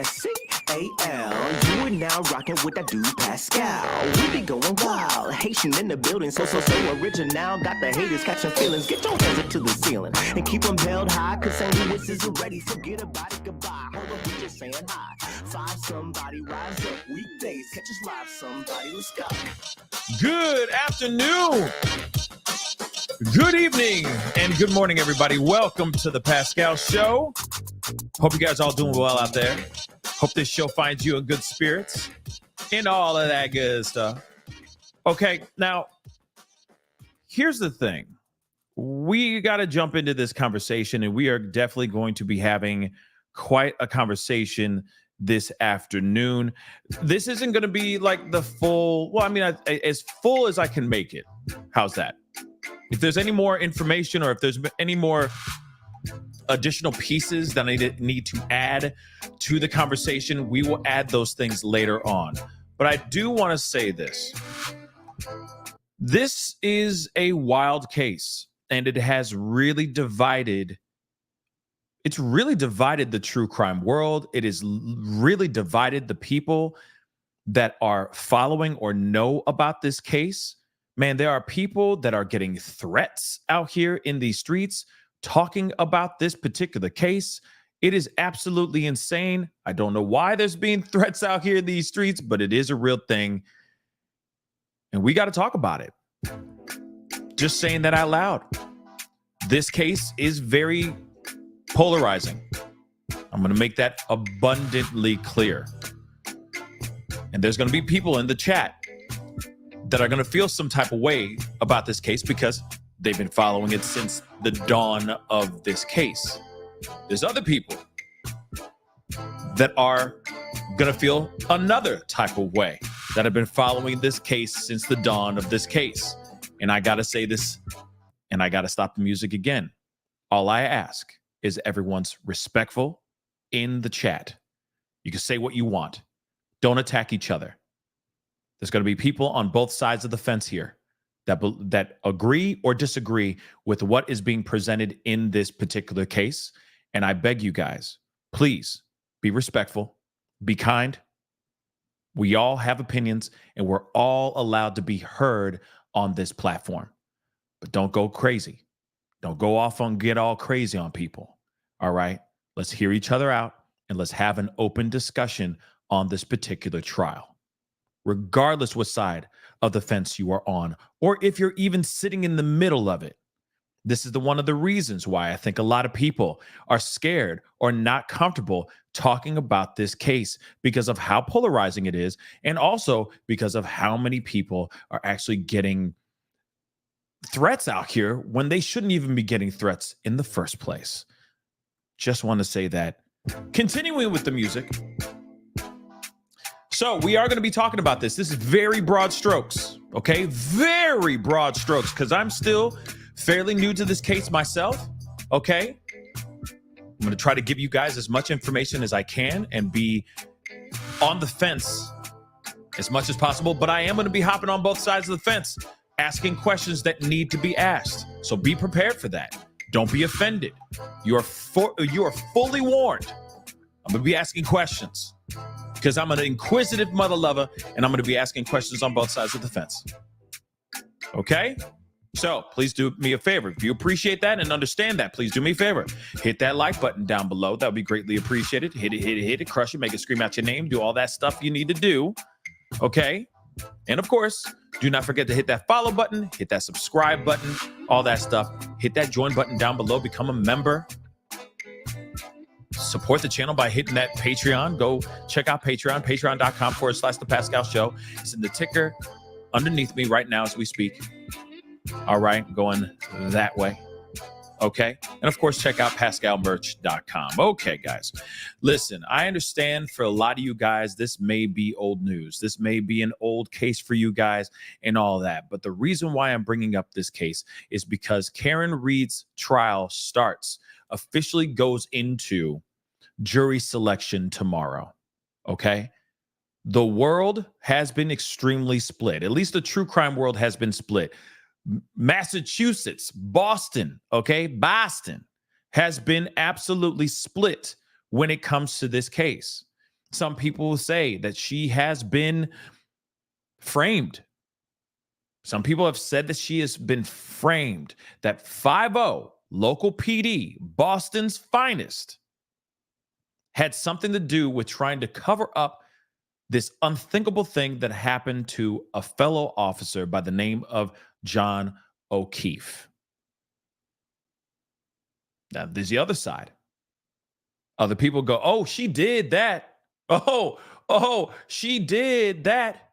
P-A-S-C-A-L. You are now rocking with that dude Pascal. We be going wild, Haitian in the building, so original. Got the haters catching feelings. Get your hands up to the ceiling and keep them held high, cause St. Louis is ready. Forget about it, goodbye. Hold up, we just saying hi. Five somebody, rise up weekdays. Catch us live, somebody, let's go. Good afternoon, good evening, and good morning, everybody. Welcome to the Pascal Show. Hope you guys all doing well out there. Hope this show finds you in good spirits and all of that good stuff. Okay, now, here's the thing. We got to jump into this conversation, and we are definitely going to be having quite a conversation this afternoon. This isn't going to be like the full, as full as I can make it. How's that? If there's any more information or if there's any more additional pieces that I need to add to the conversation, we will add those things later on. But I do want to say this. This is a wild case, and it has really divided. It's really divided the true crime world. It has really divided the people that are following or know about this case. Man, there are people that are getting threats out here in these streets talking about this particular case. It is absolutely insane. I don't know why there's being threats out here in these streets, but it is a real thing. And we got to talk about it. Just saying that out loud. This case is very polarizing. I'm going to make that abundantly clear. And there's going to be people in the chat that are going to feel some type of way about this case because they've been following it since the dawn of this case. There's other people that are going to feel another type of way that have been following this case since the dawn of this case. And I got to say this, and I got to stop the music again. All I ask is everyone's respectful in the chat. You can say what you want. Don't attack each other. There's going to be people on both sides of the fence here that agree or disagree with what is being presented in this particular case. And I beg you guys, please be respectful, be kind. We all have opinions, and we're all allowed to be heard on this platform. But don't go crazy. Don't go off and get all crazy on people. All right? Let's hear each other out, and let's have an open discussion on this particular trial. Regardless what side of the fence you are on, or if you're even sitting in the middle of it. This is one of the reasons why I think a lot of people are scared or not comfortable talking about this case, because of how polarizing it is, and also because of how many people are actually getting threats out here when they shouldn't even be getting threats in the first place. Just want to say that. Continuing with the music. So we are going to be talking about this. This is very broad strokes, okay? Very broad strokes, because I'm still fairly new to this case myself, okay? I'm going to try to give you guys as much information as I can and be on the fence as much as possible, but I am going to be hopping on both sides of the fence, asking questions that need to be asked. So be prepared for that. Don't be offended. You are fully warned. I'm going to be asking questions because I'm an inquisitive mother lover, and I'm going to be asking questions on both sides of the fence. Okay? So please do me a favor. If you appreciate that and understand that, please do me a favor. Hit that like button down below. That would be greatly appreciated. Hit it, crush it, make it scream out your name, do all that stuff you need to do. Okay? And of course, do not forget to hit that follow button, hit that subscribe button, all that stuff. Hit that join button down below, become a member. Support the channel by hitting that Patreon. Go check out Patreon, patreon.com/The Pascal Show. It's in the ticker underneath me right now as we speak. All right, going that way. Okay. And of course, check out pascalmerch.com. Okay, guys. Listen, I understand for a lot of you guys, this may be old news. This may be an old case for you guys and all that. But the reason why I'm bringing up this case is because Karen Reed's trial officially goes into jury selection tomorrow. Okay. The world has been extremely split. At least the true crime world has been split. Massachusetts, Boston, Boston has been absolutely split when it comes to this case. Some people say that she has been framed. Some people have said that she has been framed, that 5-0 local PD, Boston's finest, had something to do with trying to cover up this unthinkable thing that happened to a fellow officer by the name of John O'Keefe. Now, there's the other side. Other people go, oh, she did that. Oh, she did that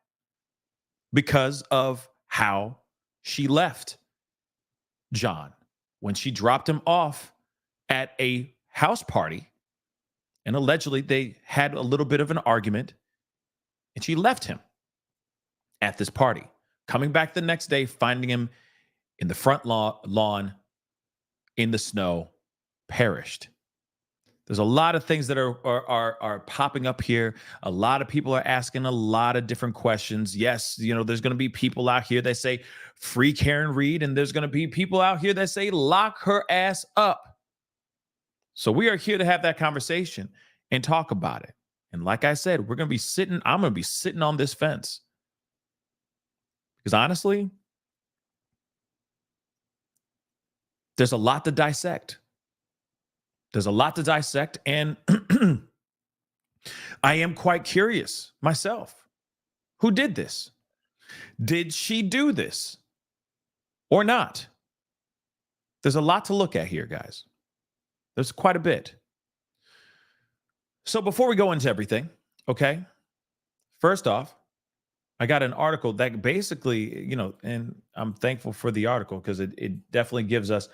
because of how she left John when she dropped him off at a house party. And allegedly, they had a little bit of an argument, and she left him at this party. Coming back the next day, finding him in the front lawn in the snow, perished. There's a lot of things that are popping up here. A lot of people are asking a lot of different questions. Yes, there's going to be people out here that say free Karen Reed, and there's going to be people out here that say lock her ass up. So we are here to have that conversation and talk about it. And like I said, I'm going to be sitting on this fence. Because honestly, there's a lot to dissect. And I am quite curious myself. Who did this? Did she do this or not? There's a lot to look at here, guys. There's quite a bit. So before we go into everything, okay, first off, I got an article that basically, and I'm thankful for the article because it definitely gives us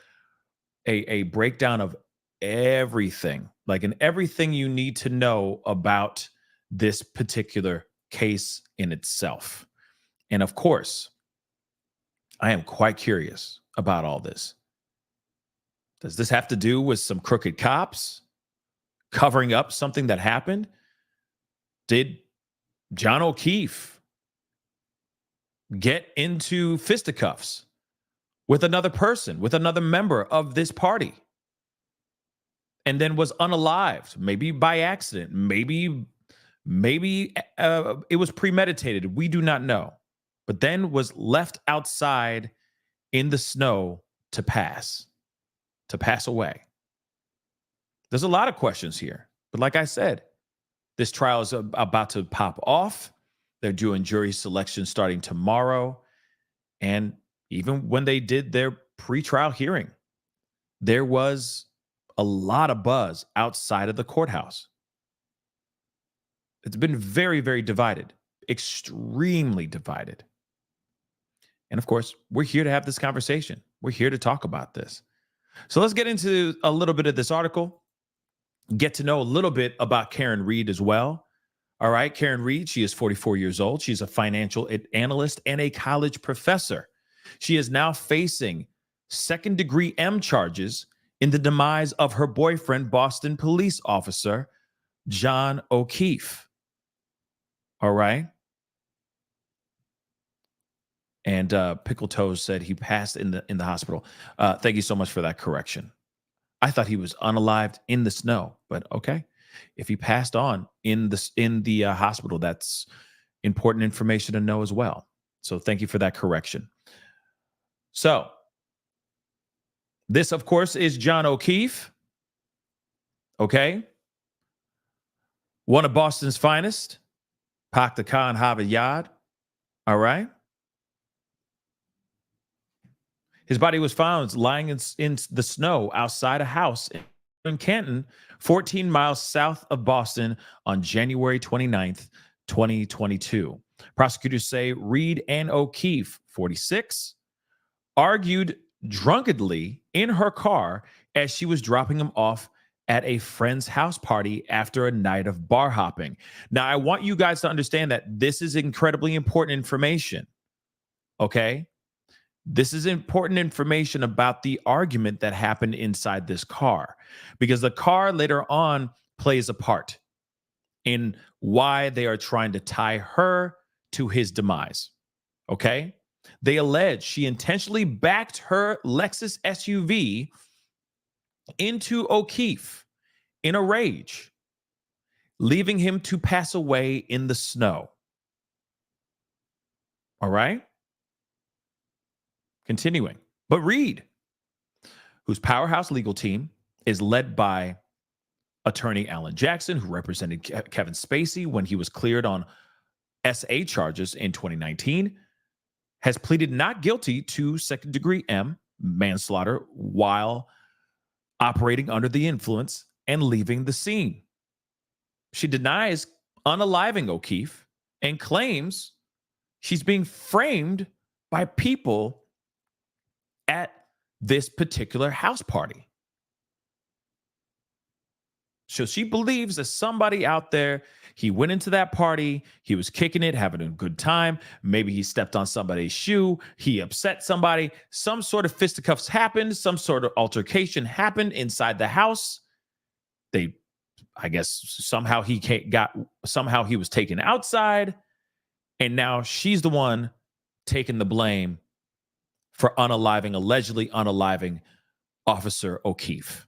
a breakdown of everything, and everything you need to know about this particular case in itself. And of course, I am quite curious about all this. Does this have to do with some crooked cops covering up something that happened? Did John O'Keefe get into fisticuffs with another person, with another member of this party, and then was unalived, maybe by accident, maybe it was premeditated. We do not know. But then was left outside in the snow to pass away. There's a lot of questions here. But like I said, this trial is about to pop off. They're doing jury selection starting tomorrow. And even when they did their pretrial hearing, there was a lot of buzz outside of the courthouse. It's been very, very divided, extremely divided. And of course, we're here to have this conversation. We're here to talk about this. So let's get into a little bit of this article, get to know a little bit about Karen Reed as well. All right, Karen Reed, she is 44 years old. She's a financial analyst and a college professor. She is now facing second-degree M charges in the demise of her boyfriend, Boston police officer John O'Keefe. All right. And Pickle Toes said he passed in the hospital. Thank you so much for that correction. I thought he was unalived in the snow, but okay. If he passed on in the hospital, that's important information to know as well. So thank you for that correction. So this, of course, is John O'Keefe. Okay. One of Boston's finest. Park the car in Harvard Yard. All right. His body was found lying in the snow outside a house in Canton, 14 miles south of Boston on January 29th, 2022. Prosecutors say Reed and O'Keefe, 46, argued drunkenly in her car as she was dropping him off at a friend's house party after a night of bar hopping. Now, I want you guys to understand that this is incredibly important information, okay? This is important information about the argument that happened inside this car, because the car later on plays a part in why they are trying to tie her to his demise. Okay? They allege she intentionally backed her Lexus SUV into O'Keefe in a rage, leaving him to pass away in the snow. All right? Continuing. But Reed, whose powerhouse legal team is led by attorney Alan Jackson, who represented Kevin Spacey when he was cleared on SA charges in 2019, has pleaded not guilty to second-degree manslaughter while operating under the influence and leaving the scene. She denies unaliving O'Keefe and claims she's being framed by people at this particular house party. So she believes that somebody out there, he went into that party, he was kicking it, having a good time. Maybe he stepped on somebody's shoe, he upset somebody, some sort of fisticuffs happened, some sort of altercation happened inside the house. I guess somehow he was taken outside, and now she's the one taking the blame for allegedly unaliving Officer O'Keefe.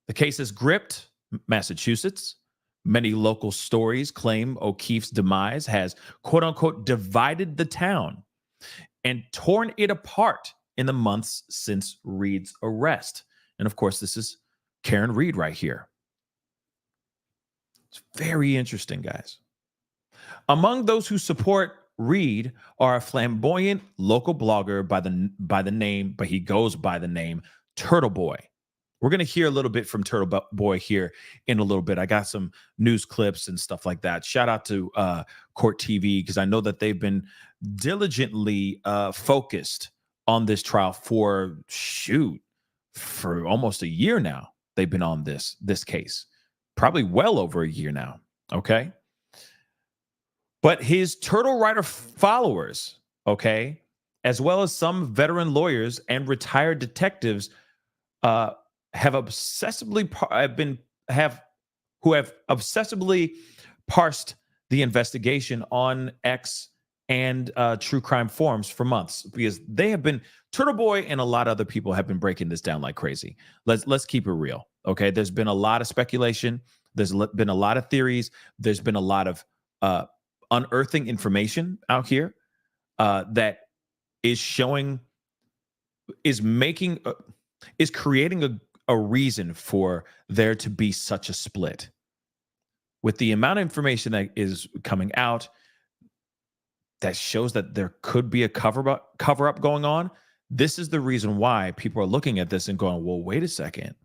The case has gripped Massachusetts. Many local stories claim O'Keefe's demise has, quote unquote, divided the town and torn it apart in the months since Reed's arrest. And of course, this is Karen Reed right here. It's very interesting, guys. Among those who support Reed are a flamboyant local blogger by the name, but he goes by the name Turtle Boy. We're going to hear a little bit from Turtle Boy here in a little bit. I got some news clips and stuff like that. Shout out to Court TV, because I know that they've been diligently focused on this trial for almost a year now. They've been on this case, probably well over a year now. Okay. But his Turtle Rider followers, okay, as well as some veteran lawyers and retired detectives, have obsessively parsed the investigation on X and true crime forums for months, because they have been Turtle Boy and a lot of other people have been breaking this down like crazy. Let's keep it real, okay? There's been a lot of speculation. There's been a lot of theories. There's been a lot of unearthing information out here that is creating a reason for there to be such a split. With the amount of information that is coming out that shows that there could be a cover-up going on, this is the reason why people are looking at this and going, well, wait a second.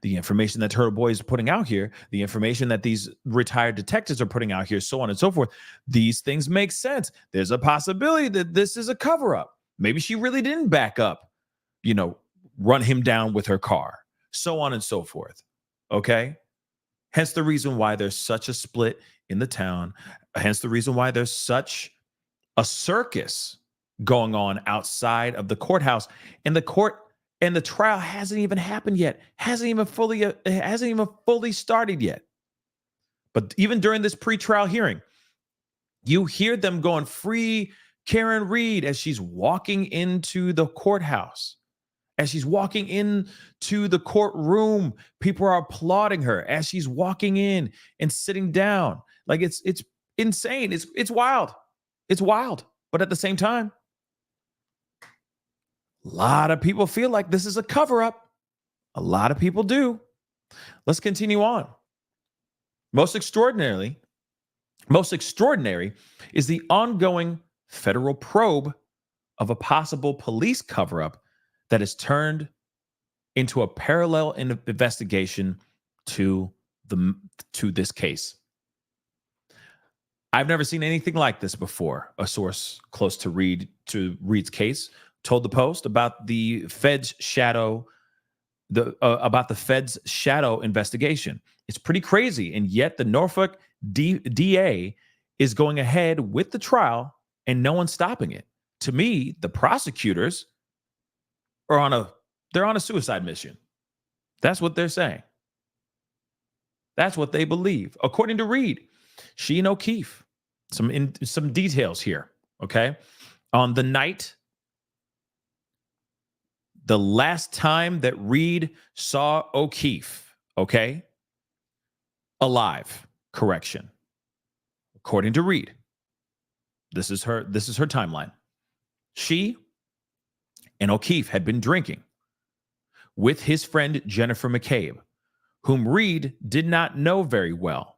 The information that Turtle Boy is putting out here, the information that these retired detectives are putting out here, so on and so forth, these things make sense. There's a possibility that this is a cover-up. Maybe she really didn't back up, run him down with her car, so on and so forth. Okay? Hence the reason why there's such a split in the town. Hence the reason why there's such a circus going on outside of the courthouse. And the trial hasn't even happened yet. Hasn't even fully started yet. But even during this pre-trial hearing, you hear them going, "Free Karen Reed," as she's walking into the courthouse. As she's walking into the courtroom, people are applauding her as she's walking in and sitting down. Like it's insane. It's wild. It's wild. But at the same time, a lot of people feel like this is a cover-up. A lot of people do. Let's continue on. Most extraordinary is the ongoing federal probe of a possible police cover-up that has turned into a parallel investigation to this case. I've never seen anything like this before. A source close to Reed's case told the Post about the Fed's shadow investigation. It's pretty crazy, and yet the Norfolk DA is going ahead with the trial, and no one's stopping it. To me, the prosecutors are on a suicide mission. That's what they're saying. That's what they believe, according to Reed. She and O'Keefe. Some details here. Okay, on the night. The last time that Reed saw O'Keefe, okay, alive, correction. According to Reed, this is her timeline. She and O'Keefe had been drinking with his friend Jennifer McCabe, whom Reed did not know very well,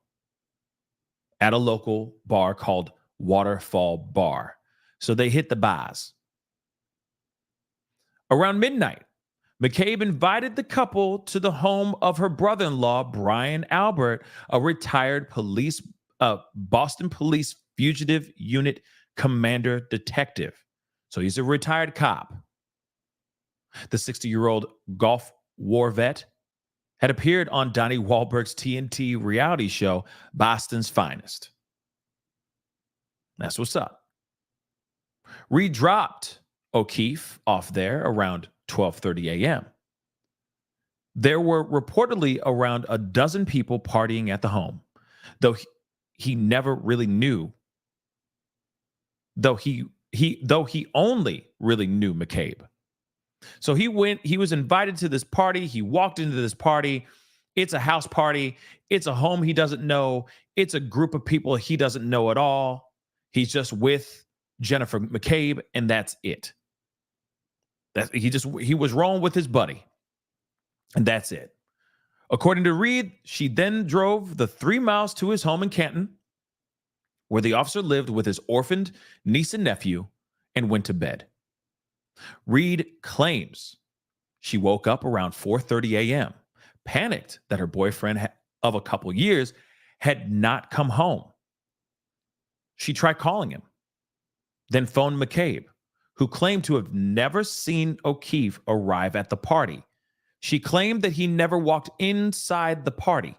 at a local bar called Waterfall Bar. So they hit the bars. Around midnight, McCabe invited the couple to the home of her brother-in-law, Brian Albert, a retired Boston Police Fugitive Unit Commander Detective. So he's a retired cop. The 60-year-old Gulf War vet had appeared on Donnie Wahlberg's TNT reality show, Boston's Finest. That's what's up. Reed dropped O'Keefe off there around 12:30 a.m. There were reportedly around a dozen people partying at the home, though he never really knew. Though he only really knew McCabe. So he was invited to this party. He walked into this party. It's a house party. It's a home he doesn't know. It's a group of people he doesn't know at all. He's just with Jennifer McCabe, and that's it. He was rolling with his buddy, and that's it. According to Reed, she then drove the 3 miles to his home in Canton, where the officer lived with his orphaned niece and nephew, and went to bed. Reed claims she woke up around 4:30 a.m., panicked that her boyfriend of a couple years had not come home. She tried calling him, then phoned McCabe, who claimed to have never seen O'Keefe arrive at the party. She claimed that he never walked inside the party,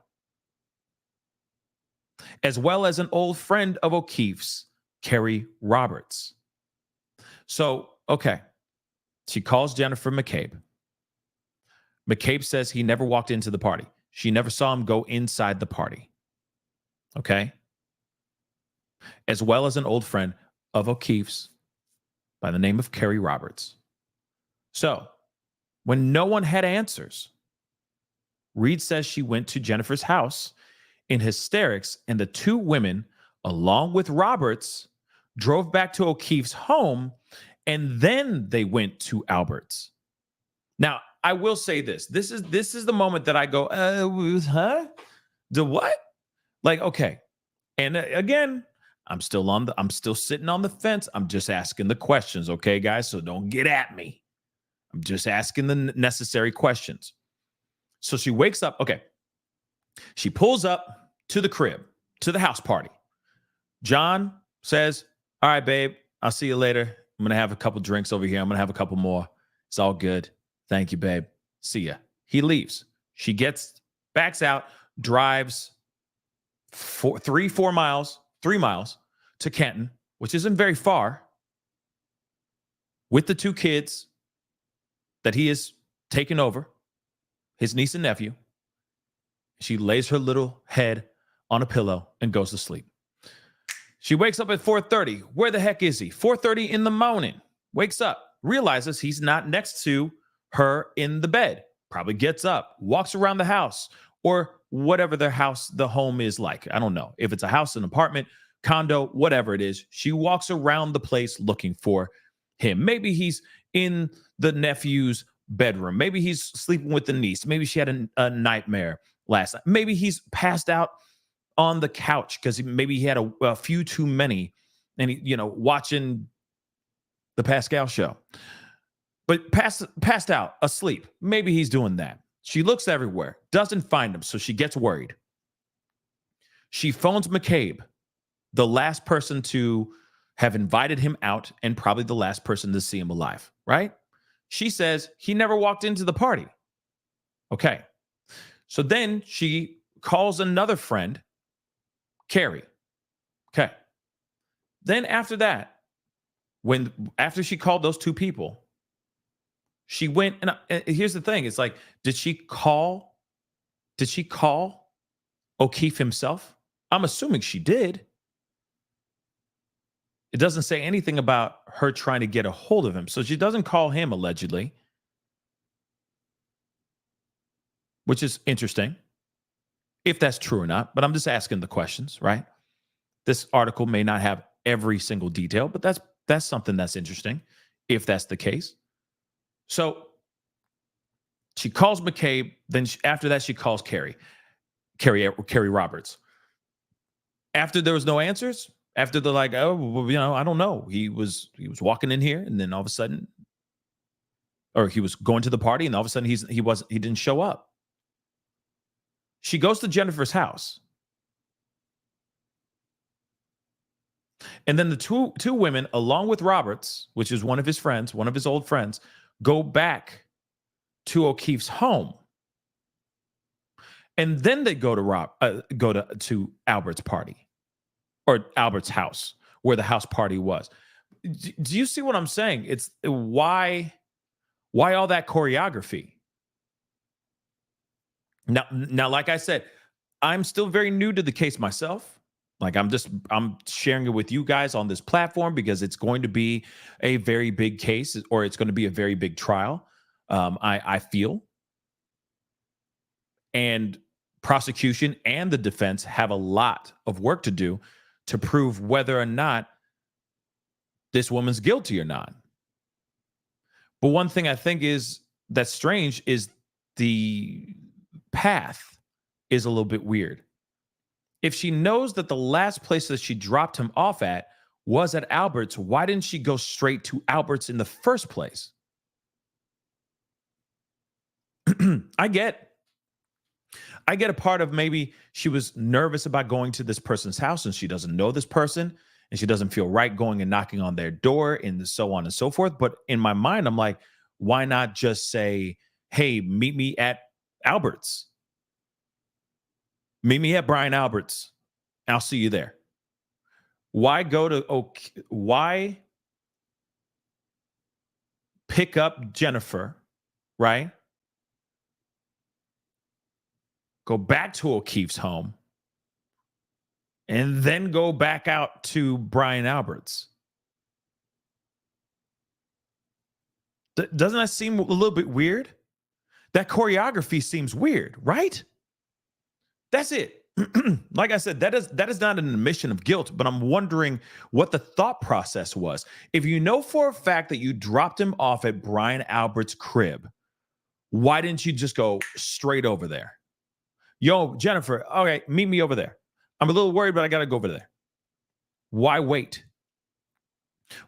as well as an old friend of O'Keefe's, Kerry Roberts. So, okay, she calls Jennifer McCabe. McCabe says he never walked into the party. She never saw him go inside the party. Okay? As well as an old friend of O'Keefe's by the name of Kerry Roberts. So, when no one had answers, Reed says she went to Jennifer's house in hysterics, and the two women, along with Roberts, drove back to O'Keefe's home, and then they went to Albert's. Now, I will say this. This is the moment that I go, huh? The what? Like, okay. And again, I'm still sitting on the fence. I'm just asking the questions, okay, guys? So don't get at me. I'm just asking the necessary questions. So she wakes up. Okay. She pulls up to the crib, to the house party. John says, all right, babe, I'll see you later. I'm going to have a couple drinks over here. I'm going to have a couple more. It's all good. Thank you, babe. See ya. He leaves. She backs out, drives 3 miles to Canton, which isn't very far, with the two kids that he has taken over, his niece and nephew. She lays her little head on a pillow and goes to sleep. She wakes up at 4:30. Where the heck is he? 4:30 in the morning. Wakes up, realizes he's not next to her in the bed. Probably gets up, walks around the house, or whatever the home is like. I don't know. If it's a house, an apartment, condo, whatever it is, she walks around the place looking for him. Maybe he's in the nephew's bedroom. Maybe he's sleeping with the niece. Maybe she had a nightmare last night. Maybe he's passed out on the couch because maybe he had a few too many and watching the Pascal show. But passed out, asleep. Maybe he's doing that. She looks everywhere, doesn't find him, so she gets worried. She phones McCabe, the last person to have invited him out and probably the last person to see him alive, right? She says he never walked into the party. Okay. So then she calls another friend, Carrie. Okay. Then after that, after she called those two people, she went, and here's the thing. It's like, did she call O'Keefe himself? I'm assuming she did. It doesn't say anything about her trying to get a hold of him. So she doesn't call him allegedly, which is interesting. if that's true or not, but I'm just asking the questions, right? This article may not have every single detail, but that's something that's interesting if that's the case. So she calls McCabe. Then after that, she calls Carrie Roberts. After there was no answers, after they're like, oh, well, I don't know. He was walking in here, and then all of a sudden, or he was going to the party, and all of a sudden he didn't show up. She goes to Jennifer's house. And then the two women, along with Roberts, which is one of his friends, one of his old friends, go back to O'Keefe's home. And then they go to Albert's party, or Albert's house, where the house party was. Do you see what I'm saying? It's why all that choreography? Now, like I said, I'm still very new to the case myself. Like I'm sharing it with you guys on this platform because it's going to be a very big case, or it's going to be a very big trial. I feel, and prosecution and the defense have a lot of work to do to prove whether or not this woman's guilty or not. But one thing I think is that's strange is the path is a little bit weird. If she knows that the last place that she dropped him off at was at Albert's, why didn't she go straight to Albert's in the first place? I get a part of maybe she was nervous about going to this person's house and she doesn't know this person and she doesn't feel right going and knocking on their door and so on and so forth. But in my mind, I'm like, why not just say, hey, meet me at Albert's? Meet me at Brian Albert's. I'll see you there. Why pick up Jennifer, right? Go back to O'Keefe's home and then go back out to Brian Albert's? Doesn't that seem a little bit weird? That choreography seems weird, right? That's it. Like I said, that is not an admission of guilt, but I'm wondering what the thought process was. If you know for a fact that you dropped him off at Brian Albert's crib, why didn't you just go straight over there? Yo, Jennifer, okay, meet me over there. I'm a little worried, but I got to go over there. Why wait?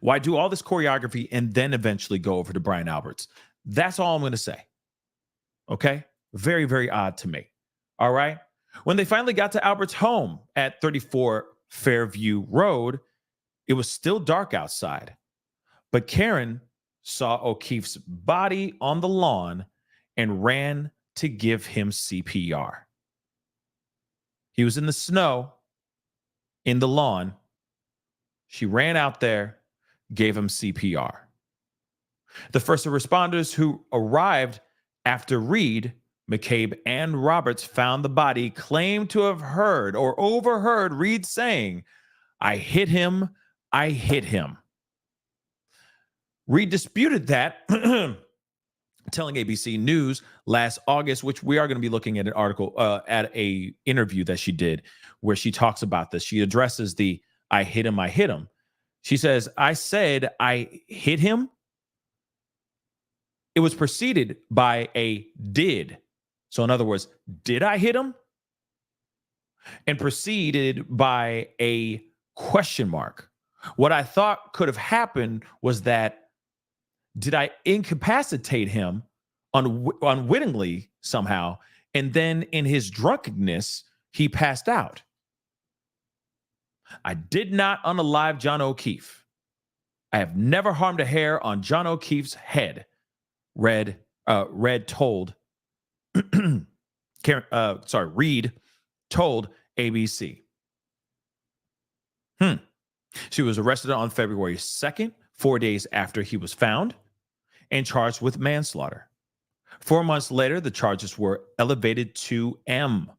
Why do all this choreography and then eventually go over to Brian Albert's? That's all I'm going to say. Okay? Very, very odd to me. All right? When they finally got to Albert's home at 34 Fairview Road, it was still dark outside. But Karen saw O'Keefe's body on the lawn and ran to give him CPR. He was in the snow, in the lawn. She ran out there, gave him CPR. The first responders who arrived after Reed, McCabe, and Roberts found the body claimed to have heard or overheard Reed saying, "I hit him, I hit him." Reed disputed that, telling ABC News last August, which we are going to be looking at an article, at a interview that she did where she talks about this. She addresses the I hit him, I hit him. She says, I said I hit him. It was preceded by a did. So in other words, did I hit him? And preceded by a question mark. What I thought could have happened was that, did I incapacitate him unwittingly somehow? And then in his drunkenness, he passed out. I did not unalive John O'Keefe. I have never harmed a hair on John O'Keefe's head. Reed told ABC. She was arrested on February 2nd, 4 days after he was found, and charged with manslaughter. 4 months later, the charges were elevated to M.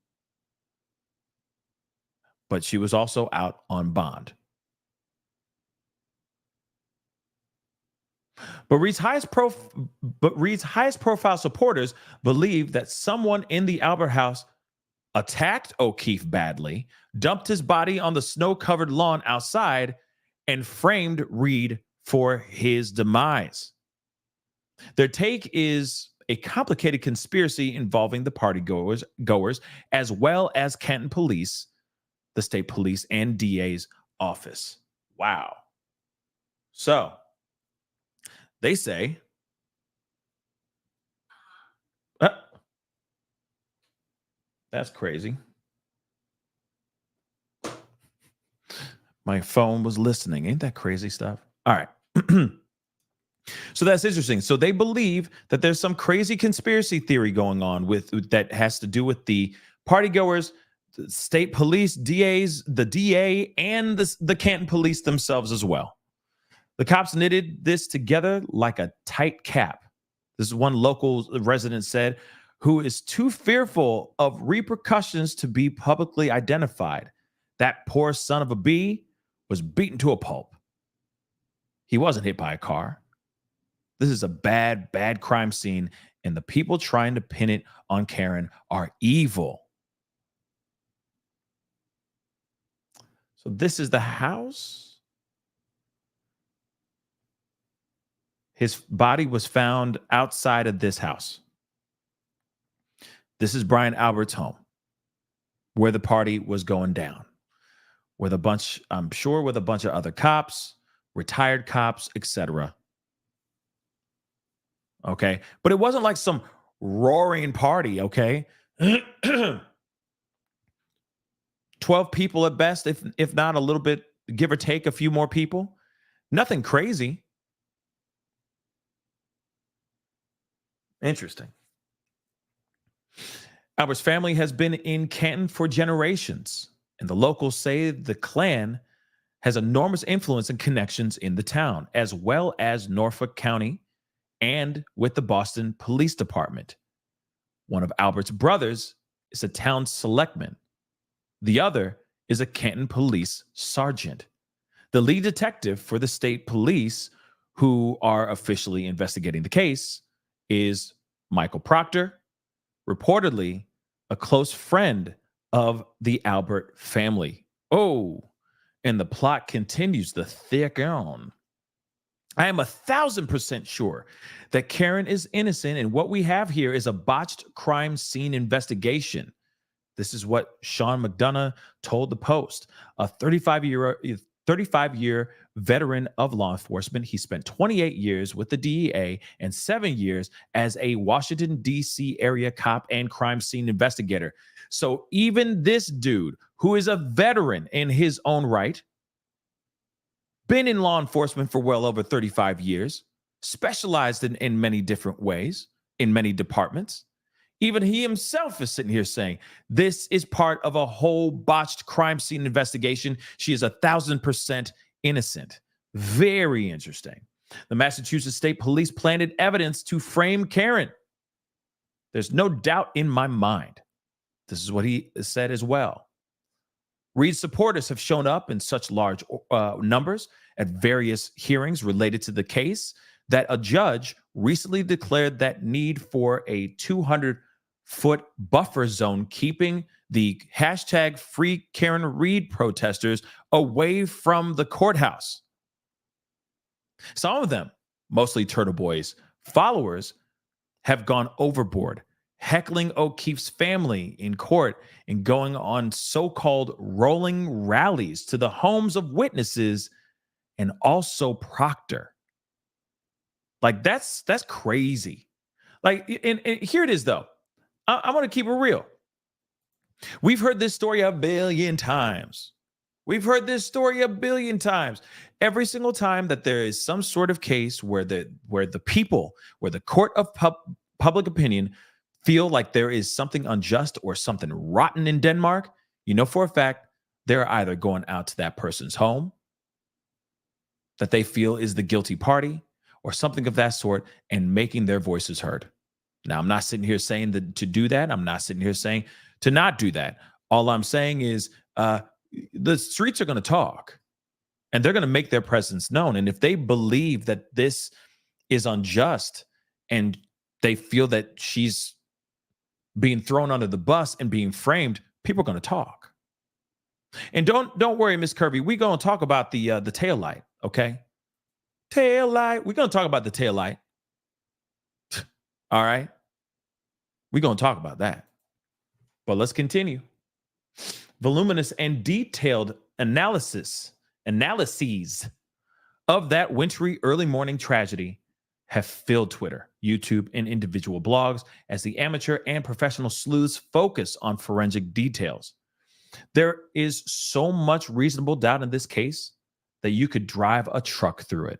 But she was also out on bond. But Reed's highest profile supporters believe that someone in the Albert house attacked O'Keefe badly, dumped his body on the snow-covered lawn outside, and framed Reed for his demise. Their take is a complicated conspiracy involving the party goers as well as Canton Police, the state police, and DA's office. Wow. So they say, that's crazy. My phone was listening. Ain't that crazy stuff? All right. So that's interesting. So they believe that there's some crazy conspiracy theory going on with that has to do with the partygoers, the state police, DAs, the DA, and the Canton police themselves as well. The cops knitted this together like a tight cap. This is one local resident said, who is too fearful of repercussions to be publicly identified. That poor son of a bee was beaten to a pulp. He wasn't hit by a car. This is a bad, bad crime scene, and the people trying to pin it on Karen are evil. So this is the house. His body was found outside of this house. This is Brian Albert's home, where the party was going down, with a bunch, I'm sure, with a bunch of other cops, retired cops, etc. Okay. But it wasn't like some roaring party. Okay. 12 people at best, if not a little bit, give or take a few more people. Nothing crazy. Interesting. Albert's family has been in Canton for generations, and the locals say the clan has enormous influence and connections in the town, as well as Norfolk County and with the Boston Police Department. One of Albert's brothers is a town selectman. The other is a Canton police sergeant. The lead detective for the state police, who are officially investigating the case, is Michael Proctor, reportedly a close friend of the Albert family. Oh, and the plot continues to thick on. I am 1,000% sure that Karen is innocent, and what we have here is a botched crime scene investigation. This is what Sean McDonough told the Post, a 35-year veteran of law enforcement. He spent 28 years with the DEA and 7 years as a Washington, D.C. area cop and crime scene investigator. So even this dude, who is a veteran in his own right, been in law enforcement for well over 35 years, specialized in many different ways, in many departments. Even he himself is sitting here saying, this is part of a whole botched crime scene investigation. She is 1,000% innocent. Very interesting. The Massachusetts State Police planted evidence to frame Karen. There's no doubt in my mind. This is what he said as well. Reed's supporters have shown up in such large numbers at various hearings related to the case that a judge recently declared that need for a 200-foot buffer zone, keeping the hashtag Free Karen Reed protesters away from the courthouse. Some of them, mostly Turtle Boy's followers, have gone overboard, heckling O'Keefe's family in court and going on so-called rolling rallies to the homes of witnesses and also Proctor. Like, that's crazy. Like, and here it is, though. I'm going to keep it real. We've heard this story a billion times. We've heard this story a billion times. Every single time that there is some sort of case where the people, where the court of public opinion feel like there is something unjust or something rotten in Denmark, you know for a fact they're either going out to that person's home that they feel is the guilty party or something of that sort and making their voices heard. Now, I'm not sitting here saying that to do that. I'm not sitting here saying to not do that. All I'm saying is the streets are going to talk and they're going to make their presence known. And if they believe that this is unjust and they feel that she's being thrown under the bus and being framed, people are going to talk. And don't worry, Miss Kirby, we're going to talk about the tail light, okay? Tail light. We're going to talk about the tail light. All right? We're going to talk about that. But let's continue. Voluminous and detailed analyses of that wintry early morning tragedy have filled Twitter, YouTube, and individual blogs as the amateur and professional sleuths focus on forensic details. There is so much reasonable doubt in this case that you could drive a truck through it.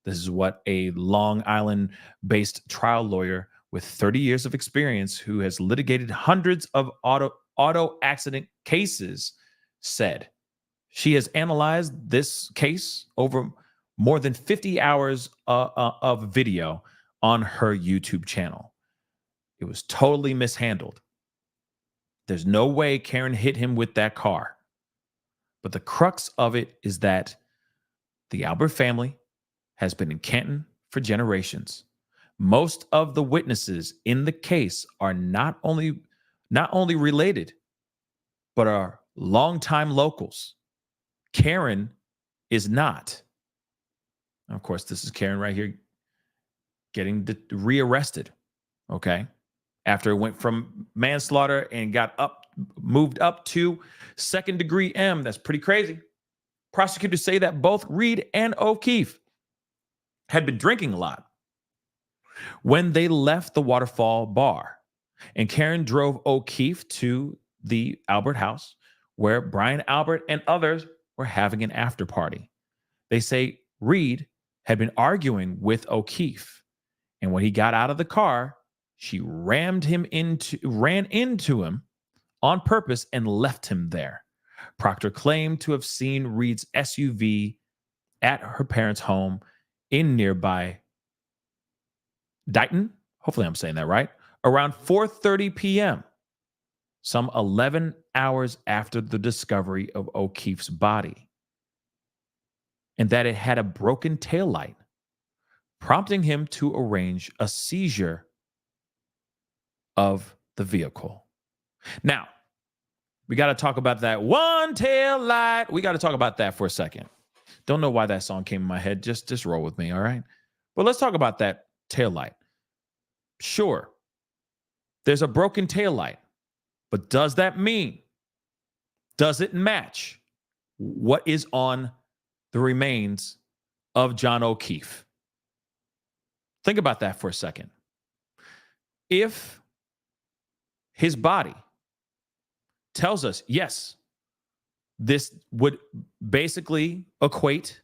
This is what a Long Island-based trial lawyer with 30 years of experience who has litigated hundreds of auto accident cases said. She has analyzed this case over more than 50 hours of video on her YouTube channel. It was totally mishandled. There's no way Karen hit him with that car. But the crux of it is that the Albert family has been in Canton for generations. Most of the witnesses in the case are not only related, but are longtime locals. Karen is not. And of course, this is Karen right here getting rearrested, okay? After it went from manslaughter and moved up to second-degree M. That's pretty crazy. Prosecutors say that both Reed and O'Keefe had been drinking a lot when they left the Waterfall bar. And Karen drove O'Keefe to the Albert house where Brian Albert and others were having an after party. They say Reed had been arguing with O'Keefe, and when he got out of the car, she ran into him on purpose and left him there. Proctor claimed to have seen Reed's SUV at her parents' home in nearby Dighton. Hopefully I'm saying that right. Around 4:30 p.m., some 11 hours after the discovery of O'Keefe's body, and that it had a broken taillight, prompting him to arrange a seizure of the vehicle. Now, we got to talk about that one tail light. We got to talk about that for a second. Don't know why that song came in my head. Just roll with me, all right? But let's talk about that tail light. Sure, there's a broken tail light, but does that mean, does it match what is on the remains of John O'Keefe? Think about that for a second. If his body tells us, yes, this would basically equate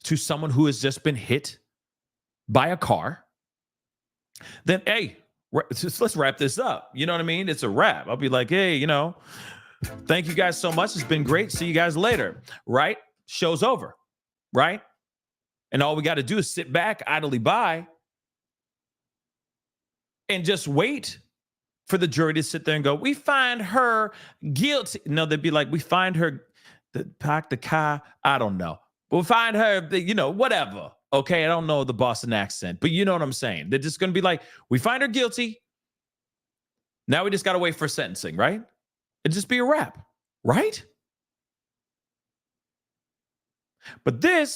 to someone who has just been hit by a car, then, hey, let's wrap this up. You know what I mean? It's a wrap. I'll be like, hey, thank you guys so much. It's been great. See you guys later, right? Show's over, right? And all we got to do is sit back, idly by, and just wait for the jury to sit there and go, we find her guilty. No, they'd be like, we find her, the car, I don't know. We'll find her, whatever. Okay, I don't know the Boston accent, but you know what I'm saying. They're just going to be like, we find her guilty. Now we just got to wait for sentencing, right? It'd just be a wrap, right? But this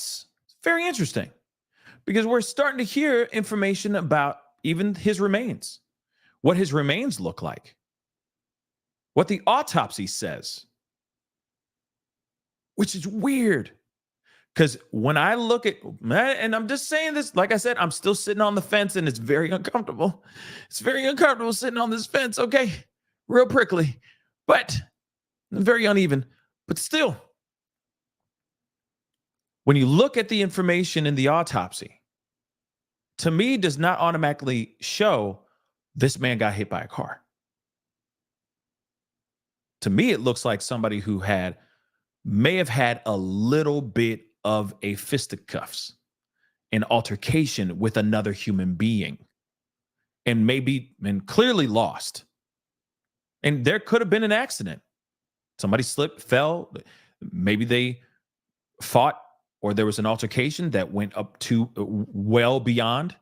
is very interesting because we're starting to hear information about even his remains, what his remains look like, what the autopsy says, which is weird. Because when I look at, and I'm just saying this, like I said, I'm still sitting on the fence and it's very uncomfortable. It's very uncomfortable sitting on this fence, okay? Real prickly, but very uneven. But still, when you look at the information in the autopsy, to me, does not automatically show this man got hit by a car. To me, it looks like somebody who may have had a little bit of a fisticuffs, an altercation with another human being, and clearly lost. And there could have been an accident. Somebody slipped, fell, maybe they fought, or there was an altercation that went up to well beyond.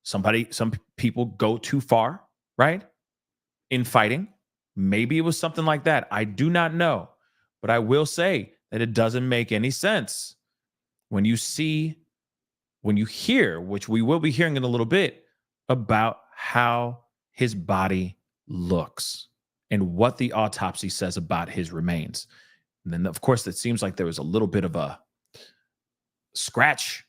Some people go too far, right? infighting. Maybe it was something like that. I do not know. But I will say that it doesn't make any sense when you hear, which we will be hearing in a little bit, about how his body looks and what the autopsy says about his remains. And then, of course, it seems like there was a little bit of a scratch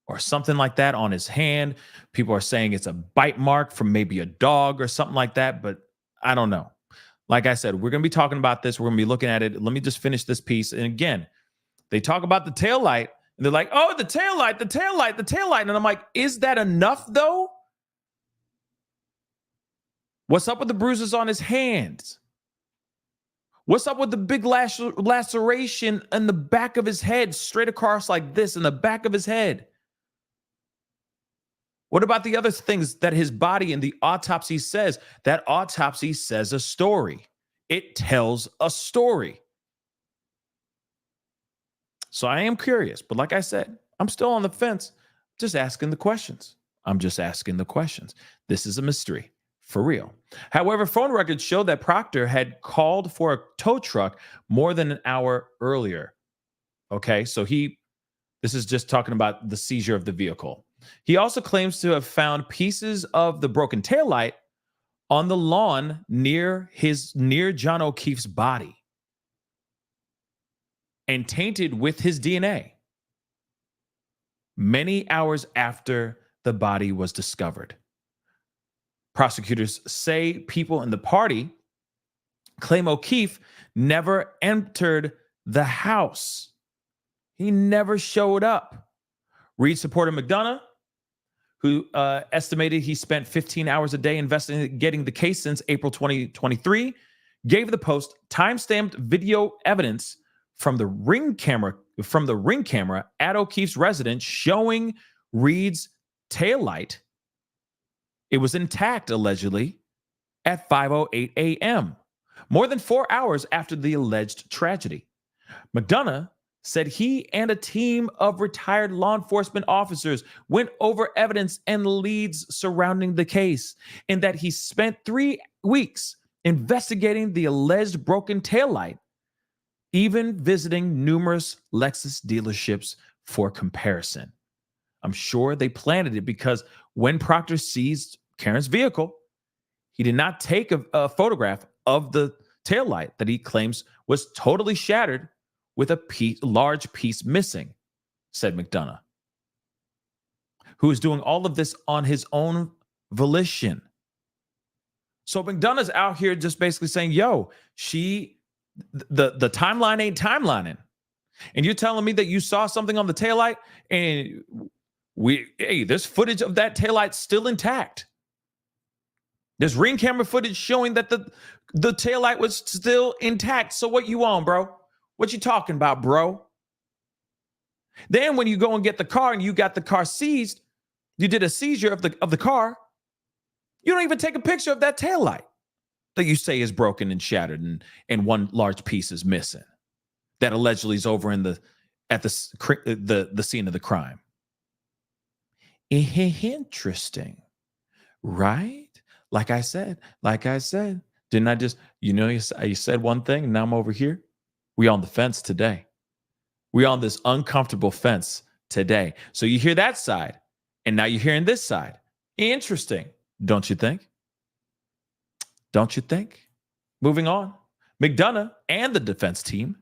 or something like that on his hand. People are saying it's a bite mark from maybe a dog or something like that, but I don't know. Like I said, we're going to be talking about this. We're going to be looking at it. Let me just finish this piece. And again, they talk about the taillight, and they're like, oh, the taillight, the taillight, the taillight. And I'm like, is that enough, though? What's up with the bruises on his hands? What's up with the big laceration in the back of his head, straight across like this in the back of his head? What about the other things that his body in the autopsy says? That autopsy says a story. It tells a story. So I am curious, but like I said, I'm still on the fence, just asking the questions. I'm just asking the questions. This is a mystery, for real. However, phone records show that Proctor had called for a tow truck more than an hour earlier. Okay, so this is just talking about the seizure of the vehicle. He also claims to have found pieces of the broken taillight on the lawn near John O'Keefe's body and tainted with his DNA many hours after the body was discovered. Prosecutors say people in the party claim O'Keefe never entered the house. He never showed up. Reed supporter McDonough, who estimated he spent 15 hours a day investigating the case since April 2023, gave the Post time-stamped video evidence from the ring camera at O'Keefe's residence showing Reed's taillight. It was intact, allegedly, at 5:08 a.m., more than 4 hours after the alleged tragedy. McDonough said he and a team of retired law enforcement officers went over evidence and leads surrounding the case, and that he spent 3 weeks investigating the alleged broken taillight, even visiting numerous Lexus dealerships for comparison. I'm sure they planted it because when Proctor seized Karen's vehicle, he did not take a photograph of the taillight that he claims was totally shattered with a large piece missing, said McDonough, who is doing all of this on his own volition. So McDonough's out here just basically saying, yo, the timeline ain't timelining. And you're telling me that you saw something on the taillight and there's footage of that taillight still intact. There's ring camera footage showing that the taillight was still intact. So what you on, bro? What you talking about, bro? Then when you go and get the car and you got the car seized, you did a seizure of the car. You don't even take a picture of that taillight that you say is broken and shattered and one large piece is missing that allegedly is over at the scene of the crime. Interesting, right? Like I said, didn't I just, you said one thing and now I'm over here. We on the fence today. We on this uncomfortable fence today. So you hear that side and now you're hearing this side. Interesting, don't you think? Don't you think? Moving on. McDonough and the defense team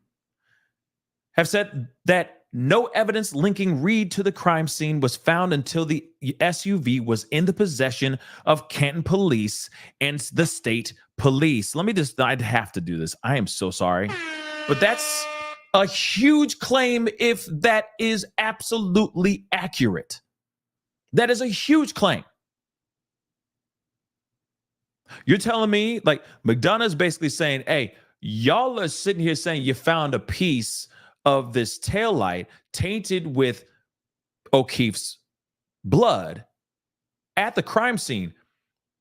have said that no evidence linking Reed to the crime scene was found until the SUV was in the possession of Canton police and the state police. I'd have to do this. I am so sorry. But that's a huge claim if that is absolutely accurate. That is a huge claim. You're telling me, like, McDonough's basically saying, hey, y'all are sitting here saying you found a piece of this taillight tainted with O'Keefe's blood at the crime scene,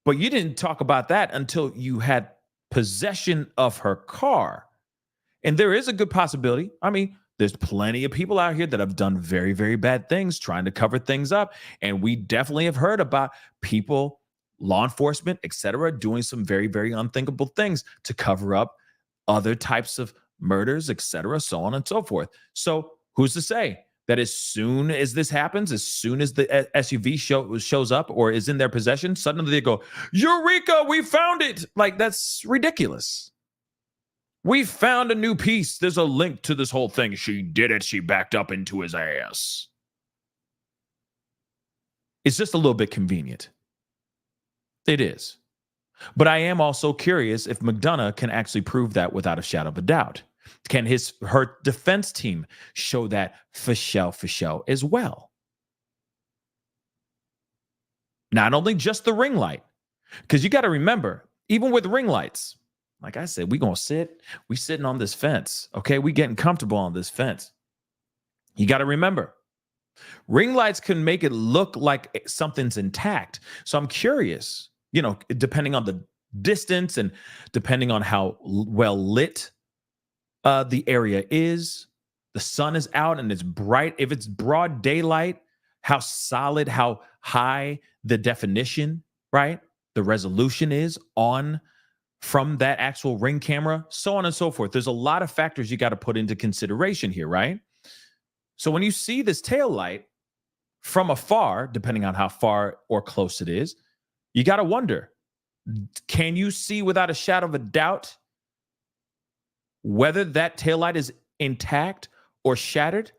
but you didn't talk about that until you had possession of her car. And there is a good possibility. I mean, there's plenty of people out here that have done very, very bad things trying to cover things up. And we definitely have heard about people law enforcement, etc., doing some very, very unthinkable things to cover up other types of murders, etc., so on and so forth. So who's to say that as soon as this happens, as soon as the SUV shows up or is in their possession, suddenly they go, Eureka, we found it. Like, that's ridiculous. We found a new piece. There's a link to this whole thing. She did it. She backed up into his ass. It's just a little bit convenient. It is. But I am also curious if McDonough can actually prove that without a shadow of a doubt. Can her defense team show that for show as well? Not only just the ring light, because you got to remember, even with ring lights, like I said, we sitting on this fence, okay? We getting comfortable on this fence. You got to remember, ring lights can make it look like something's intact. So I'm curious, depending on the distance and depending on how well lit the area is, the sun is out and it's bright. If it's broad daylight, how solid, how high the definition, right? The resolution is from that actual ring camera, so on and so forth. There's a lot of factors you got to put into consideration here, right? So when you see this tail light from afar, depending on how far or close it is, you got to wonder, can you see without a shadow of a doubt whether that taillight is intact or shattered?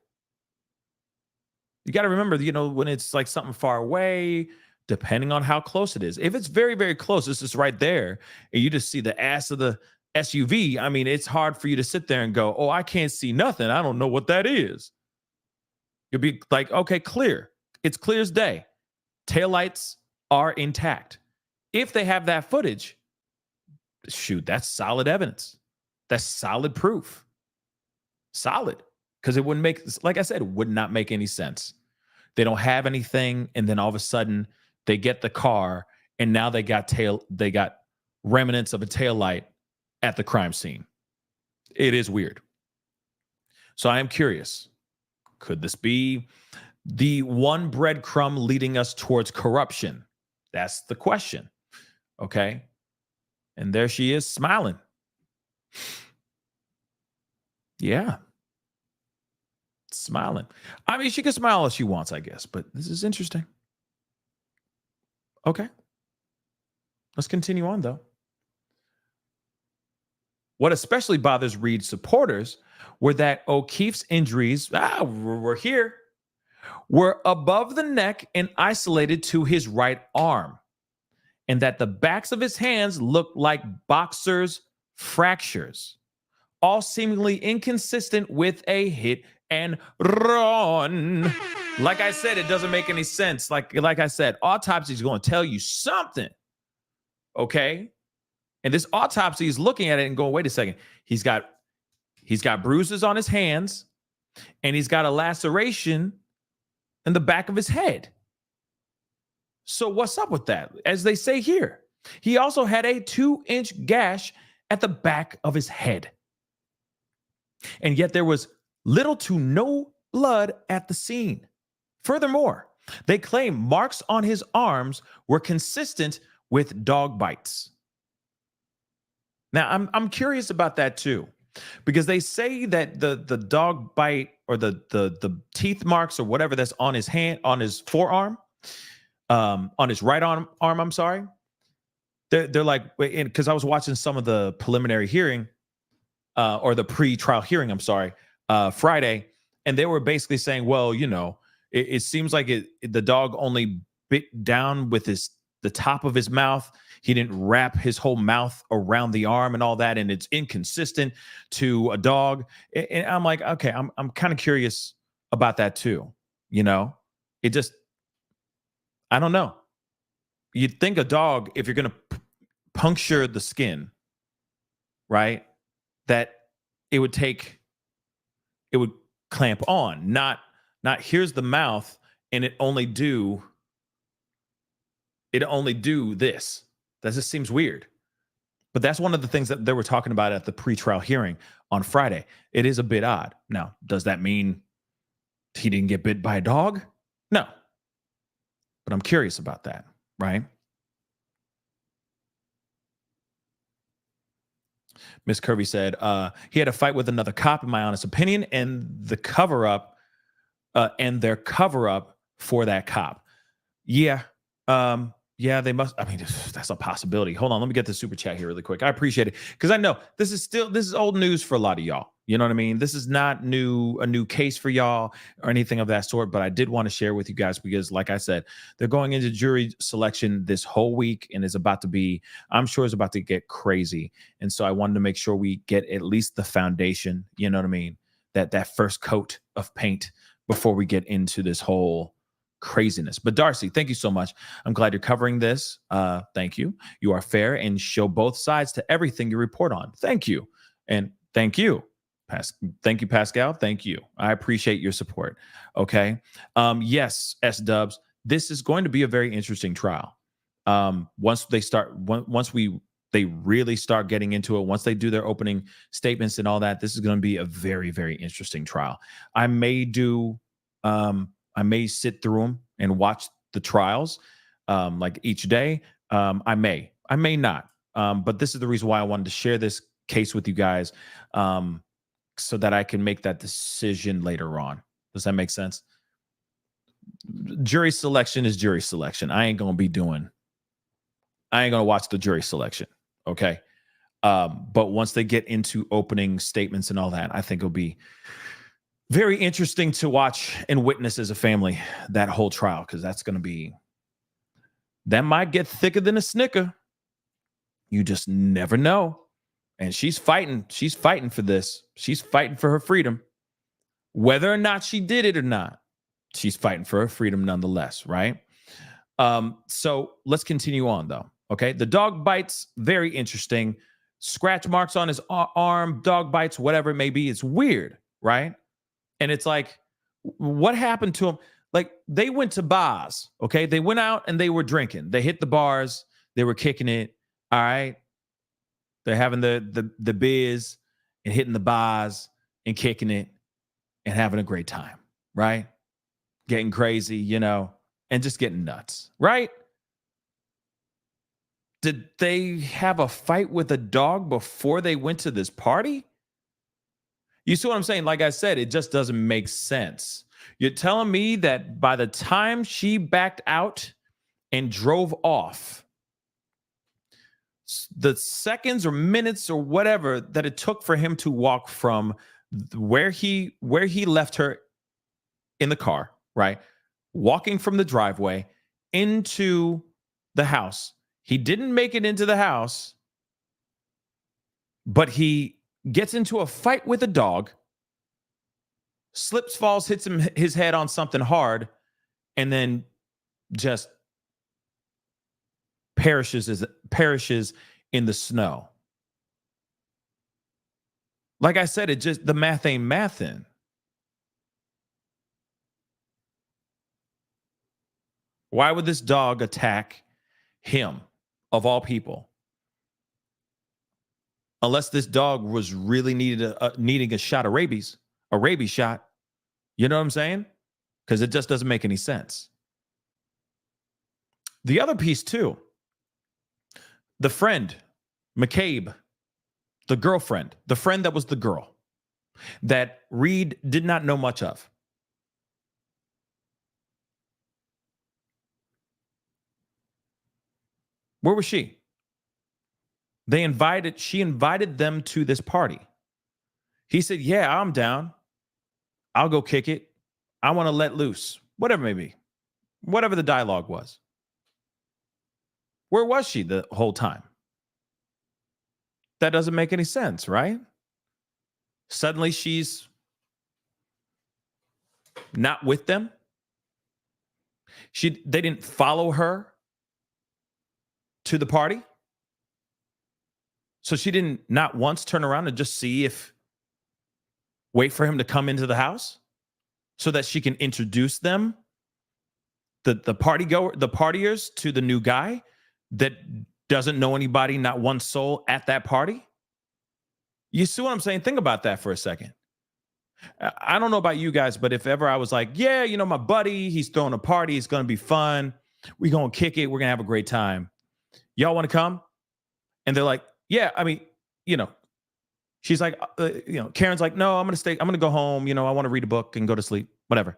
You got to remember, when it's like something far away, depending on how close it is. If it's very, very close, this is right there, and you just see the ass of the SUV, I mean, it's hard for you to sit there and go, oh, I can't see nothing. I don't know what that is. You'll be like, okay, clear. It's clear as day. Taillights are intact. If they have that footage, shoot, that's solid evidence. That's solid proof. Solid. Because it wouldn't make, like I said, it would not make any sense. They don't have anything, and then all of a sudden they get the car, and now they got remnants of a taillight at the crime scene. It is weird. So I am curious. Could this be the one breadcrumb leading us towards corruption? That's the question. Okay. And there she is smiling. Yeah. Smiling. I mean, she can smile if she wants, I guess, but this is interesting. Okay. Let's continue on, though. What especially bothers Reed's supporters were that O'Keefe's injuries, we're here, were above the neck and isolated to his right arm, and that the backs of his hands looked like boxers' fractures, all seemingly inconsistent with a hit and run. Like I said, it doesn't make any sense. Like I said, autopsy is going to tell you something, okay? And this autopsy is looking at it and going, wait a second. He's got bruises on his hands, and he's got a laceration in the back of his head. So what's up with that? As they say here, he also had a 2-inch gash at the back of his head. And yet there was little to no blood at the scene. Furthermore, they claim marks on his arms were consistent with dog bites. Now, I'm curious about that too, because they say that the dog bite or the teeth marks or whatever that's on his hand, on his forearm, on his right arm, I'm sorry. They're like, because I was watching some of the preliminary hearing, or the pre-trial hearing, I'm sorry, Friday, and they were basically saying, well, it seems like the dog only bit down with the top of his mouth. He didn't wrap his whole mouth around the arm and all that, and it's inconsistent to a dog. And I'm like, okay, I'm kind of curious about that too. It just, I don't know. You'd think a dog, if you're going to puncture the skin, right, that it would clamp on, not here's the mouth and it only do this. That just seems weird. But that's one of the things that they were talking about at the pre-trial hearing on Friday. It is a bit odd. Now, does that mean he didn't get bit by a dog? No. But I'm curious about that, right? Miss Kirby said, he had a fight with another cop, in my honest opinion, and their cover up for that cop. Yeah. Yeah, they must. I mean, that's a possibility. Hold on, let me get the super chat here really quick. I appreciate it because I know this is old news for a lot of y'all. You know what I mean? This is not a new case for y'all or anything of that sort. But I did want to share with you guys because, like I said, they're going into jury selection this whole week, and I'm sure it's about to get crazy. And so I wanted to make sure we get at least the foundation. You know what I mean? That first coat of paint before we get into this whole craziness. But Darcy, thank you so much. I'm glad you're covering this. Thank you. You are fair and show both sides to everything you report on. Thank you. And thank you. Thank you, Pascal. Thank you. I appreciate your support. Okay. Yes, S Dubs. This is going to be a very interesting trial. Once they really start getting into it, once they do their opening statements and all that, this is going to be a very, very interesting trial. I may sit through them and watch the trials like each day. I may not. But this is the reason why I wanted to share this case with you guys so that I can make that decision later on. Does that make sense? Jury selection is jury selection. I ain't going to watch the jury selection. Okay. But once they get into opening statements and all that, I think it'll be very interesting to watch and witness as a family that whole trial, because that might get thicker than a Snicker. You just never know. And she's fighting for this. She's fighting for her freedom. Whether or not she did it or not, she's fighting for her freedom nonetheless, right? So let's continue on though. Okay. The dog bites, very interesting. Scratch marks on his arm, dog bites, whatever it may be. It's weird, right? And it's like, what happened to him? Like, they went to bars, okay? They went out and they were drinking. They hit the bars. They were kicking it, all right? They're having the beers and hitting the bars and kicking it and having a great time, right? Getting crazy, and just getting nuts, right? Did they have a fight with a dog before they went to this party? You see what I'm saying? Like I said, it just doesn't make sense. You're telling me that by the time she backed out and drove off, the seconds or minutes or whatever that it took for him to walk from where he left her in the car, right? Walking from the driveway into the house. He didn't make it into the house, but he gets into a fight with a dog, slips, falls, hits his head on something hard, and then just perishes in the snow. Like I said, the math ain't mathin'. Why would this dog attack him, of all people? Unless this dog was really needing a shot of rabies, a rabies shot. You know what I'm saying? Because it just doesn't make any sense. The other piece too, the friend, McCabe, the girlfriend, the friend that was the girl that Reed did not know much of. Where was she? She invited them to this party. He said, yeah, I'm down. I'll go kick it. I want to let loose. Whatever it may be. Whatever the dialogue was. Where was she the whole time? That doesn't make any sense, right? Suddenly she's not with them. They didn't follow her to the party. So she didn't not once turn around and just wait for him to come into the house so that she can introduce them, the partiers, to the new guy that doesn't know anybody, not one soul at that party. You see what I'm saying? Think about that for a second. I don't know about you guys, but if ever I was like, yeah, my buddy, he's throwing a party. It's going to be fun. We're going to kick it. We're going to have a great time. Y'all want to come? And they're like, yeah, I mean, She's like, Karen's like, no, I'm going to go home. I want to read a book and go to sleep, whatever.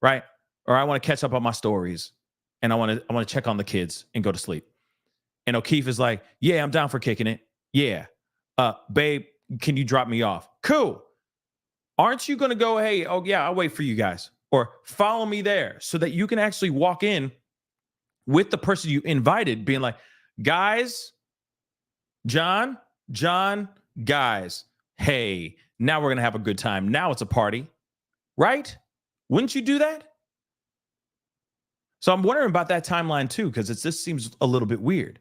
Right. Or I want to catch up on my stories and I want to check on the kids and go to sleep. And O'Keefe is like, yeah, I'm down for kicking it. Yeah. Babe, can you drop me off? Cool. Aren't you going to go, hey, oh yeah, I'll wait for you guys, or follow me there so that you can actually walk in with the person you invited being like, guys, John, guys, hey, now we're going to have a good time. Now it's a party, right? Wouldn't you do that? So I'm wondering about that timeline too, because it just seems a little bit weird.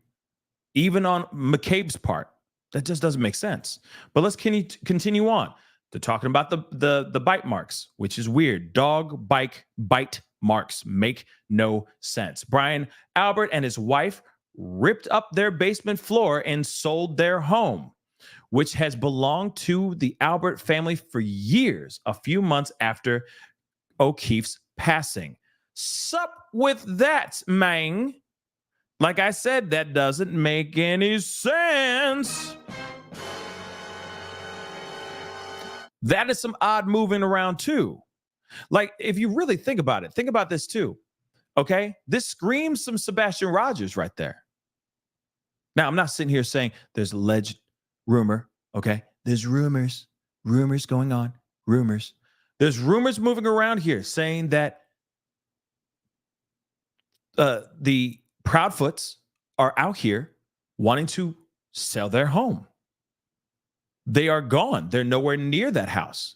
Even on McCabe's part, that just doesn't make sense. But let's continue on. They're talking about the bite marks, which is weird. Dog bite marks make no sense. Brian Albert and his wife ripped up their basement floor and sold their home, which has belonged to the Albert family for years, a few months after O'Keefe's passing. Sup with that, man? Like I said, that doesn't make any sense. That is some odd moving around too. Like, if you really think about it, think about this too. Okay. This screams some Sebastian Rogers right there. Now, I'm not sitting here saying there's alleged rumor. Okay. There's rumors going on, rumors. There's rumors moving around here saying that the Proudfoots are out here wanting to sell their home. They are gone. They're nowhere near that house.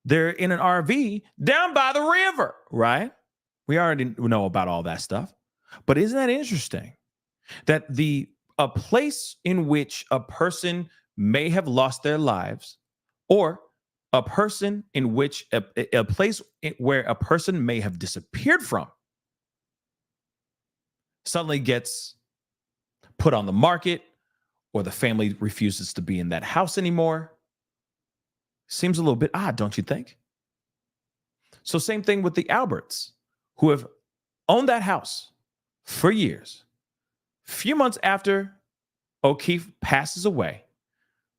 They're in an RV down by the river, right? We already know about all that stuff. But isn't that interesting that a place in which a person may have lost their lives, or a person in which a place where a person may have disappeared from, suddenly gets put on the market, or the family refuses to be in that house anymore? Seems a little bit odd, don't you think? So same thing with the Alberts, who have owned that house for years. Few months after O'Keefe passes away,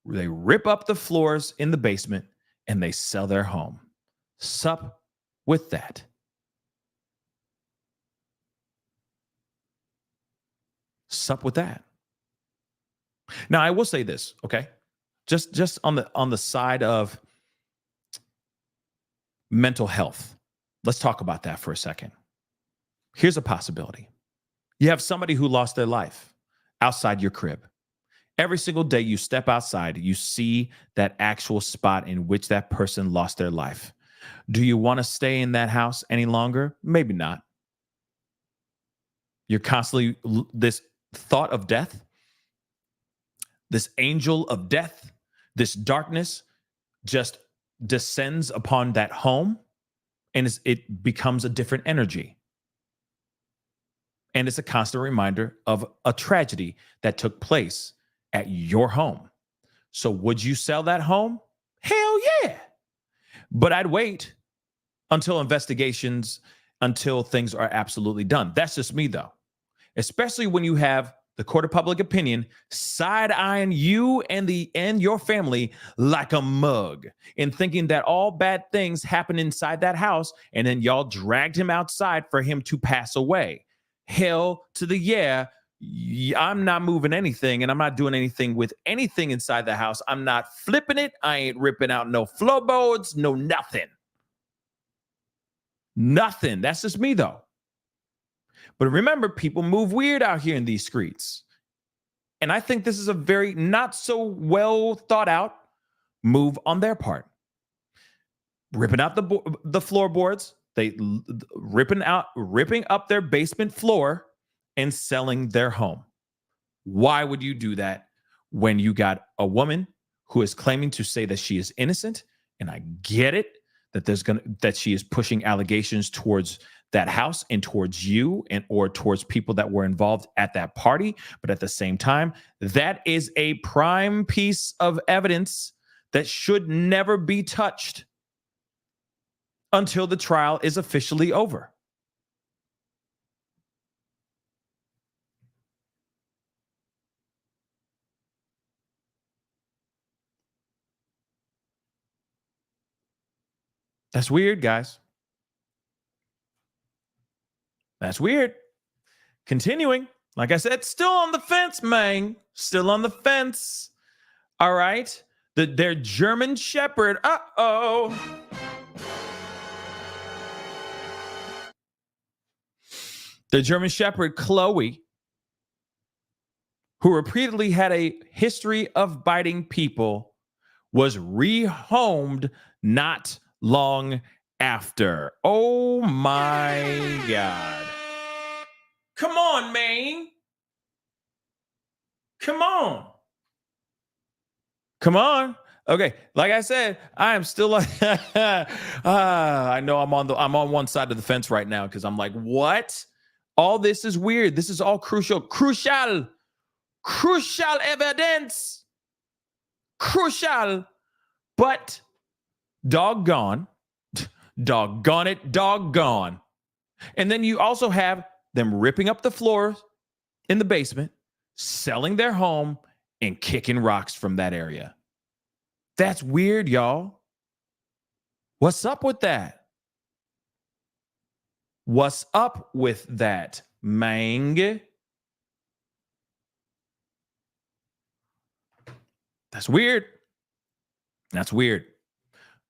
they rip up the floors in the basement and they sell their home. Sup with that. Sup with that. Now, I will say this, okay? Just on the side of mental health. Let's talk about that for a second. Here's a possibility. You have somebody who lost their life outside your crib. Every single day you step outside, you see that actual spot in which that person lost their life. Do you want to stay in that house any longer? Maybe not. You're constantly, this thought of death, this angel of death, this darkness just descends upon that home, and it becomes a different energy. And it's a constant reminder of a tragedy that took place at your home. So would you sell that home? Hell yeah. But I'd wait until investigations, until things are absolutely done. That's just me, though. Especially when you have the court of public opinion side-eyeing you and your family like a mug, and thinking that all bad things happen inside that house, and then y'all dragged him outside for him to pass away. Hell to the yeah. I'm not moving anything, and I'm not doing anything with anything inside the house. I'm not flipping it. I ain't ripping out no floorboards, no nothing. Nothing. That's just me, though. But remember, people move weird out here in these streets. And I think this is a very not so well thought out move on their part. Ripping out the floorboards, ripping up their basement floor and selling their home. Why would you do that when you got a woman who is claiming to say that she is innocent? And I get it that she is pushing allegations towards that house and towards you or towards people that were involved at that party. But at the same time, that is a prime piece of evidence that should never be touched until the trial is officially over. That's weird, guys. That's weird. Continuing, like I said, still on the fence, man. Still on the fence. All right. Their German Shepherd. Uh-oh. The German Shepherd, Chloe, who repeatedly had a history of biting people, was rehomed not long after. Oh my God. Come on, man. Come on. Come on. Okay, like I said, I am still like I know I'm on one side of the fence right now because I'm like, what? All this is weird. This is all crucial evidence. Crucial. But doggone it, doggone. And then you also have them ripping up the floors in the basement, selling their home, and kicking rocks from that area. That's weird, y'all. What's up with that? What's up with that, Mang? That's weird. That's weird.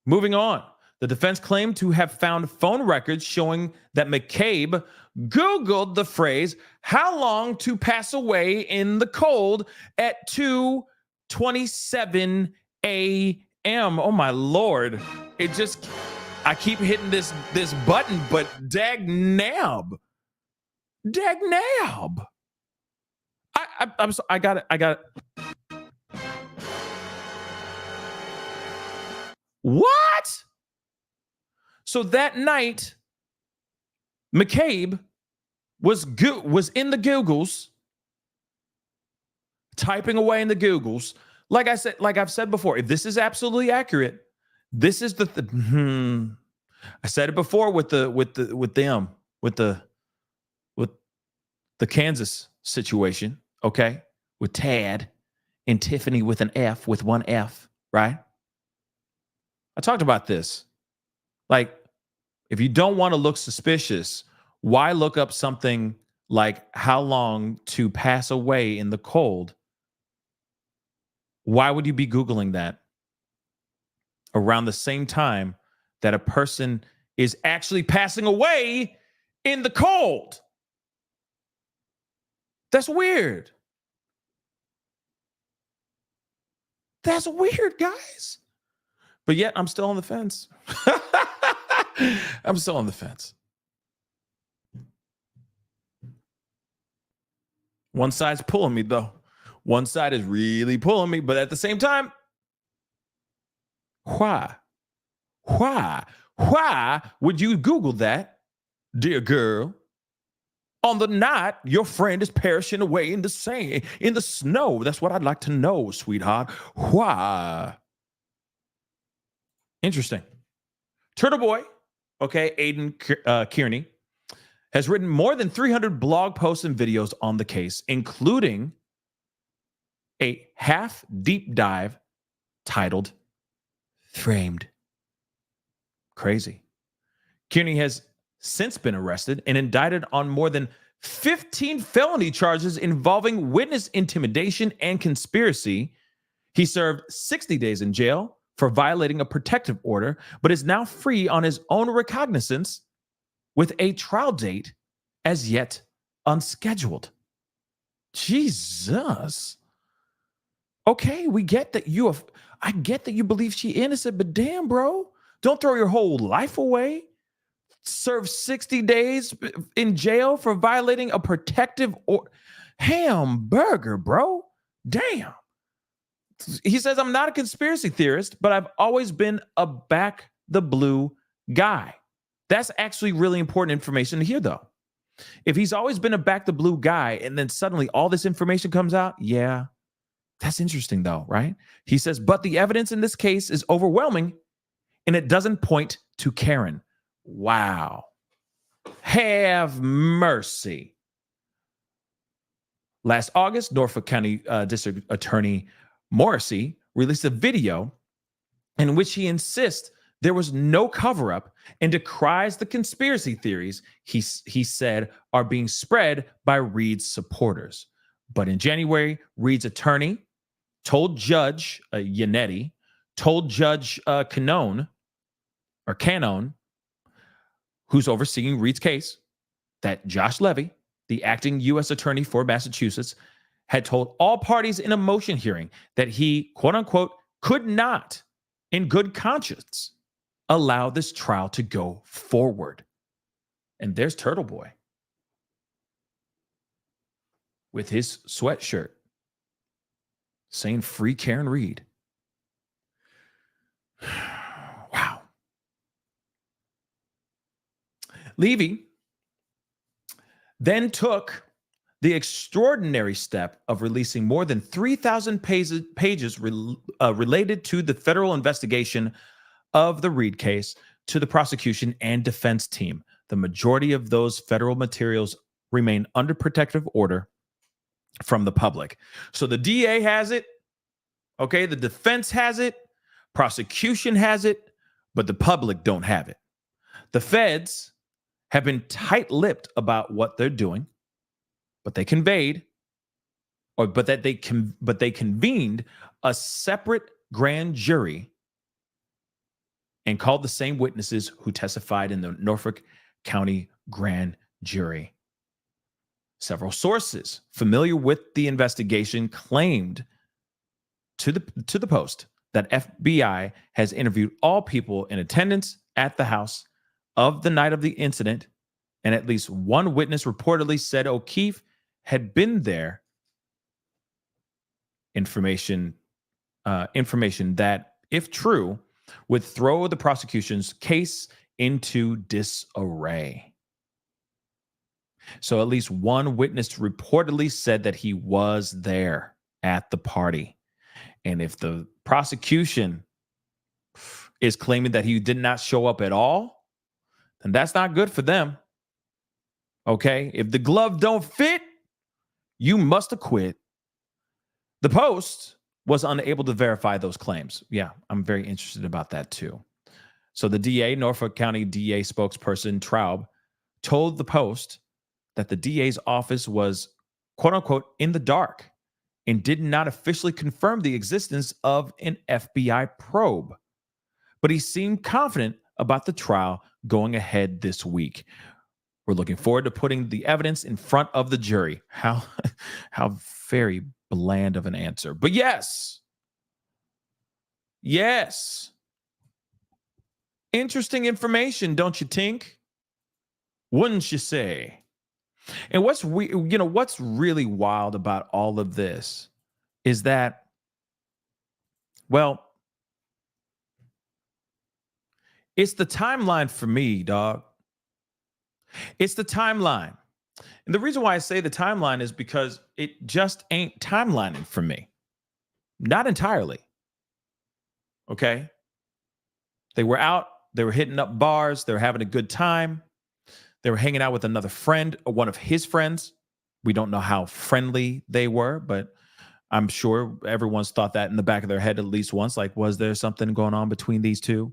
Moving on. The defense claimed to have found phone records showing that McCabe Googled the phrase, how long to pass away in the cold at 2:27 a.m. Oh my Lord. I keep hitting this button, but dag nab. I got it. What? So that night, McCabe was in the Googles, typing away in the Googles. Like I've said before, if this is absolutely accurate, this is I said it before with the Kansas situation, okay? With Tad and Tiffany with an F, with one F, right? I talked about this. Like, if you don't want to look suspicious, why look up something like how long to pass away in the cold? Why would you be Googling that around the same time that a person is actually passing away in the cold? That's weird. That's weird, guys. But yet, I'm still on the fence. I'm still on the fence. One side's pulling me, though. One side is really pulling me, but at the same time, why? Why would you Google that, dear girl, on the night your friend is perishing away in the sand, in the snow? That's what I'd like to know, sweetheart. Why? Interesting. Turtle Boy, okay, Aiden Kearney, has written more than 300 blog posts and videos on the case, including a half deep dive titled Framed. Crazy. Kearney has since been arrested and indicted on more than 15 felony charges involving witness intimidation and conspiracy. He served 60 days in jail for violating a protective order, but is now free on his own recognizance with a trial date as yet unscheduled. Jesus. Okay, we get that I get that you believe she's innocent, but damn, bro, don't throw your whole life away. Serve 60 days in jail for violating a protective order. Hamburger, bro. Damn. He says, I'm not a conspiracy theorist, but I've always been a back the blue guy. That's actually really important information to hear, though. If he's always been a back the blue guy and then suddenly all this information comes out, yeah, that's interesting, though, right? He says, but the evidence in this case is overwhelming and it doesn't point to Karen. Wow. Have mercy. Last August, Norfolk County District Attorney Morrissey released a video in which he insists there was no cover up and decries the conspiracy theories he said are being spread by Reed's supporters. But in January, Reed's attorney told Judge Yannetti, told Judge Canone, who's overseeing Reed's case, that Josh Levy, the acting U.S. attorney for Massachusetts, had told all parties in a motion hearing that he, quote unquote, could not, in good conscience, allow this trial to go forward. And there's Turtle Boy with his sweatshirt saying free Karen Reed. Wow. Levy then took the extraordinary step of releasing more than 3,000 pages related to the federal investigation of the Reed case to the prosecution and defense team. The majority of those federal materials remain under protective order from the public. So the DA has it, okay? The defense has it, prosecution has it, but the public don't have it. The feds have been tight-lipped about what they're doing, but they convened a separate grand jury and called the same witnesses who testified in the Norfolk County grand jury. Several sources familiar with the investigation claimed to the Post that FBI has interviewed all people in attendance at the house of the night of the incident, and at least one witness reportedly said O'Keefe had been there. Information that, if true, would throw the prosecution's case into disarray. So at least one witness reportedly said that he was there at the party. And if the prosecution is claiming that he did not show up at all, then that's not good for them. Okay? If the glove don't fit, you must acquit. The Post was unable to verify those claims. Yeah, I'm very interested about that too. So the DA, Norfolk County DA spokesperson Traub, told the Post that the DA's office was, quote unquote, in the dark and did not officially confirm the existence of an FBI probe. But he seemed confident about the trial going ahead this week. We're looking forward to putting the evidence in front of the jury. How very bland of an answer. But yes. Interesting information, don't you think? Wouldn't you say? And what's really wild about all of this is that, well, it's the timeline for me, dog. It's the timeline. And the reason why I say the timeline is because it just ain't timelining for me. Not entirely. Okay? They were out. They were hitting up bars. They were having a good time. They were hanging out with another friend, or one of his friends. We don't know how friendly they were, but I'm sure everyone's thought that in the back of their head at least once. Like, was there something going on between these two?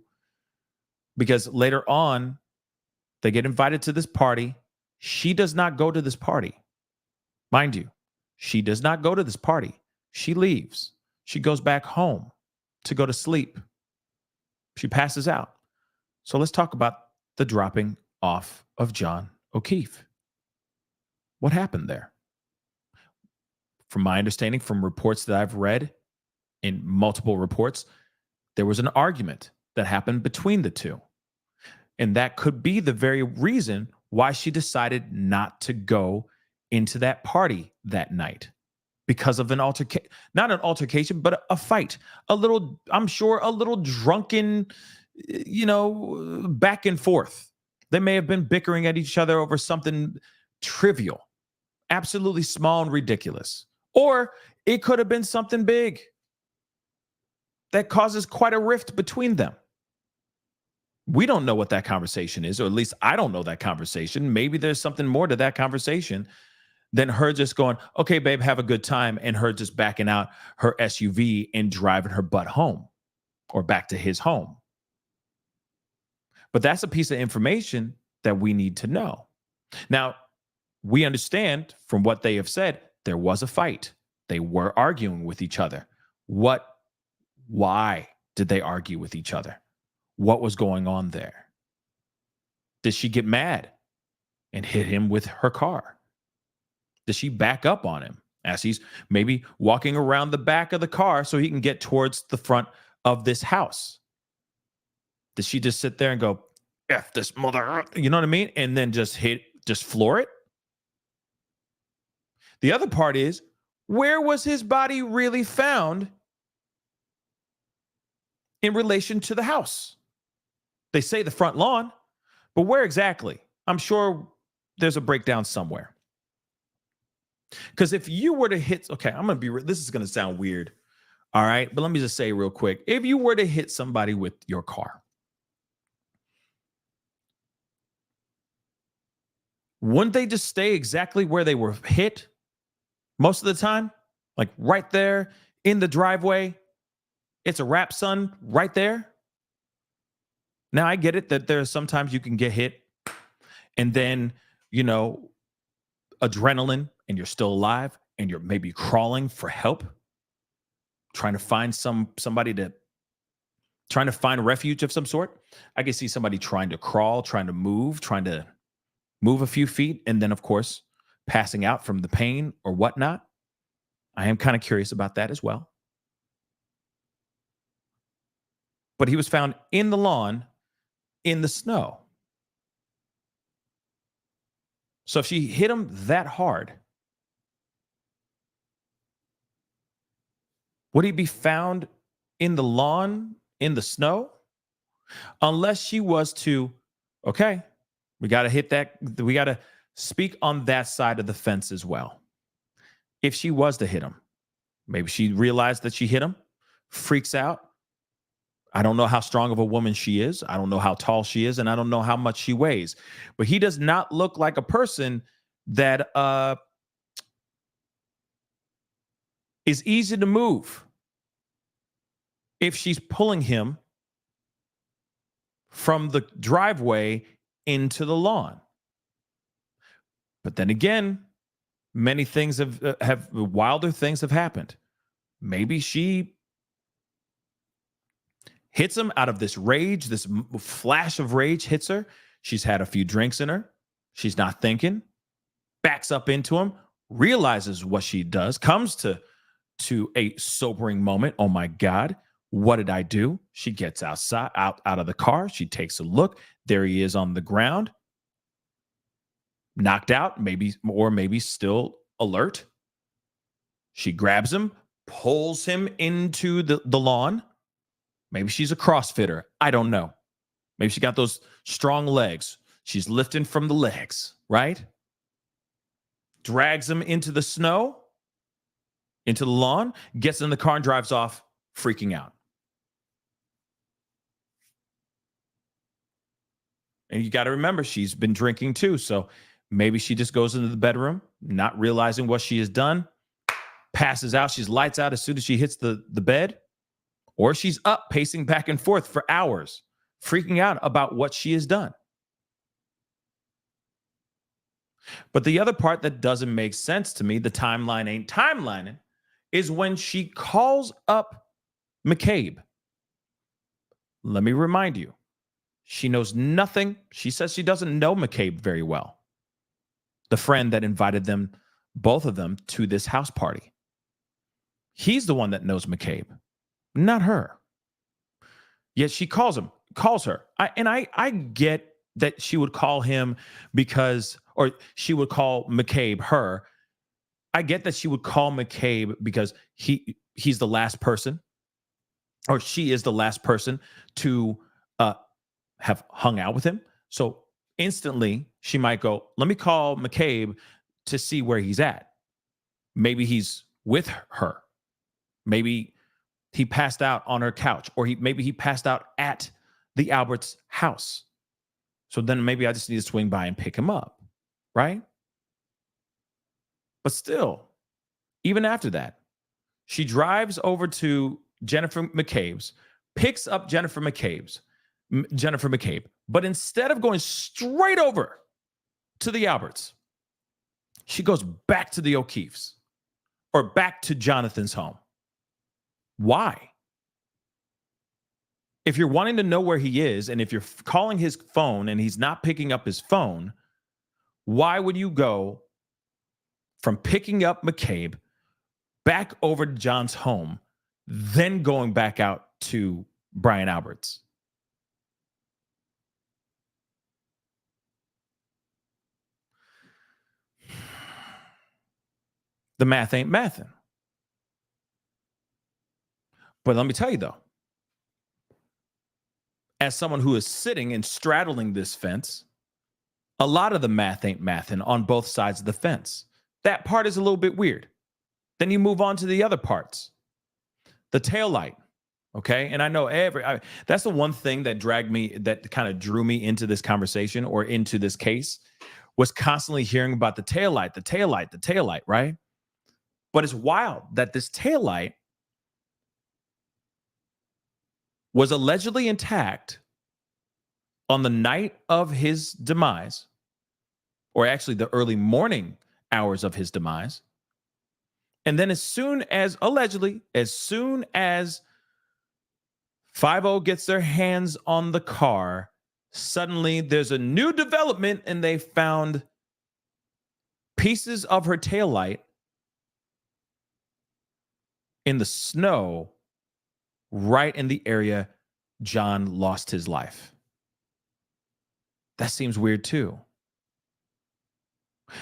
Because later on, they get invited to this party. She does not go to this party. Mind you, she does not go to this party. She leaves. She goes back home to go to sleep. She passes out. So let's talk about the dropping off of John O'Keefe. What happened there? From my understanding, from reports that I've read in multiple reports, there was an argument that happened between the two. And that could be the very reason why she decided not to go into that party that night, because of an not an altercation, but a fight, I'm sure a little drunken, back and forth. They may have been bickering at each other over something trivial, absolutely small and ridiculous. Or it could have been something big that causes quite a rift between them. We don't know what that conversation is, or at least I don't know that conversation. Maybe there's something more to that conversation than her just going, okay, babe, have a good time, and her just backing out her SUV and driving her butt home or back to his home. But that's a piece of information that we need to know. Now, we understand from what they have said, there was a fight. They were arguing with each other. Why did they argue with each other? What was going on there? Did she get mad and hit him with her car? Did she back up on him as he's maybe walking around the back of the car so he can get towards the front of this house? Did she just sit there and go, F this mother, you know what I mean? And then just floor it? The other part is, where was his body really found in relation to the house? They say the front lawn, but where exactly? I'm sure there's a breakdown somewhere. Because if you were to hit, okay, this is going to sound weird. All right. But let me just say real quick. If you were to hit somebody with your car, wouldn't they just stay exactly where they were hit most of the time? Like right there in the driveway. It's a wrap, son, right there. Now, I get it that there's sometimes you can get hit and then, adrenaline and you're still alive and you're maybe crawling for help, trying to find trying to find refuge of some sort. I can see somebody trying to crawl, trying to move a few feet, and then, of course, passing out from the pain or whatnot. I am kind of curious about that as well. But he was found in the lawn in the snow. So if she hit him that hard, would he be found in the lawn in the snow? Unless she was to, okay, we got to hit that. We got to speak on that side of the fence as well. If she was to hit him, maybe she realized that she hit him, freaks out. I don't know how strong of a woman she is. I don't know how tall she is, and I don't know how much she weighs. But he does not look like a person that is easy to move if she's pulling him from the driveway into the lawn. But then again, many things have wilder things have happened. Maybe she hits him out of this rage, this flash of rage hits her. She's had a few drinks in her. She's not thinking, backs up into him, realizes what she does, comes to a sobering moment. Oh my God, what did I do? She gets out of the car. She takes a look. There he is on the ground, knocked out, maybe still alert. She grabs him, pulls him into the lawn. Maybe she's a CrossFitter. I don't know. Maybe she got those strong legs. She's lifting from the legs, right? Drags him into the snow, into the lawn, gets in the car and drives off, freaking out. And you got to remember, she's been drinking too. So maybe she just goes into the bedroom, not realizing what she has done, passes out. She's lights out as soon as she hits the bed. Or she's up pacing back and forth for hours, freaking out about what she has done. But the other part that doesn't make sense to me, the timeline ain't timelining, is when she calls up McCabe. Let me remind you, she knows nothing. She says she doesn't know McCabe very well. The friend that invited them, both of them, to this house party. He's the one that knows McCabe. Not her. Yet she calls her. I get that she would call him or she would call McCabe her. I get that she would call McCabe because he's the last person, or she is the last person to have hung out with him. So instantly she might go, let me call McCabe to see where he's at. Maybe he's with her. Maybe he passed out on her couch, or maybe he passed out at the Albert's house. So then maybe I just need to swing by and pick him up, right? But still, even after that, she drives over to Jennifer McCabe's, picks up Jennifer McCabe, But instead of going straight over to the Alberts, she goes back to the O'Keefes or back to Jonathan's home. Why? If you're wanting to know where he is, and if you're calling his phone and he's not picking up his phone, why would you go from picking up McCabe back over to John's home, then going back out to Brian Alberts? The math ain't mathing. But let me tell you, though, as someone who is sitting and straddling this fence, a lot of the math ain't mathing on both sides of the fence. That part is a little bit weird. Then you move on to the other parts. The taillight, okay? And I know that's the one thing that that kind of drew me into this conversation or into this case, was constantly hearing about the taillight, right? But it's wild that this taillight was allegedly intact on the night of his demise, or actually the early morning hours of his demise. And then allegedly, as soon as 5-0 gets their hands on the car, suddenly there's a new development and they found pieces of her taillight in the snow right in the area John lost his life. That seems weird too.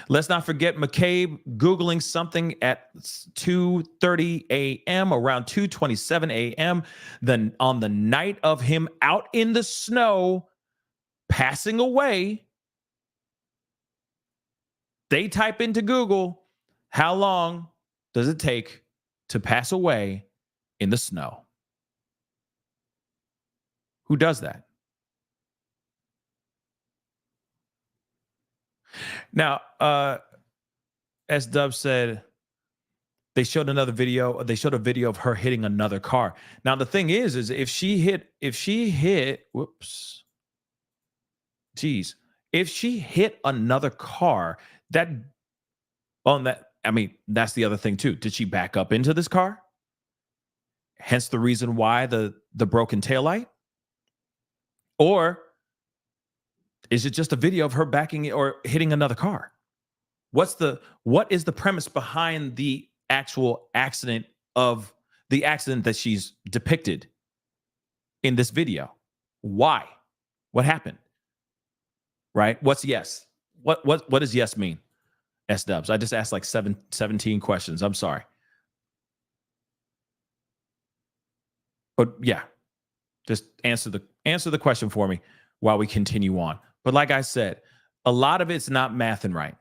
Let's not forget McCabe Googling something at 2:30 a.m., around 2:27 a.m., then on the night of him out in the snow, passing away. They type into Google, how long does it take to pass away in the snow? Who does that? Now, as Dub said, they showed a video of her hitting another car. Now, the thing is if she hit, if she hit another car, that's the other thing too. Did she back up into this car? Hence the reason why the broken taillight? Or is it just a video of her backing or hitting another car? What is the premise behind the actual accident that she's depicted in this video? Why? What happened? Right? What's yes? What does yes mean? S-dubs. I just asked like 17 questions. I'm sorry. But yeah, just answer the question for me while we continue on. But like I said, a lot of it's not mathing right.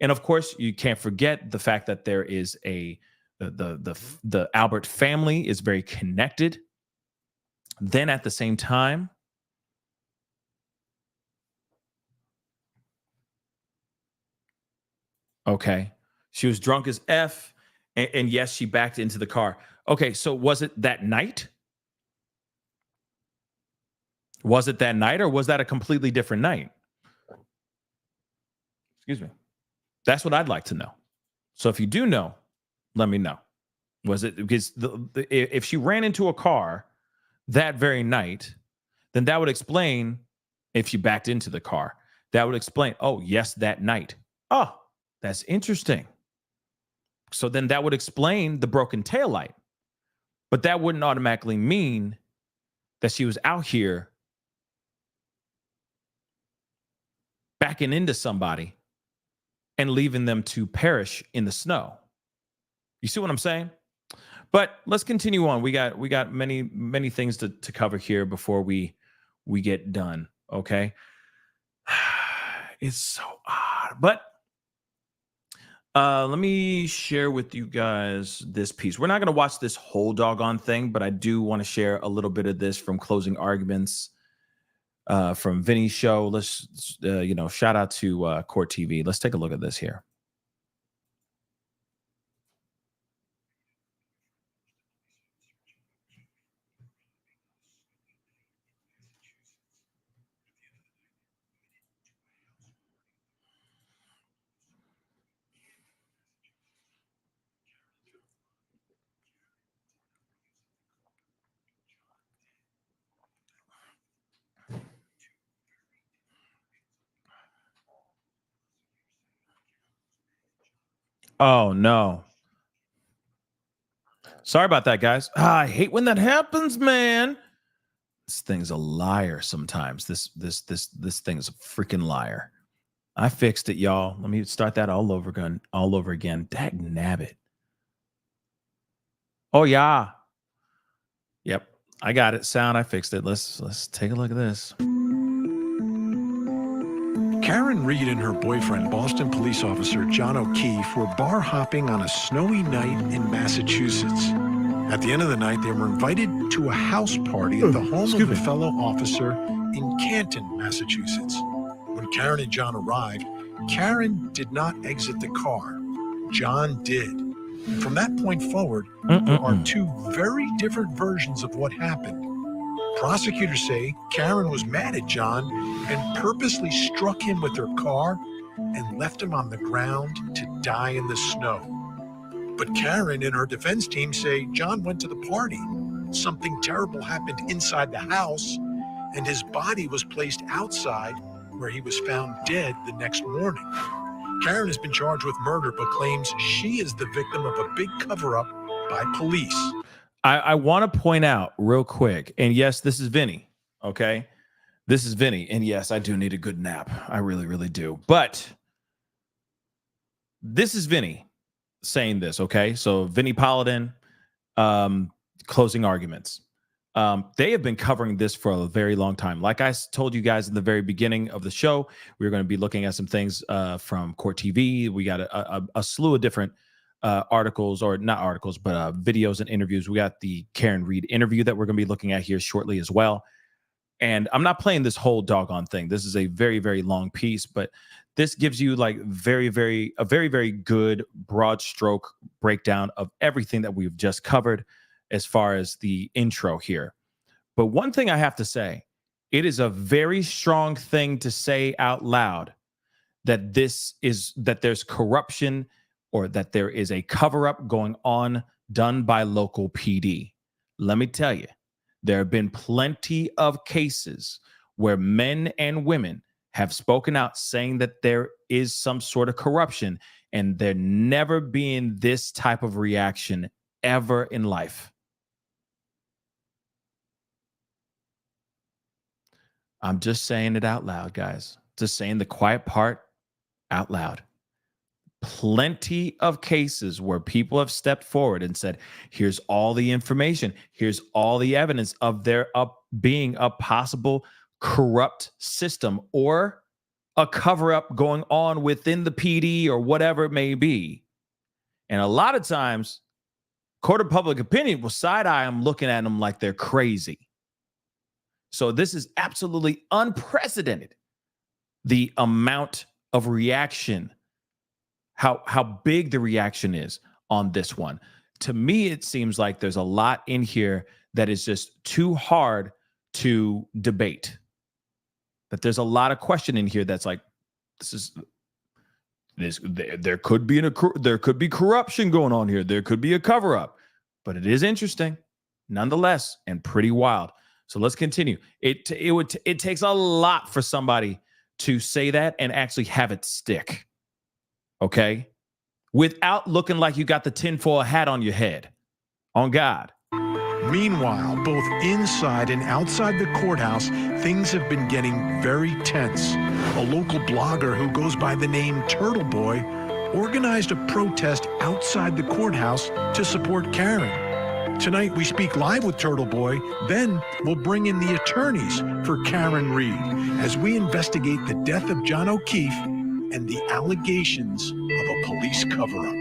And of course, you can't forget the fact that there is the Albert family is very connected. Then at the same time, okay, she was drunk as F, and yes, she backed into the car. Okay, so was it that night? Was it that night, or was that a completely different night? Excuse me. That's what I'd like to know. So if you do know, let me know. Was it because if she ran into a car that very night, then that would explain, if she backed into the car, that would explain, oh, yes, that night. Oh, that's interesting. So then that would explain the broken taillight. But that wouldn't automatically mean that she was out here backing into somebody and leaving them to perish in the snow. You see what I'm saying? But let's continue on. We got many things to cover here before we get done. Okay. It's so odd. But let me share with you guys this piece. We're not going to watch this whole doggone thing, but I do want to share a little bit of this from Closing Arguments from Vinny's show. Let's, shout out to Court TV. Let's take a look at this here. Oh, no. Sorry about that, guys. I hate when that happens, man. This thing's a liar sometimes. This thing is a freaking liar. I fixed it, y'all. Let me start that all over again. Dag nabbit. Oh yeah. Yep. I got it. Sound, I fixed it. Let's take a look at this. Karen Reed and her boyfriend, Boston police officer John O'Keefe, were bar hopping on a snowy night in Massachusetts. At the end of the night, they were invited to a house party at the home of a fellow officer in Canton, Massachusetts. When Karen and John arrived, Karen did not exit the car. John did. And from that point forward, there are two very different versions of what happened. Prosecutors say Karen was mad at John and purposely struck him with her car and left him on the ground to die in the snow. But Karen and her defense team say John went to the party. Something terrible happened inside the house, and his body was placed outside where he was found dead the next morning. Karen has been charged with murder but claims she is the victim of a big cover-up by police. I want to point out real quick, and yes, this is Vinny, okay? This is Vinny, and yes, I do need a good nap. I really, really do. But this is Vinny saying this, okay? So Vinny Paladin, closing arguments. They have been covering this for a very long time. Like I told you guys in the very beginning of the show, we were going to be looking at some things from Court TV. We got a slew of different articles, or not articles, but videos and interviews. We got the Karen Reed interview that we're going to be looking at here shortly as well. And I'm not playing this whole doggone thing. This is a very, very long piece, but this gives you like a very, very good broad stroke breakdown of everything that we've just covered as far as the intro here. But one thing I have to say, it is a very strong thing to say out loud that there's corruption, or that there is a cover-up going on done by local PD. Let me tell you, there have been plenty of cases where men and women have spoken out saying that there is some sort of corruption, and there never being this type of reaction ever in life. I'm just saying it out loud, guys. Just saying the quiet part out loud. Plenty of cases where people have stepped forward and said, here's all the information, here's all the evidence of there being a possible corrupt system or a cover-up going on within the PD or whatever it may be. And a lot of times, court of public opinion will side-eye them, looking at them like they're crazy. So this is absolutely unprecedented, the amount of reaction, how big the reaction is on this one. To me, it seems like there's a lot in here that is just too hard to debate. That there's a lot of question in here that's like, there could be corruption going on here. There could be a cover up, but it is interesting nonetheless and pretty wild. So let's continue. It takes a lot for somebody to say that and actually have it stick. Okay? Without looking like you got the tinfoil hat on your head. On God. Meanwhile, both inside and outside the courthouse, things have been getting very tense. A local blogger who goes by the name Turtle Boy organized a protest outside the courthouse to support Karen. Tonight, we speak live with Turtle Boy, then we'll bring in the attorneys for Karen Reed as we investigate the death of John O'Keefe and the allegations of a police cover-up.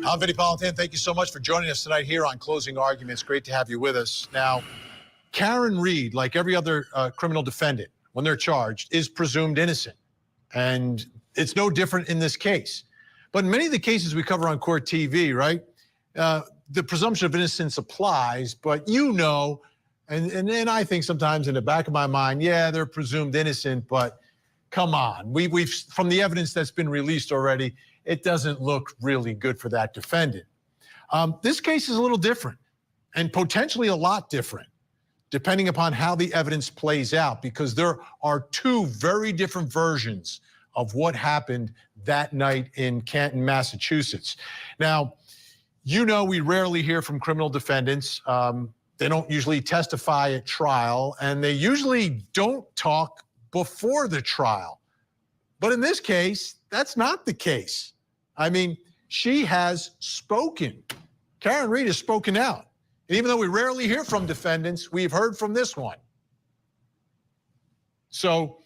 I'm Vinny Paladin. Thank you so much for joining us tonight here on Closing Arguments. Great to have you with us. Now, Karen Reed, like every other criminal defendant, when they're charged, is presumed innocent. And it's no different in this case. But in many of the cases we cover on Court TV, right, the presumption of innocence applies, but you know, and I think sometimes in the back of my mind, yeah, they're presumed innocent, but come on. We've from the evidence that's been released already, it doesn't look really good for that defendant. This case is a little different and potentially a lot different, depending upon how the evidence plays out, because there are two very different versions of what happened that night in Canton, Massachusetts. Now, we rarely hear from criminal defendants. They don't usually testify at trial, and they usually don't talk before the trial. But in this case, that's not the case. I mean, she has spoken. Karen Read has spoken out. And even though we rarely hear from defendants, we've heard from this one. So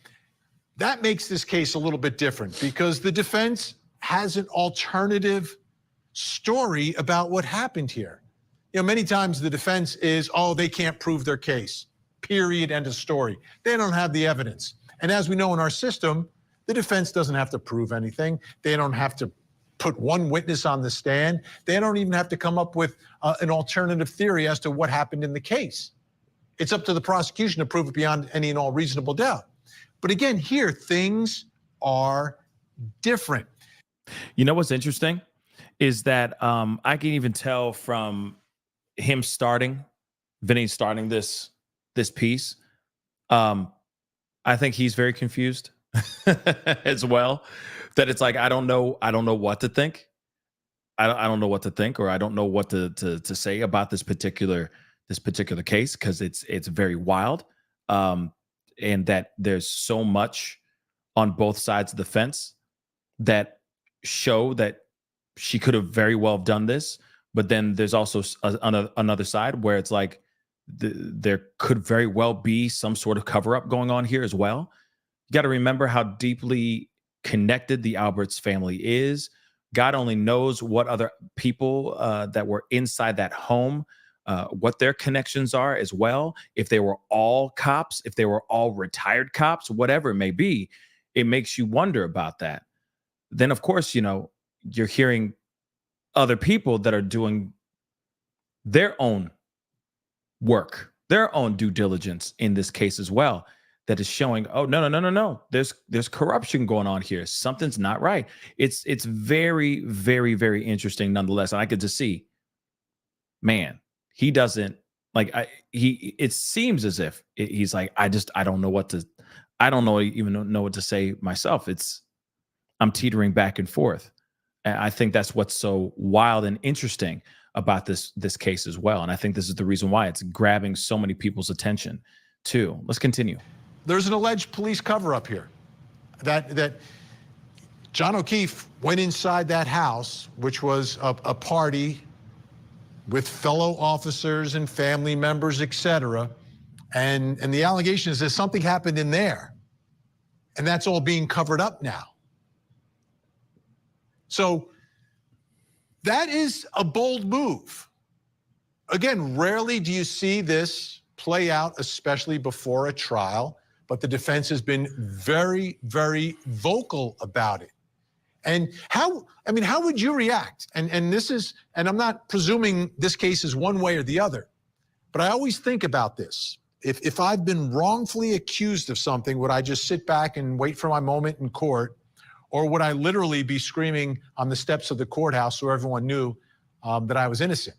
that makes this case a little bit different because the defense has an alternative story about what happened here. Many times the defense is, they can't prove their case, period, end of story. They don't have the evidence. And as we know in our system, the defense doesn't have to prove anything. They don't have to put one witness on the stand. They don't even have to come up with an alternative theory as to what happened in the case. It's up to the prosecution to prove it beyond any and all reasonable doubt. But again, here, things are different. You know what's interesting is that I can even tell from him Vinny starting this piece. I think he's very confused as well. That it's like I don't know what to think. I don't know what to think, or I don't know what to say about this particular case because it's very wild, and that there's so much on both sides of the fence that show that she could have very well done this, but then there's also another side where it's like there could very well be some sort of cover up going on here as well. You got to remember how deeply connected the Alberts family is. God only knows what other people that were inside that home, what their connections are as well. If they were all cops, if they were all retired cops, whatever it may be, it makes you wonder about that. Then, of course, you're hearing other people that are doing their own work, their own due diligence in this case as well. That is showing, no. There's corruption going on here. Something's not right. It's very, very, very interesting nonetheless. And I could just see, man, he doesn't like. It seems as if he's like, I don't know even know what to say myself. I'm teetering back and forth. And I think that's what's so wild and interesting about this case as well. And I think this is the reason why it's grabbing so many people's attention too. Let's continue. There's an alleged police cover-up here that John O'Keefe went inside that house, which was a party with fellow officers and family members, et cetera. And the allegation is that something happened in there, and that's all being covered up now. So that is a bold move. Again, rarely do you see this play out, especially before a trial. But the defense has been very, very vocal about it. And how would you react? And I'm not presuming this case is one way or the other, but I always think about this. If I've been wrongfully accused of something, would I just sit back and wait for my moment in court? Or would I literally be screaming on the steps of the courthouse so everyone knew that I was innocent?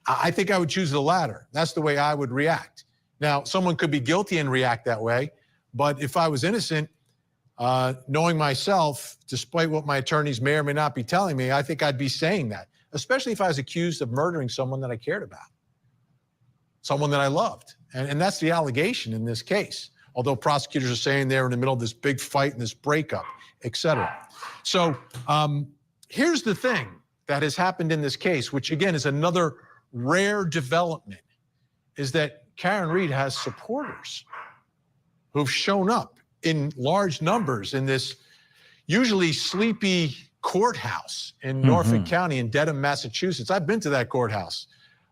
I think I would choose the latter. That's the way I would react. Now, someone could be guilty and react that way, but if I was innocent, knowing myself, despite what my attorneys may or may not be telling me, I think I'd be saying that, especially if I was accused of murdering someone that I cared about, someone that I loved. And that's the allegation in this case, although prosecutors are saying they're in the middle of this big fight and this breakup, et cetera. So here's the thing that has happened in this case, which again is another rare development, is that Karen Read has supporters who've shown up in large numbers in this usually sleepy courthouse in Norfolk County in Dedham, Massachusetts. I've been to that courthouse.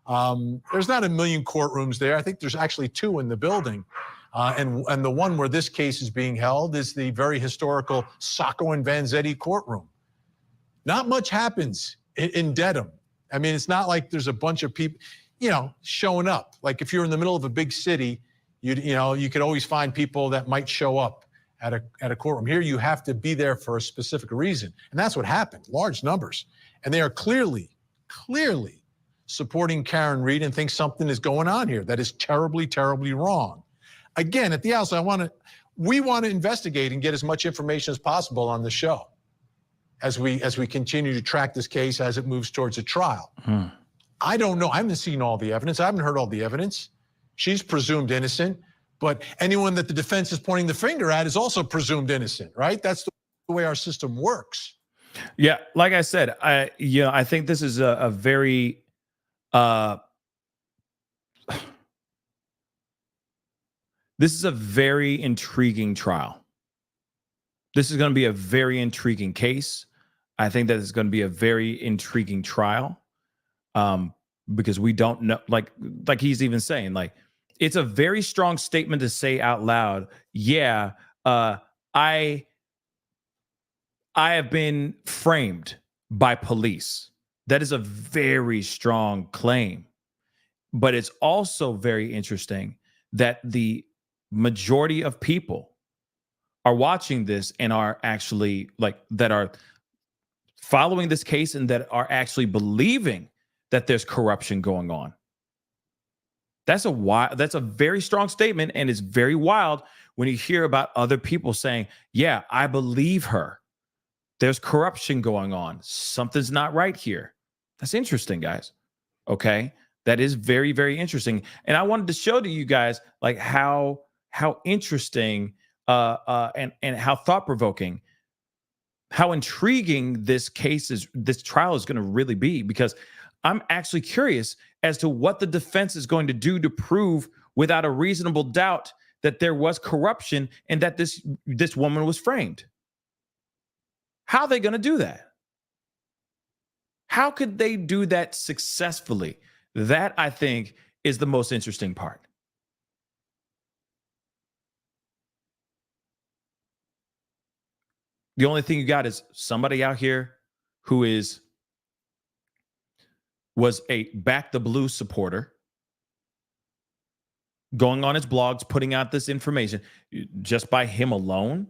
There's not a million courtrooms there. I think there's actually 2 in the building. And the one where this case is being held is the very historical Sacco and Vanzetti courtroom. Not much happens in Dedham. I mean, it's not like there's a bunch of people, showing up. Like if you're in the middle of a big city, you could always find people that might show up at a courtroom. Here, you have to be there for a specific reason. And that's what happened, large numbers. And they are clearly supporting Karen Read and think something is going on here that is terribly, terribly wrong. Again, at the outset, I want We want to investigate and get as much information as possible on the show as we continue to track this case as it moves towards a trial. I don't know. I haven't seen all the evidence. I haven't heard all the evidence. She's presumed innocent, but anyone that the defense is pointing the finger at is also presumed innocent, right? That's the way our system works. Yeah, like I said, I think this is a very this is a very intriguing trial. This is going to be a very intriguing case. I think that it's going to be a very intriguing trial, because we don't know, like he's even saying, like, it's a very strong statement to say out loud. Yeah, I have been framed by police. That is a very strong claim. But it's also very interesting that the majority of people are watching this and are actually that are following this case and that are actually believing that there's corruption going on. That's a very strong statement, and it's very wild when you hear about other people saying, yeah, I believe her. There's corruption going on. Something's not right here. That's interesting, guys. Okay. That is very, very interesting. And I wanted to show to you guys like how interesting and how thought-provoking, how intriguing this trial is going to really be, because I'm actually curious as to what the defense is going to do to prove without a reasonable doubt that there was corruption and that this woman was framed. How are they going to do that? How could they do that successfully? That, I think, is the most interesting part. The only thing you got is somebody out here who was a Back the Blue supporter, going on his blogs, putting out this information just by him alone,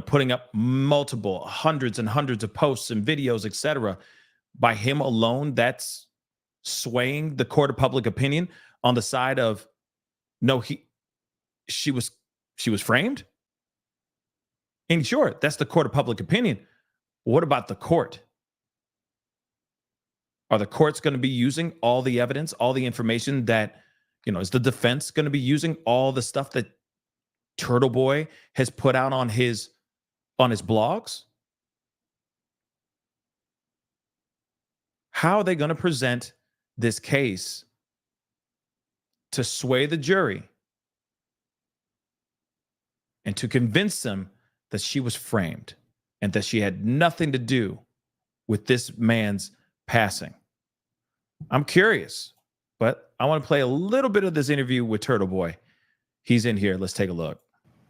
putting up multiple hundreds and hundreds of posts and videos, etc. By him alone, that's swaying the court of public opinion on the side of, no, she was framed. And sure, that's the court of public opinion. What about the court? Are the courts going to be using all the evidence, all the information that, is the defense going to be using all the stuff that Turtle Boy has put out on his blogs? How are they going to present this case to sway the jury and to convince them that she was framed and that she had nothing to do with this man's passing? I'm curious, but I want to play a little bit of this interview with Turtle Boy. He's in here. Let's take a look.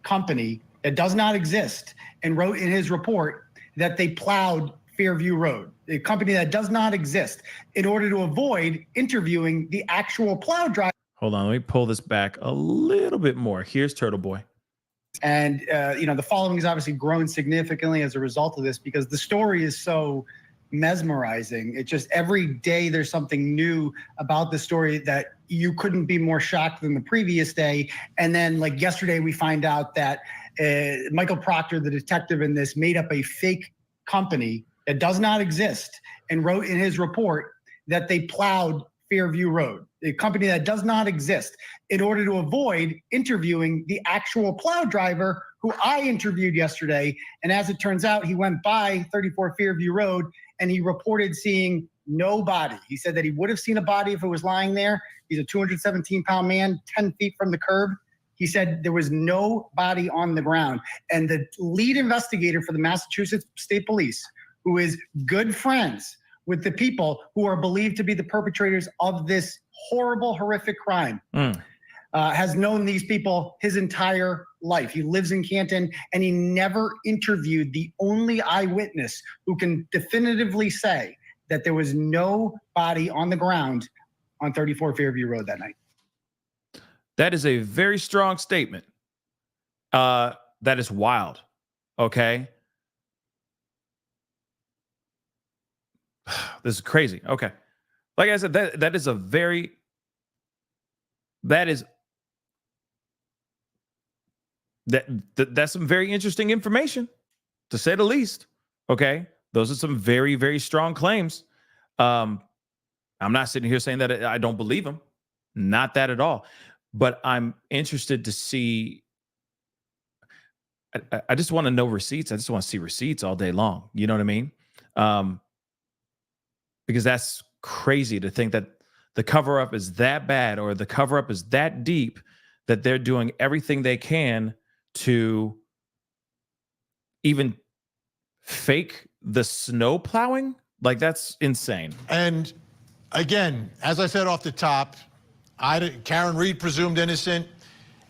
Company that does not exist, and wrote in his report that they plowed Fairview Road, a company that does not exist, in order to avoid interviewing the actual plow driver. Hold on, let me pull this back a little bit more. Here's Turtle Boy. And, the following has obviously grown significantly as a result of this, because the story is so mesmerizing. It just, every day there's something new about the story that you couldn't be more shocked than the previous day. And then, like yesterday, we find out that Michael Proctor, the detective in this, made up a fake company that does not exist and wrote in his report that they plowed Fairview Road, a company that does not exist, in order to avoid interviewing the actual plow driver who I interviewed yesterday. And as it turns out, he went by 34 Fairview Road and he reported seeing no body. He said that he would have seen a body if it was lying there. He's a 217-pound man, 10 feet from the curb. He said there was no body on the ground. And the lead investigator for the Massachusetts State Police, who is good friends with the people who are believed to be the perpetrators of this horrible, horrific crime, has known these people his entire life. He lives in Canton, and he never interviewed the only eyewitness who can definitively say that there was no body on the ground on 34 Fairview Road that night. That is a very strong statement. That is wild. Okay. This is crazy. Okay. Like I said, that is That's some very interesting information, to say the least. Okay, those are some very, very strong claims. I'm not sitting here saying that I don't believe him, not that at all. But I'm interested to see. I just want to know receipts. I just want to see receipts all day long. You know what I mean? Because that's crazy to think that the cover up is that bad or the cover up is that deep that they're doing everything they can to even fake the snow plowing. Like, that's insane. And again, as I said off the top, Karen Reed presumed innocent.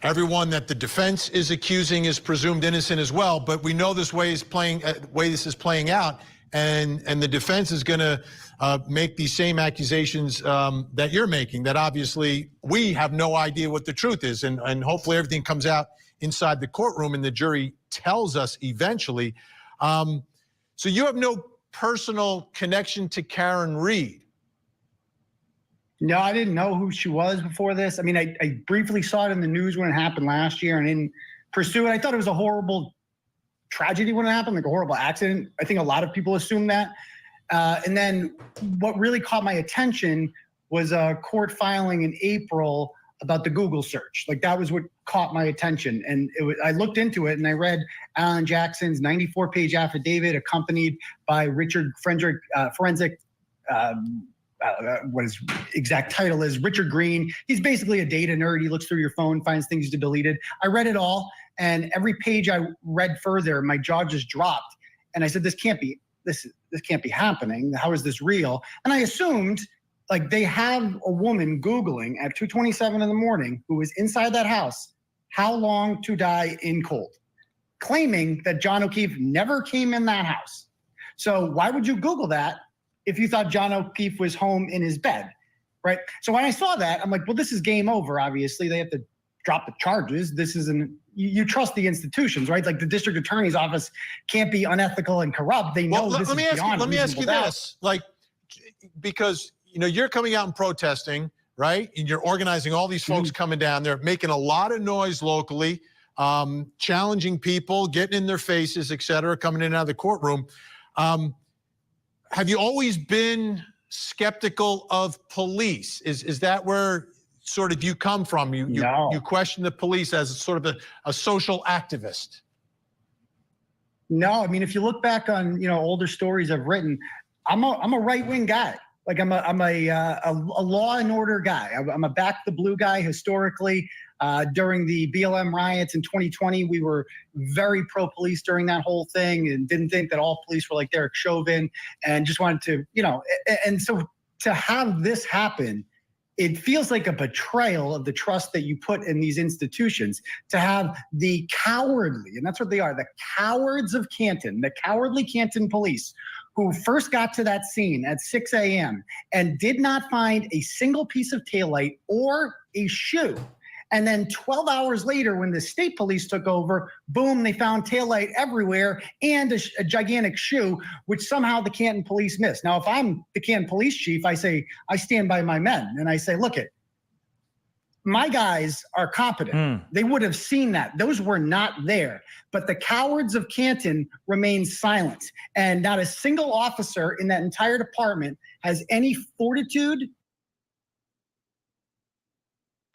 Everyone that the defense is accusing is presumed innocent as well. But we know this way this is playing out, and the defense is going to make these same accusations that you're making. That obviously we have no idea what the truth is, and hopefully everything comes out inside the courtroom and the jury tells us eventually. So you have no personal connection to Karen Reed. No, I didn't know who she was before this. I mean, I briefly saw it in the news when it happened last year and didn't pursue it. I thought it was a horrible tragedy when it happened, like a horrible accident. I think a lot of people assume that. And then what really caught my attention was a court filing in April about the Google search. Like, that was what caught my attention. And I looked into it and I read Alan Jackson's 94-page affidavit accompanied by Richard Forensic what his exact title is, Richard Green. He's basically a data nerd. He looks through your phone, finds things you deleted. I read it all, and every page I read further, my jaw just dropped. And I said, this can't be happening. How is this real? And I assumed, like, they have a woman Googling at 2:27 in the morning who was inside that house, how long to die in cold, claiming that John O'Keefe never came in that house. So why would you Google that if you thought John O'Keefe was home in his bed, right? So when I saw that, I'm like, well, this is game over. Obviously, they have to drop the charges. This isn't, you trust the institutions, right? Like, the district attorney's office can't be unethical and corrupt. They know this is beyond. Let me ask you this, like, because, you know, you're coming out and protesting, right? And you're organizing all these folks coming down there, making a lot of noise locally, challenging people, getting in their faces, et cetera, coming in and out of the courtroom. Have you always been skeptical of police? Is that where sort of you come from? You question the police as sort of a social activist? No, I mean, if you look back on, you know, older stories I've written, I'm a right-wing guy. Like, I'm a law and order guy. I'm a back the blue guy historically. During the BLM riots in 2020, we were very pro-police during that whole thing and didn't think that all police were like Derek Chauvin, and just wanted to, you know, and so to have this happen, it feels like a betrayal of the trust that you put in these institutions. To have the cowardly, and that's what they are, the cowards of Canton, the cowardly Canton police, who first got to that scene at 6 a.m. and did not find a single piece of taillight or a shoe. And then 12 hours later, when the state police took over, boom, they found taillight everywhere and a gigantic shoe, which somehow the Canton police missed. Now, if I'm the Canton police chief, I say, I stand by my men. And I say, look, my guys are competent. They would have seen that. Those were not there. But the cowards of Canton remain silent. And not a single officer in that entire department has any fortitude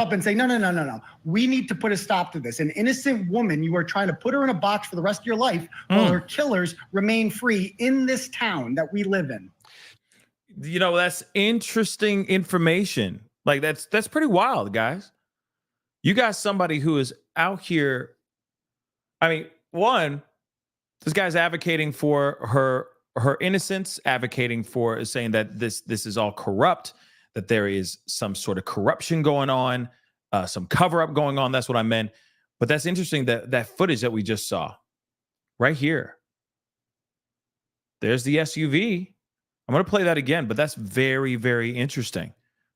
up and say, no. We need to put a stop to this. An innocent woman, you are trying to put her in a box for the rest of your life while her killers remain free in this town that we live in. You know, that's interesting information. Like, that's pretty wild, guys. You got somebody who is out here. I mean, one, this guy's advocating for her innocence, advocating for saying that this is all corrupt, that there is some sort of corruption going on, some cover up going on. That's what I meant. But that's interesting, that footage that we just saw right here. There's the SUV. I'm going to play that again, but that's very, very interesting,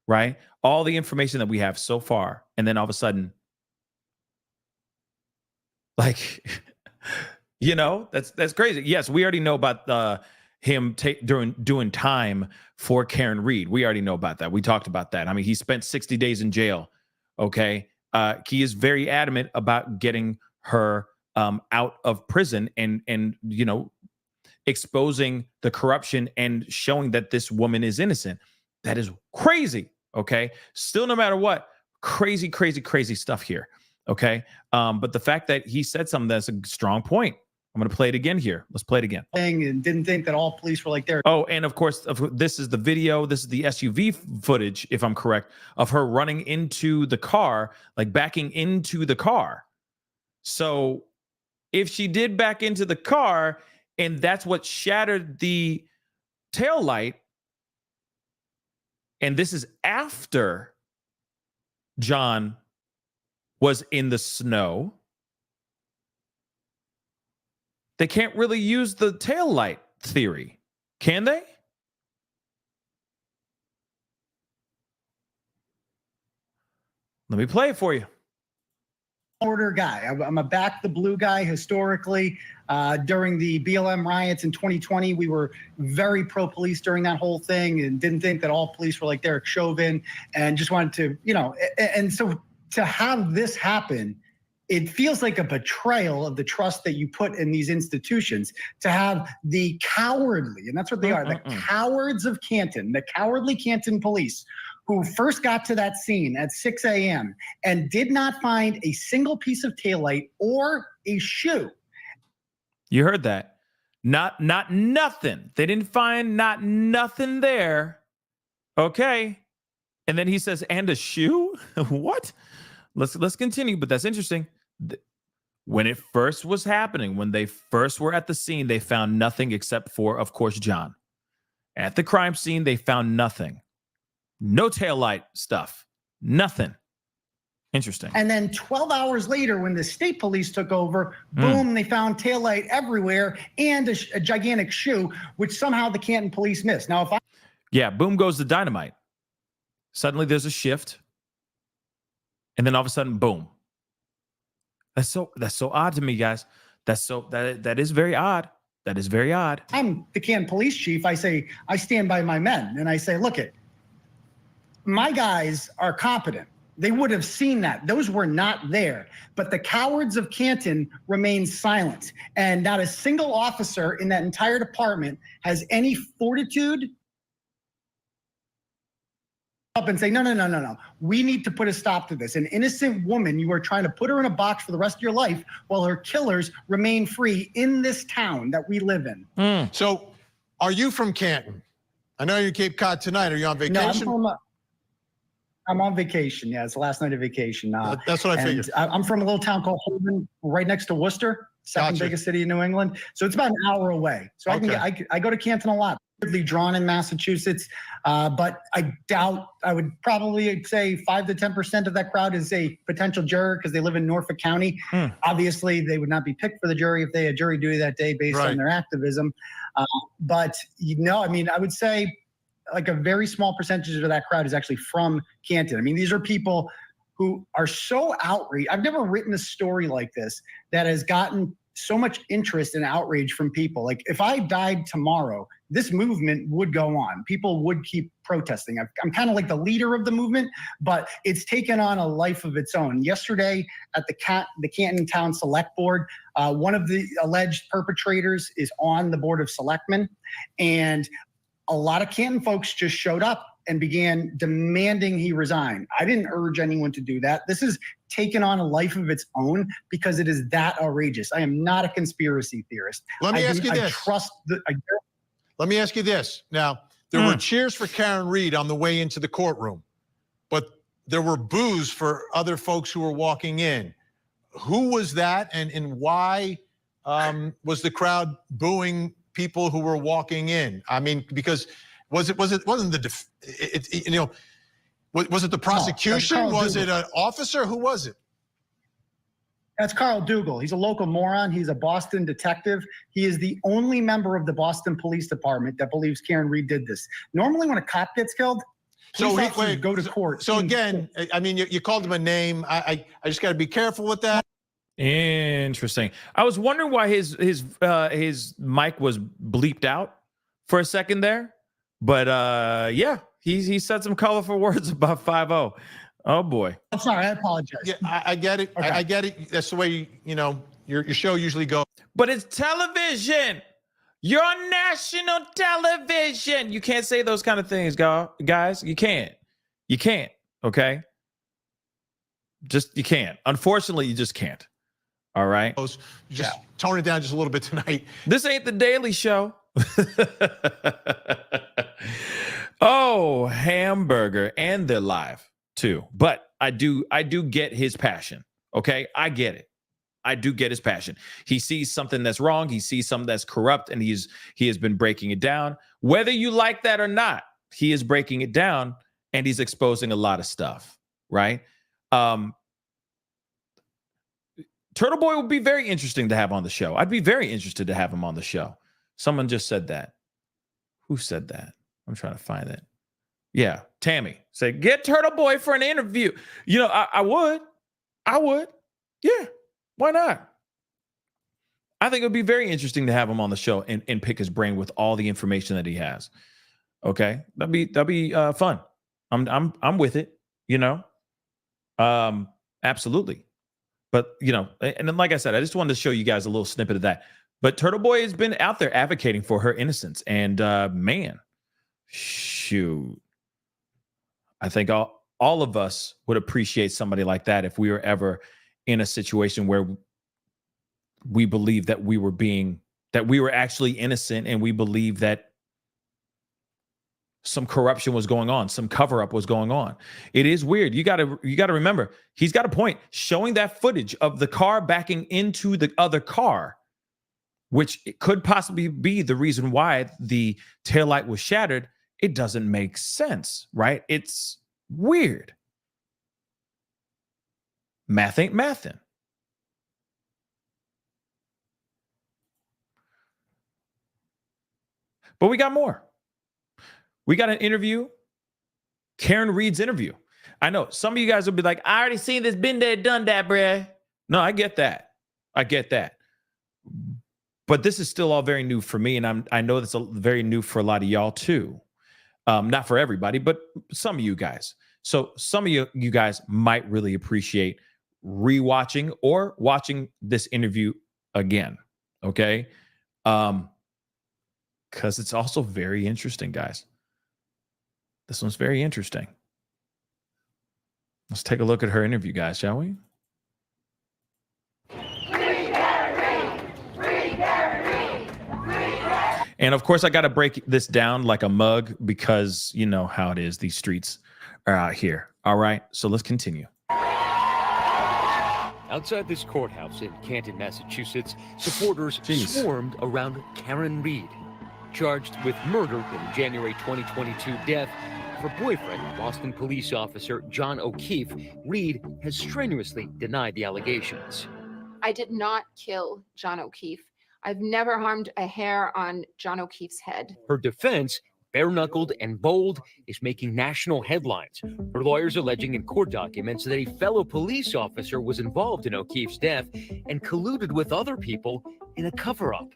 right? All the information that we have so far. And then all of a sudden, like, you know, that's crazy. Yes, we already know about him doing time for Karen Reed. We already know about that. We talked about that. I mean, he spent 60 days in jail. Okay. He is very adamant about getting her out of prison and exposing the corruption and showing that this woman is innocent. That is crazy. Okay. Still, no matter what, crazy, crazy, crazy stuff here. Okay. But the fact that he said something that's a strong point. I'm going to play it again here. Let's play it again. And didn't think that all police were like there. Oh, and of course, this is the video. This is the SUV footage, if I'm correct, of her running into the car, like backing into the car. So if she did back into the car and that's what shattered the taillight, and this is after John was in the snow, they can't really use the taillight theory, can they? Let me play it for you. Order guy. I'm a back the blue guy historically. During the BLM riots in 2020, we were very pro-police during that whole thing and didn't think that all police were like Derek Chauvin and just wanted to, and so to have this happen, it feels like a betrayal of the trust that you put in these institutions, to have the cowardly, and that's what they are, the cowards of Canton, the cowardly Canton police, who first got to that scene at 6 a.m. and did not find a single piece of taillight or a shoe. You heard that. Not nothing. They didn't find not nothing there. Okay. And then he says, and a shoe? What? Let's continue, but that's interesting. When it first was happening, when they first were at the scene, they found nothing except for, of course, John. At the crime scene, they found nothing. No taillight stuff. Nothing. Interesting. And then 12 hours later, when the state police took over, boom, they found taillight everywhere and a gigantic shoe, which somehow the Canton police missed. Now, boom goes the dynamite. Suddenly there's a shift. And then all of a sudden, boom. That's so odd to me, guys. That is very odd. That is very odd. I'm the Canton police chief. I say, I stand by my men. And I say, look, my guys are competent. They would have seen that. Those were not there. But the cowards of Canton remain silent. And not a single officer in that entire department has any fortitude up and say, no. We need to put a stop to this. An innocent woman, you are trying to put her in a box for the rest of your life while her killers remain free in this town that we live in. So are you from Canton? I know you're in Cape Cod tonight. Are you on vacation? No, I'm on vacation. Yeah, it's the last night of vacation. That's what I figured. I'm from a little town called Holden, right next to Worcester, second biggest city in New England. So it's about an hour away. So I go to Canton a lot. Weirdly drawn in Massachusetts, but I doubt, I would probably say 5 to 10% of that crowd is a potential juror because they live in Norfolk County. Obviously, they would not be picked for the jury if they had jury duty that day based on their activism. But I would say like a very small percentage of that crowd is actually from Canton. I mean, these are people who are so outraged. I've never written a story like this that has gotten so much interest and outrage from people. Like if I died tomorrow, this movement would go on. People would keep protesting. I'm kind of like the leader of the movement, but it's taken on a life of its own. Yesterday at the Canton Town Select Board, one of the alleged perpetrators is on the Board of Selectmen, and a lot of Canton folks just showed up and began demanding he resign. I didn't urge anyone to do that. This has taken on a life of its own because it is that outrageous. I am not a conspiracy theorist. Let me ask you this. Let me ask you this. Now, there were cheers for Karen Reed on the way into the courtroom, but there were boos for other folks who were walking in. Who was that, and why was the crowd booing people who were walking in? I mean, because was it the prosecution? Was it an officer? Who was it? That's Carl Dougal. He's a local moron. He's a Boston detective. He is the only member of the Boston Police Department that believes Karen Reed did this. Normally when a cop gets killed, police officers go to court. So again, I mean, you called him a name. I just got to be careful with that. Interesting. I was wondering why his mic was bleeped out for a second there, but yeah, he said some colorful words about 5-0. Oh boy. I'm sorry, I apologize. Yeah, I get it. Okay. I get it. That's the way, your show usually goes. But it's television. You're on national television. You can't say those kind of things, guys. You can't. You can't. Okay. You can't. Unfortunately, you just can't. All right. Just tone it down just a little bit tonight. This ain't the Daily Show. Oh, hamburger, and they're live too. But I do get his passion. Okay, I get it. I do get his passion. He sees something that's wrong. He sees something that's corrupt, and he has been breaking it down. Whether you like that or not, he is breaking it down, and he's exposing a lot of stuff. Right. Turtle Boy would be very interesting to have on the show. I'd be very interested to have him on the show. Someone just said that. Who said that? I'm trying to find it. Yeah, Tammy said, get Turtle Boy for an interview. I would. Yeah, why not? I think it would be very interesting to have him on the show and pick his brain with all the information that he has. Okay, that'd be fun. I'm with it. Absolutely. But and then like I said, I just wanted to show you guys a little snippet of that. But Turtle Boy has been out there advocating for her innocence, and man, shoot, I think all of us would appreciate somebody like that if we were ever in a situation where we believe that we were actually innocent, and we believe that some corruption was going on, some cover-up was going on. It is weird. You gotta remember, he's got a point. Showing that footage of the car backing into the other car, which could possibly be the reason why the taillight was shattered, it doesn't make sense, right? It's weird. Math ain't mathin'. But we got more. We got an interview, Karen Reed's interview. I know some of you guys will be like, I already seen this, been there, done that, bruh. No, I get that. But this is still all very new for me, and I know that's very new for a lot of y'all too. Not for everybody, but some of you guys. So some of you guys might really appreciate rewatching or watching this interview again. Okay, because it's also very interesting, guys. This one's very interesting. Let's take a look at her interview, guys, shall we? And of course, I got to break this down like a mug because you know how it is. These streets are out here. All right, so let's continue. Outside this courthouse in Canton, Massachusetts, supporters swarmed around Karen Reed, charged with murder in the January 2022 death of her boyfriend, Boston police officer John O'Keefe. Reed has strenuously denied the allegations. I did not kill John O'Keefe. I've never harmed a hair on John O'Keefe's head. Her defense, bare-knuckled and bold, is making national headlines. Her lawyers alleging in court documents that a fellow police officer was involved in O'Keefe's death and colluded with other people in a cover-up.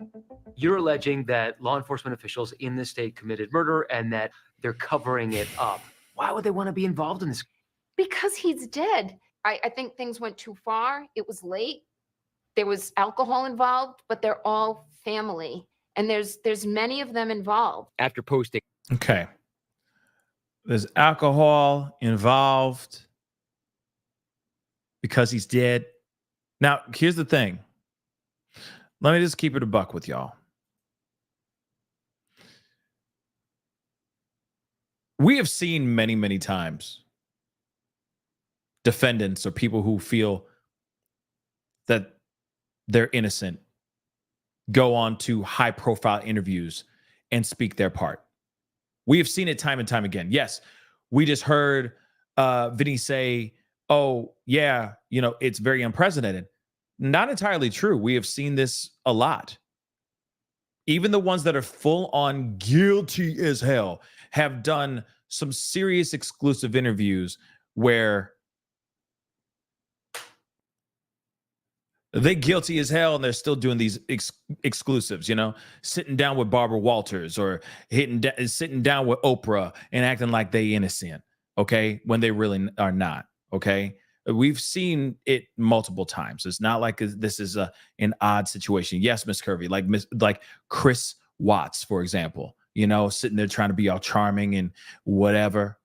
You're alleging that law enforcement officials in the state committed murder and that they're covering it up. Why would they want to be involved in this? Because he's dead. I think things went too far. It was late. There was alcohol involved, but they're all family. And there's many of them involved. After posting. Okay. There's alcohol involved because he's dead. Now, here's the thing. Let me just keep it a buck with y'all. We have seen many, many times defendants or people who feel that they're innocent go on to high profile interviews and speak their part. We have seen it time and time again. Yes, we just heard Vinny say, oh, yeah, it's very unprecedented. Not entirely true. We have seen this a lot. Even the ones that are full on guilty as hell have done some serious exclusive interviews where they're guilty as hell and they're still doing these exclusives, sitting down with Barbara Walters or sitting down with Oprah and acting like they innocent, okay, when they really are not. Okay. We've seen it multiple times. It's not like this is an odd situation. Yes, Miss Curvy, like Chris Watts, for example, sitting there trying to be all charming and whatever.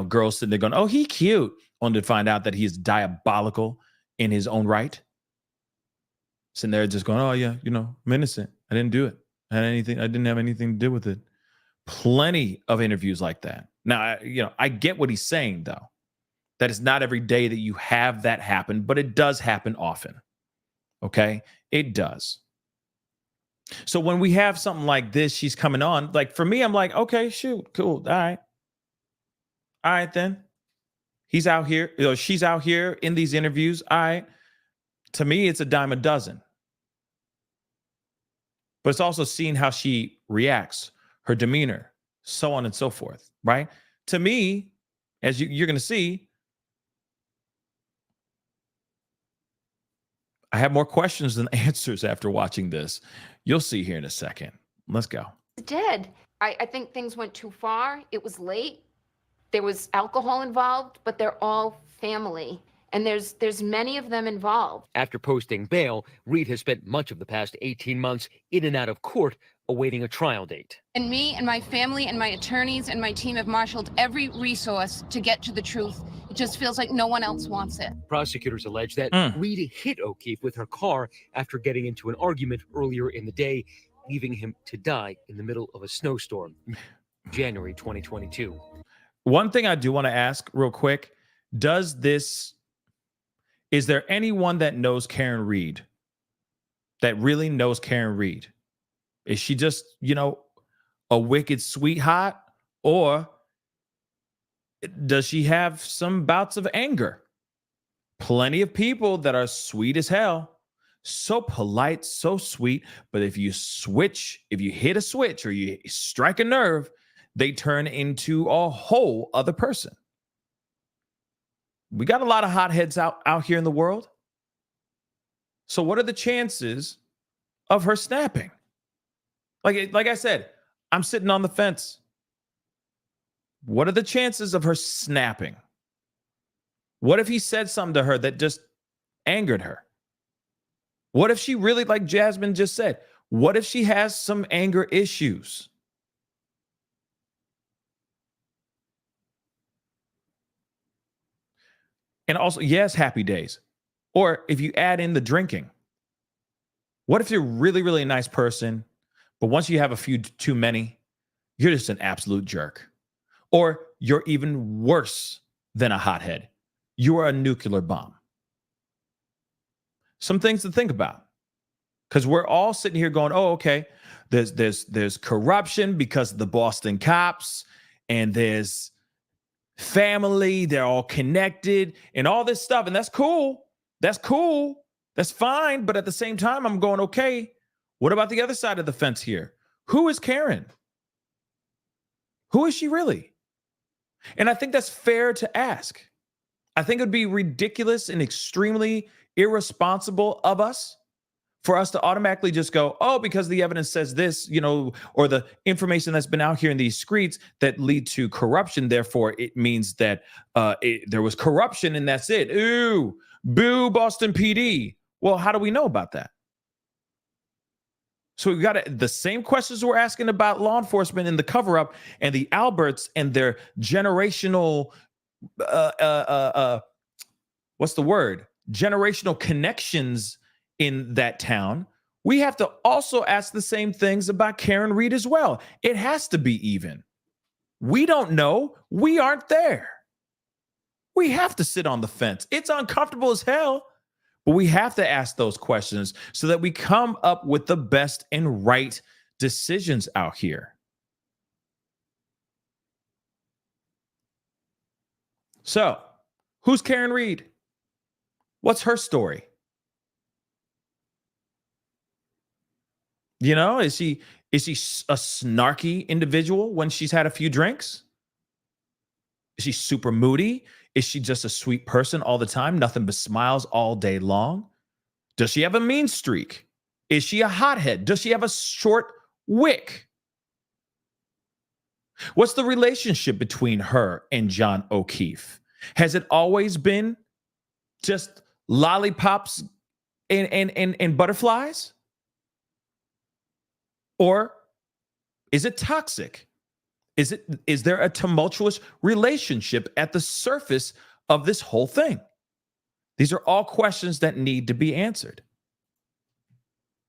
Girls sitting there going, oh, he cute, only to find out that he's diabolical in his own right. Sitting there just going, oh yeah, I'm innocent. I didn't do it. I didn't have anything to do with it. Plenty of interviews like that. Now, I get what he's saying though. That it's not every day that you have that happen, but it does happen often. Okay? It does. So when we have something like this, she's coming on, like for me, I'm like, okay, shoot, cool. All right. All right, then. He's out here, she's out here in these interviews. All right. To me, it's a dime a dozen. But it's also seeing how she reacts, her demeanor, so on and so forth, right? To me, as you're going to see, I have more questions than answers after watching this. You'll see here in a second. Let's go. Dead. I think things went too far. It was late. There was alcohol involved, but they're all family. And there's many of them involved. After posting bail, Reed has spent much of the past 18 months in and out of court awaiting a trial date. And me and my family and my attorneys and my team have marshaled every resource to get to the truth. It just feels like no one else wants it. Prosecutors allege that Reed hit O'Keefe with her car after getting into an argument earlier in the day, leaving him to die in the middle of a snowstorm. January 2022. One thing I do want to ask real quick, is there anyone that knows Karen Reed, that really knows Karen Reed? Is she just, a wicked sweetheart, or does she have some bouts of anger? Plenty of people that are sweet as hell, so polite, so sweet, but if you hit a switch or you strike a nerve, they turn into a whole other person. We got a lot of hotheads out here in the world. So what are the chances of her snapping? Like I said, I'm sitting on the fence. What are the chances of her snapping? What if he said something to her that just angered her? What if she really, like Jasmine just said, what if she has some anger issues? And also, yes, happy days. Or if you add in the drinking, what if you're really, really a nice person, but once you have a few too many, you're just an absolute jerk? Or you're even worse than a hothead. You are a nuclear bomb. Some things to think about. Because we're all sitting here going, oh, okay, there's corruption because of the Boston cops, and there's family, they're all connected and all this stuff. And that's cool. That's cool. That's fine. But at the same time, I'm going, okay, what about the other side of the fence here? Who is Karen? Who is she really? And I think that's fair to ask. I think it would be ridiculous and extremely irresponsible of us for us to automatically just go, oh, because the evidence says this, or the information that's been out here in these streets that lead to corruption, therefore it means that there was corruption and that's it. Ooh, boo, Boston PD. Well, how do we know about that? So we've got the same questions we're asking about law enforcement and the cover-up and the Alberts and their generational, what's the word? Generational connections in that town. We have to also ask the same things about Karen Reed as well. It has to be even. We don't know. We aren't there. We have to sit on the fence. It's uncomfortable as hell, but we have to ask those questions so that we come up with the best and right decisions out here. So, who's Karen Reed? What's her story? Is she a snarky individual when she's had a few drinks? Is she super moody? Is she just a sweet person all the time? Nothing but smiles all day long? Does she have a mean streak? Is she a hothead? Does she have a short wick? What's the relationship between her and John O'Keefe? Has it always been just lollipops and butterflies? Or is it toxic? Is there a tumultuous relationship at the surface of this whole thing? These are all questions that need to be answered.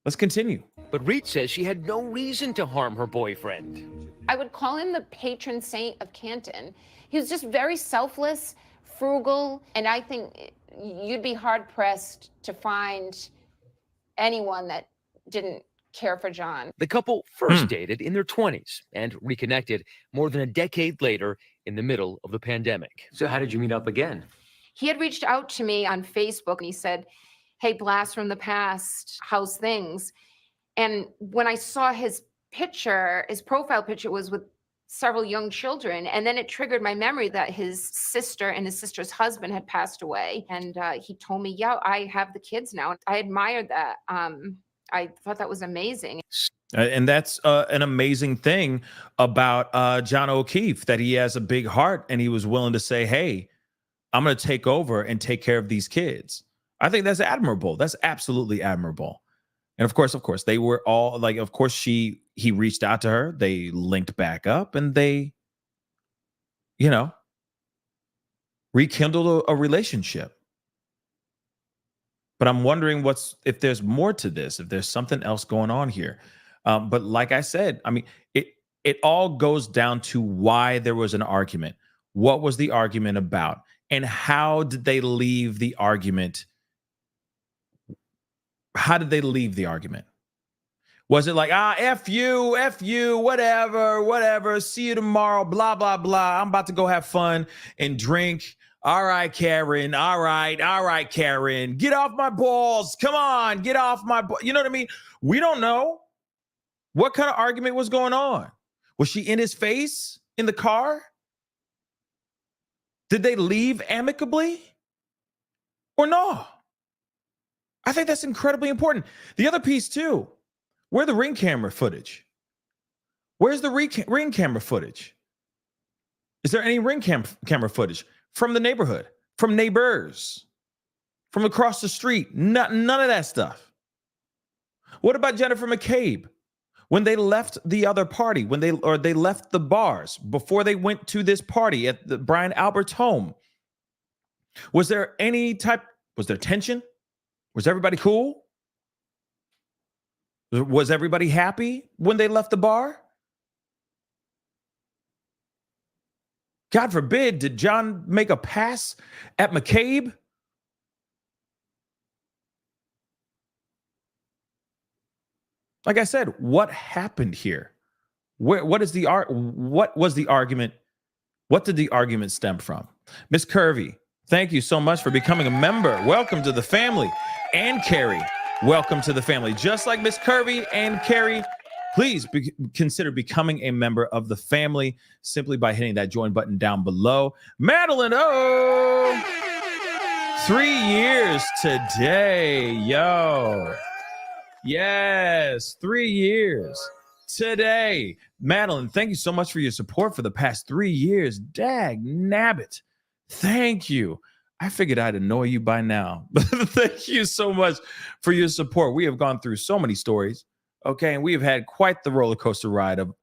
Let's continue. But Reed says she had no reason to harm her boyfriend. I would call him the patron saint of Canton. He was just very selfless, frugal, and I think you'd be hard pressed to find anyone that didn't care for John. The couple first dated in their 20s and reconnected more than a decade later in the middle of the pandemic. So how did you meet up again? He had reached out to me on Facebook and he said, "Hey, blast from the past, how's things?" And when I saw his picture, his profile picture was with several young children. And then it triggered my memory that his sister and his sister's husband had passed away. And he told me, "Yeah, I have the kids now." I admired that. I thought that was amazing. And that's an amazing thing about John O'Keefe, that he has a big heart and he was willing to say, "Hey, I'm going to take over and take care of these kids." I think that's admirable. That's absolutely admirable. And of course, they were all like, of course, he reached out to her. They linked back up and they, rekindled a relationship. But I'm wondering if there's more to this, if there's something else going on here. But like I said, I mean, it all goes down to why there was an argument. What was the argument about? And how did they leave the argument? How did they leave the argument? Was it like, F you, whatever, see you tomorrow, blah, blah, blah. I'm about to go have fun and drink. All right, Karen. All right, Karen. Get off my balls. Come on, get off my balls. You know what I mean? We don't know what kind of argument was going on. Was she in his face in the car? Did they leave amicably or no? I think that's incredibly important. The other piece too, where's the ring camera footage? Where's the ring camera footage? Is there any ring camera footage from the neighborhood, from neighbors, from across the street? None of that stuff. What about Jennifer McCabe? When they left the other party, they left the bars before they went to this party at the Brian Albert's home, was there tension? Was everybody cool? Was everybody happy when they left the bar? God forbid, did John make a pass at McCabe? Like I said, what happened here? What was the argument? What did the argument stem from? Miss Curvy, thank you so much for becoming a member. Welcome to the family. And Carrie, welcome to the family. Just like Miss Curvy and Carrie, please consider becoming a member of the family simply by hitting that join button down below. Madeline, 3 years today, yo. Yes, 3 years today. Madeline, thank you so much for your support for the past 3 years. Dag nabbit. Thank you. I figured I'd annoy you by now. Thank you so much for your support. We have gone through so many stories, okay, and we have had quite the roller coaster ride of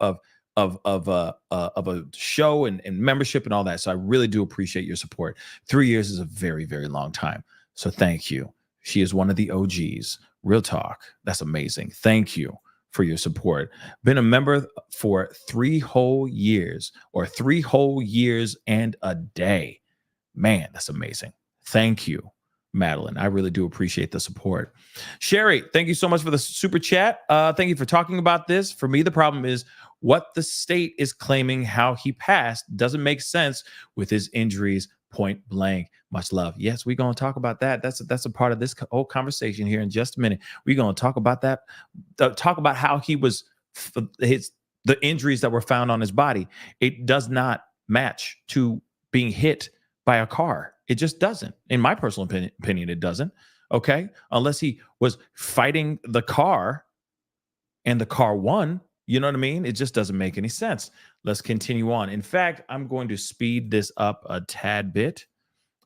a show and membership and all that. So I really do appreciate your support. 3 years is a very, very long time. So thank you. She is one of the OGs. Real talk. That's amazing. Thank you for your support. Been a member for 3 whole years, or 3 whole years and a day. Man, that's amazing. Thank you, Madeline. I really do appreciate the support. Sherry, thank you so much for the super chat. Thank you for talking about this. For me, the problem is what the state is claiming how he passed doesn't make sense with his injuries, point blank. Much love. Yes, we're going to talk about that. That's a part of this whole conversation here in just a minute. We're going to talk about that. Talk about how he was, the injuries that were found on his body. It does not match to being hit by a car. It just doesn't. In my personal opinion, it doesn't. Okay? Unless he was fighting the car and the car won. You know what I mean? It just doesn't make any sense. Let's continue on. In fact, I'm going to speed this up a tad bit.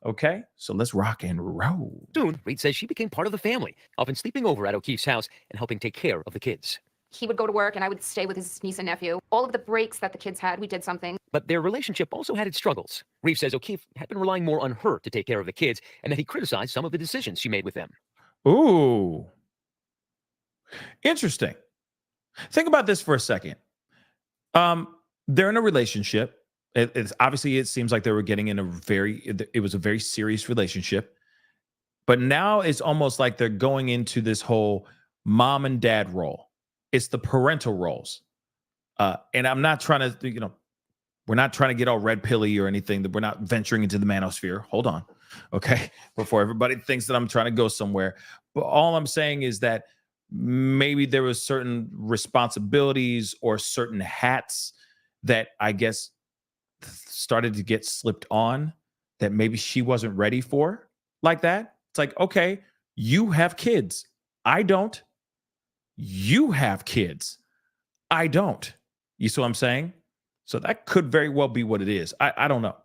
Okay, so let's rock and roll. Soon, Reed says she became part of the family, often sleeping over at O'Keefe's house and helping take care of the kids. He would go to work and I would stay with his niece and nephew. All of the breaks that the kids had, we did something. But their relationship also had its struggles. Reeve says O'Keefe had been relying more on her to take care of the kids, and that he criticized some of the decisions she made with them. Ooh. Interesting. Think about this for a second. They're in a relationship. It's obviously, it seems like they were getting in it was a very serious relationship. But now it's almost like they're going into this whole mom and dad role. It's the parental roles. And I'm not trying to, we're not trying to get all red pilly or anything, that we're not venturing into the manosphere. Hold on. Okay. Before everybody thinks that I'm trying to go somewhere. But all I'm saying is that maybe there was certain responsibilities or certain hats that I guess started to get slipped on that maybe she wasn't ready for, like that. It's like, okay, you have kids. I don't. You have kids. I don't. You see what I'm saying? So that could very well be what it is. I don't know.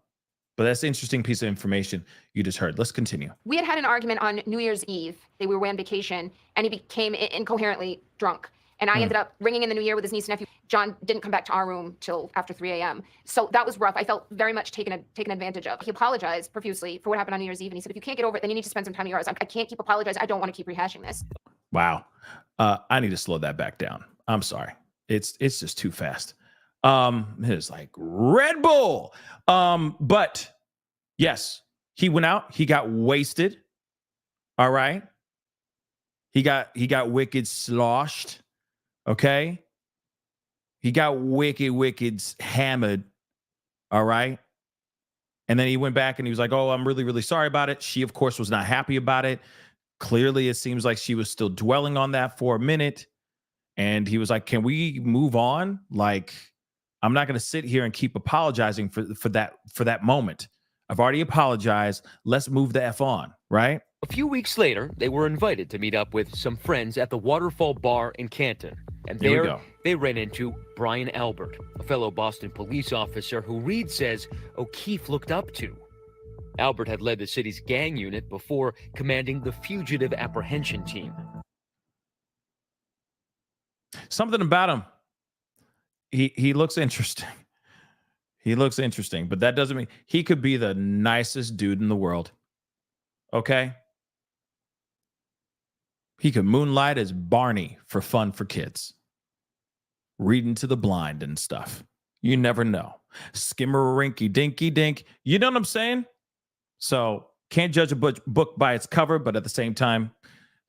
But that's an interesting piece of information you just heard. Let's continue. We had an argument on New Year's Eve. We were away on vacation, and he became incoherently drunk. And I ended up ringing in the new year with his niece and nephew. John didn't come back to our room till after 3 a.m. So that was rough. I felt very much taken advantage of. He apologized profusely for what happened on New Year's Eve. And he said, if you can't get over it, then you need to spend some time at yours. I can't keep apologizing. I don't want to keep rehashing this. Wow. I need to slow that back down. I'm sorry. It's just too fast. It's like Red Bull. But yes, he went out. He got wasted. All right. He got wicked sloshed. Okay. He got wicked hammered. All right. And then he went back and he was like, oh, I'm really, really sorry about it. She, of course, was not happy about it. Clearly, it seems like she was still dwelling on that for a minute. And he was like, can we move on? Like, I'm not going to sit here and keep apologizing for that moment. I've already apologized. Let's move the F on, right? A few weeks later, they were invited to meet up with some friends at the Waterfall Bar in Canton. And there, they ran into Brian Albert, a fellow Boston police officer who Reed says O'Keefe looked up to. Albert had led the city's gang unit before commanding the fugitive apprehension team. Something about him. He looks interesting. He looks interesting, but that doesn't mean he could be the nicest dude in the world. Okay? He could moonlight as Barney for fun for kids. Reading to the blind and stuff. You never know. Skimmer-rinky dinky dink. You know what I'm saying? So can't judge a book by its cover, but at the same time,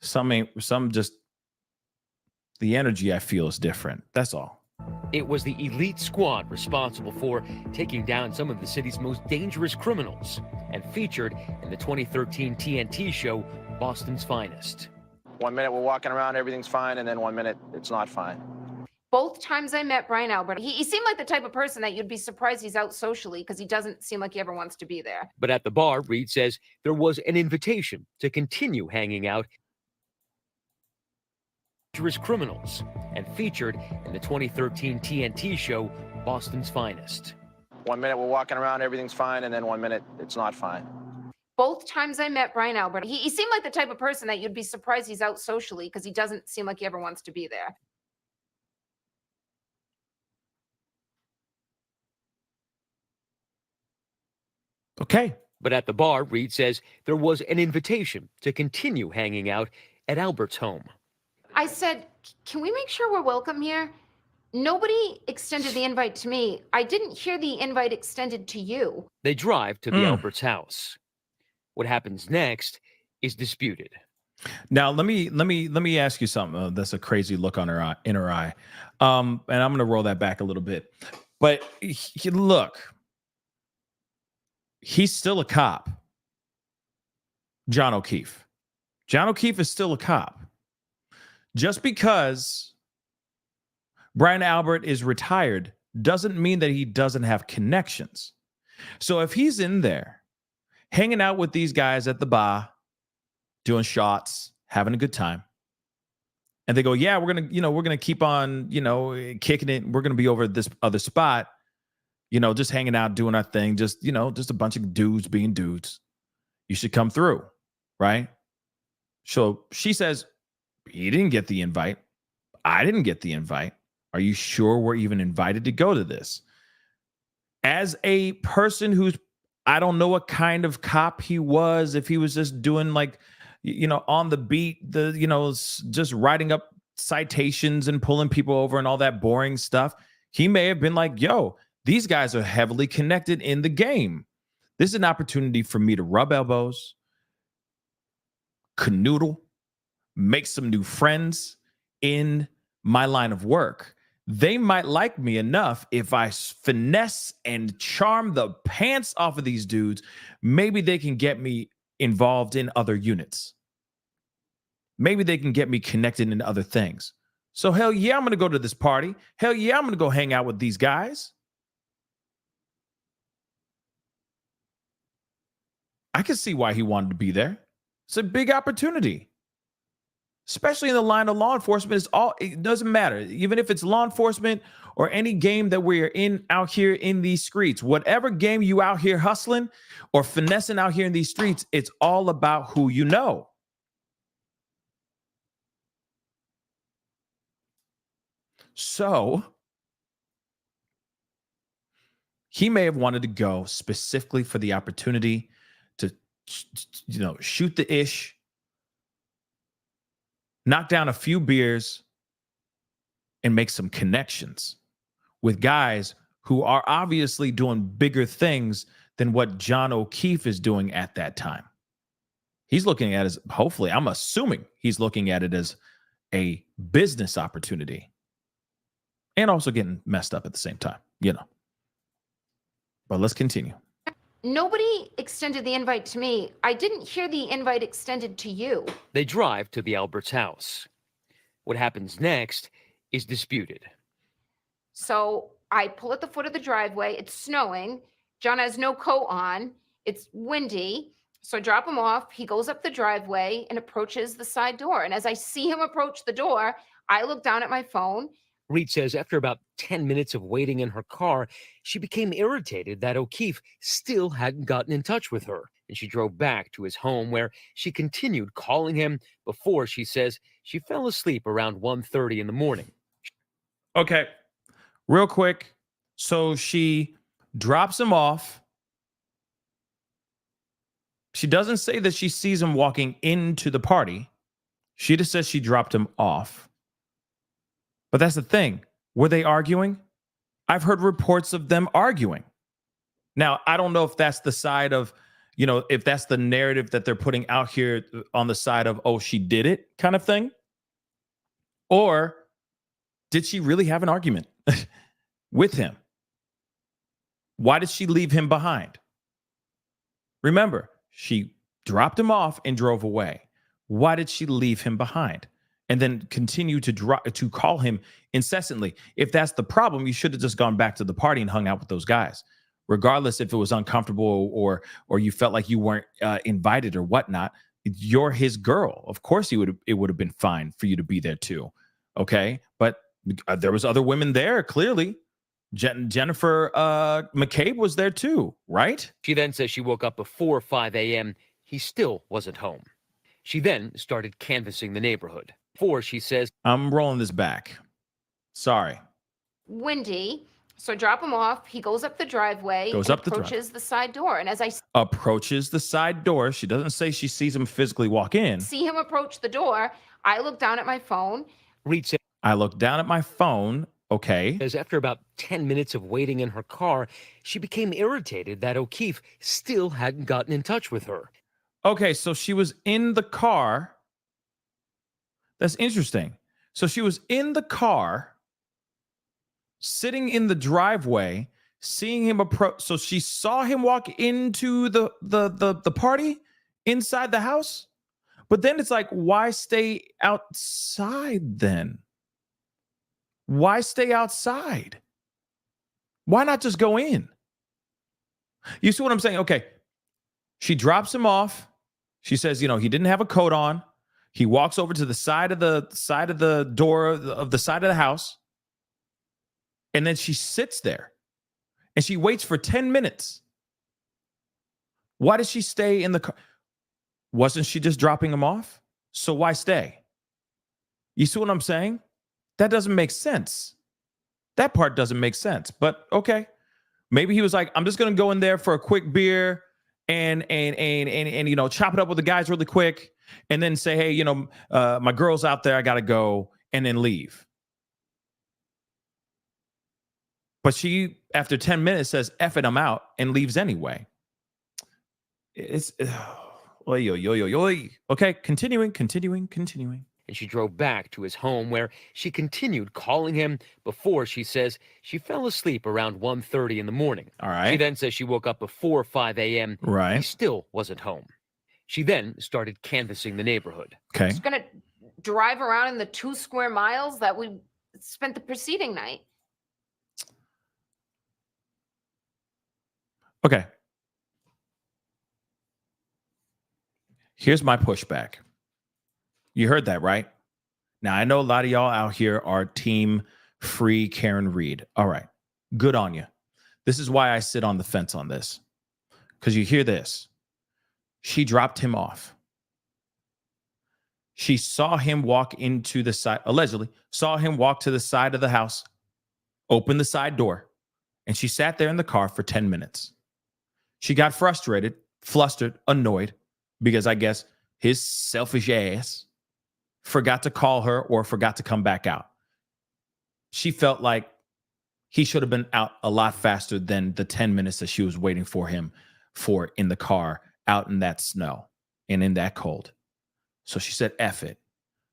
some just the energy I feel is different. That's all. It was the elite squad responsible for taking down some of the city's most dangerous criminals and featured in the 2013 TNT show, Boston's Finest. 1 minute we're walking around, everything's fine, and then 1 minute it's not fine. Both times I met Brian Albert, he seemed like the type of person that you'd be surprised he's out socially because he doesn't seem like he ever wants to be there. But at the bar, Reed says there was an invitation to continue hanging out dangerous criminals and featured in the 2013 TNT show, Boston's Finest. 1 minute we're walking around, everything's fine, and then 1 minute it's not fine. Both times I met Brian Albert, he seemed like the type of person that you'd be surprised he's out socially because he doesn't seem like he ever wants to be there. Okay. But at the bar, Reed says there was an invitation to continue hanging out at Albert's home. I said, can we make sure we're welcome here? Nobody extended the invite to me. I didn't hear the invite extended to you. They drive to the Albert's house. What happens next is disputed. Now let me ask you something. That's a crazy look on in her eye, and I'm going to roll that back a little bit. But look, he's still a cop. John O'Keefe. John O'Keefe is still a cop. Just because Brian Albert is retired doesn't mean that he doesn't have connections. So if he's in there hanging out with these guys at the bar, doing shots, having a good time, and they go, yeah, we're gonna keep on, kicking it. We're gonna be over at this other spot, just hanging out, doing our thing, just a bunch of dudes being dudes. You should come through, right? So she says, he didn't get the invite. I didn't get the invite. Are you sure we're even invited to go to this? As a person who's, I don't know what kind of cop he was, if he was just doing like, on the beat, just writing up citations and pulling people over and all that boring stuff. He may have been like, yo, these guys are heavily connected in the game. This is an opportunity for me to rub elbows, canoodle, make some new friends in my line of work. They might like me enough if I finesse and charm the pants off of these dudes. Maybe they can get me involved in other units. Maybe they can get me connected in other things. So hell yeah, I'm going to go to this party. Hell yeah, I'm going to go hang out with these guys. I can see why he wanted to be there. It's a big opportunity. Especially in the line of law enforcement, it doesn't matter. Even if it's law enforcement or any game that we're in out here in these streets, whatever game you out here hustling or finessing out here in these streets, it's all about who you know. So he may have wanted to go specifically for the opportunity to, shoot the ish, knock down a few beers, and make some connections with guys who are obviously doing bigger things than what John O'Keefe is doing at that time. He's looking at it as, hopefully, I'm assuming he's looking at it as a business opportunity and also getting messed up at the same time, But let's continue. Nobody extended the invite to me. I didn't hear the invite extended to you. They drive to the Alberts' house. What happens next is disputed. So I pull at the foot of the driveway. It's snowing. John has no coat on. It's windy. So I drop him off. He goes up the driveway and approaches the side door. And as I see him approach the door, I look down at my phone. Reed says after about 10 minutes of waiting in her car, she became irritated that O'Keefe still hadn't gotten in touch with her. And she drove back to his home where she continued calling him before, she says, she fell asleep around 1:30 in the morning. Okay, real quick. So she drops him off. She doesn't say that she sees him walking into the party. She just says she dropped him off. But that's the thing. Were they arguing? I've heard reports of them arguing. Now, I don't know if that's the side of, if that's the narrative that they're putting out here on the side of, oh, she did it kind of thing. Or did she really have an argument with him? Why did she leave him behind? Remember, she dropped him off and drove away. Why did she leave him behind? And then continue to call him incessantly. If that's the problem, you should have just gone back to the party and hung out with those guys, regardless if it was uncomfortable or you felt like you weren't invited or whatnot. You're his girl. Of course, it would have been fine for you to be there too. Okay, but there was other women there. Clearly, Jennifer McCabe was there too, right? She then says she woke up before 5 a.m. He still wasn't home. She then started canvassing the neighborhood. She says, I'm rolling this back. Sorry. Windy. So I drop him off. He goes up the driveway. Approaches the side door. And as I approaches the side door, she doesn't say she sees him physically walk in. See him approach the door, I look down at my phone. Reed said, I look down at my phone. Okay. As after about 10 minutes of waiting in her car, she became irritated that O'Keefe still hadn't gotten in touch with her. Okay, so she was in the car. That's interesting. So she was in the car, sitting in the driveway, seeing him approach. So she saw him walk into the party inside the house. But then it's like, why stay outside then? Why stay outside? Why not just go in? You see what I'm saying? Okay. She drops him off. She says, he didn't have a coat on. He walks over to the side of the door of the side of the house. And then she sits there and she waits for 10 minutes. Why does she stay in the car? Wasn't she just dropping him off? So why stay? You see what I'm saying? That doesn't make sense. That part doesn't make sense. But okay. Maybe he was like, I'm just gonna go in there for a quick beer and chop it up with the guys really quick, and then say, hey, my girl's out there, I gotta go, and then leave. But she, after 10 minutes, says, F it, I'm out, and leaves anyway. It's okay, continuing. And she drove back to his home, where she continued calling him before she says she fell asleep around 1:30 in the morning. All right. She then says she woke up before 5 a.m. Right. He still wasn't home. She then started canvassing the neighborhood. Okay. Just gonna drive around in the 2 square miles that we spent the preceding night. Okay. Here's my pushback. You heard that, right? Now, I know a lot of y'all out here are team free Karen Reed. All right. Good on you. This is why I sit on the fence on this. Because you hear this. She dropped him off. She saw him walk into the side, allegedly, saw him walk to the side of the house, open the side door, and she sat there in the car for 10 minutes. She got frustrated, flustered, annoyed, because I guess his selfish ass forgot to call her or forgot to come back out. She felt like he should have been out a lot faster than the 10 minutes that she was waiting for him for in the car, out in that snow and in that cold. So she said, F it.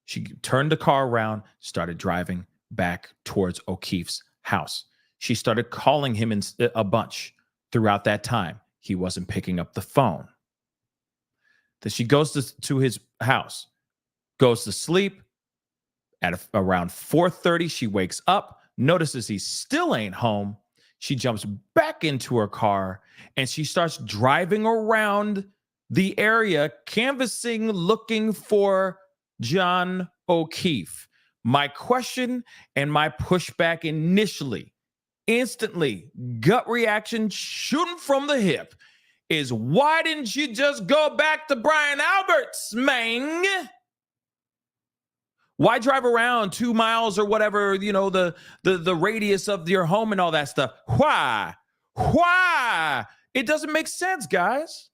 She turned the car around, started driving back towards O'Keefe's house. She started calling him a bunch throughout that time. He wasn't picking up the phone. Then she goes to his house, goes to sleep. At around 4:30, she wakes up, notices he still ain't home. She jumps back into her car and she starts driving around the area, canvassing, looking for John O'Keefe. My question and my pushback initially, instantly, gut reaction, shooting from the hip, is why didn't you just go back to Brian Albert's, man? Why drive around 2 miles or whatever, the radius of your home and all that stuff? Why? It doesn't make sense, guys.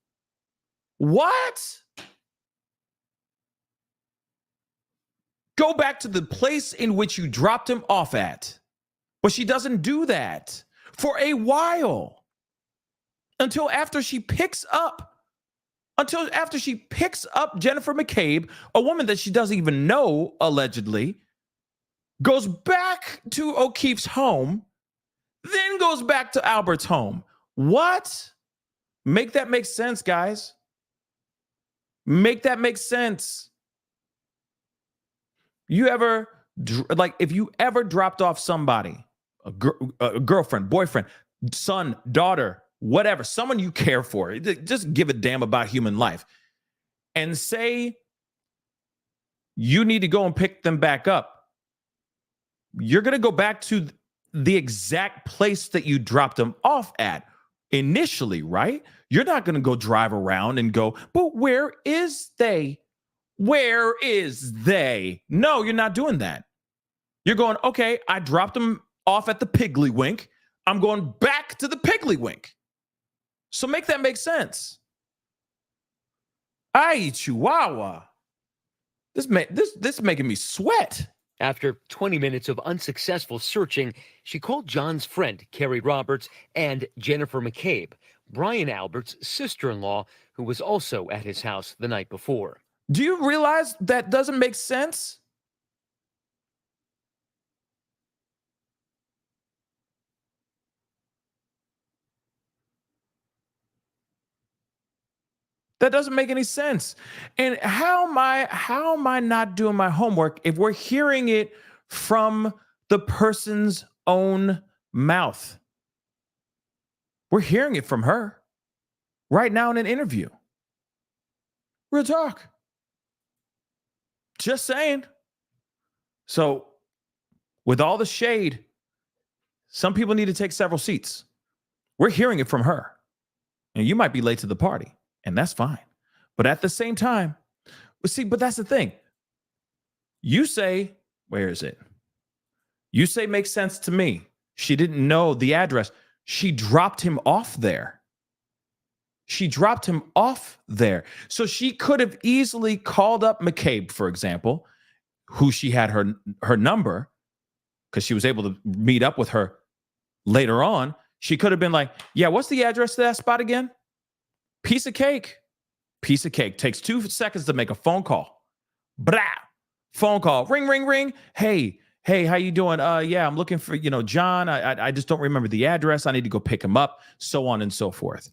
What? Go back to the place in which you dropped him off at. But she doesn't do that for a while. Until after she picks up Jennifer McCabe, a woman that she doesn't even know, allegedly, goes back to O'Keefe's home, then goes back to Albert's home. What? Make that make sense, guys. Make that make sense. If you ever dropped off somebody, a girlfriend, boyfriend, son, daughter, whatever, someone you care for, just give a damn about human life, and say you need to go and pick them back up, you're going to go back to the exact place that you dropped them off at initially, right? You're not going to go drive around and go, but where is they? Where is they? No, you're not doing that. You're going, okay, I dropped them off at the Piggly Wink. I'm going back to the Piggly Wink. So make that make sense. Ay, Chihuahua. This making me sweat. After 20 minutes of unsuccessful searching, she called John's friend, Carrie Roberts, and Jennifer McCabe, Brian Albert's sister-in-law, who was also at his house the night before. Do you realize that doesn't make sense? That doesn't make any sense. And how am I not doing my homework if we're hearing it from the person's own mouth? We're hearing it from her right now in an interview. Real talk. Just saying. So, with all the shade, some people need to take several seats. We're hearing it from her. And you might be late to the party. And that's fine. But at the same time, but that's the thing. You say, where is it? You say makes sense to me. She didn't know the address. She dropped him off there. So she could have easily called up McCabe, for example, who she had her number, because she was able to meet up with her later on. She could have been like, yeah, what's the address to that spot again? Piece of cake. Takes 2 seconds to make a phone call. Blah. Phone call. Ring, ring, ring. Hey, how you doing? Yeah, I'm looking for, John. I just don't remember the address. I need to go pick him up, so on and so forth.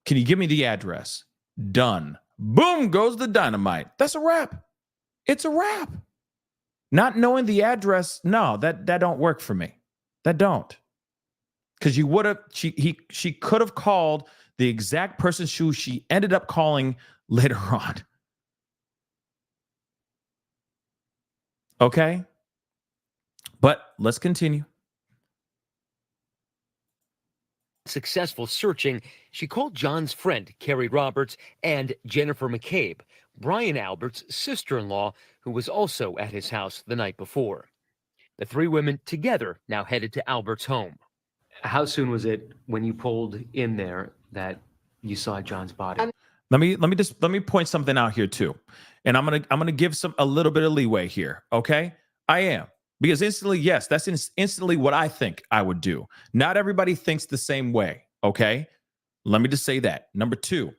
Can you give me the address? Done. Boom goes the dynamite. That's a wrap. It's a wrap. Not knowing the address, no, that don't work for me. That don't. Because she could have called the exact person who she ended up calling later on. Okay? But let's continue. Successful searching, she called John's friend, Carrie Roberts, and Jennifer McCabe, Brian Albert's sister-in-law, who was also at his house the night before. The 3 women together now headed to Albert's home. How soon was it when you pulled in there that you saw John's body? Let me point something out here too. And I'm gonna give a little bit of leeway here. Okay. I am. Because instantly, yes, that's instantly what I think I would do. Not everybody thinks the same way, okay? Let me just say that. Number 2,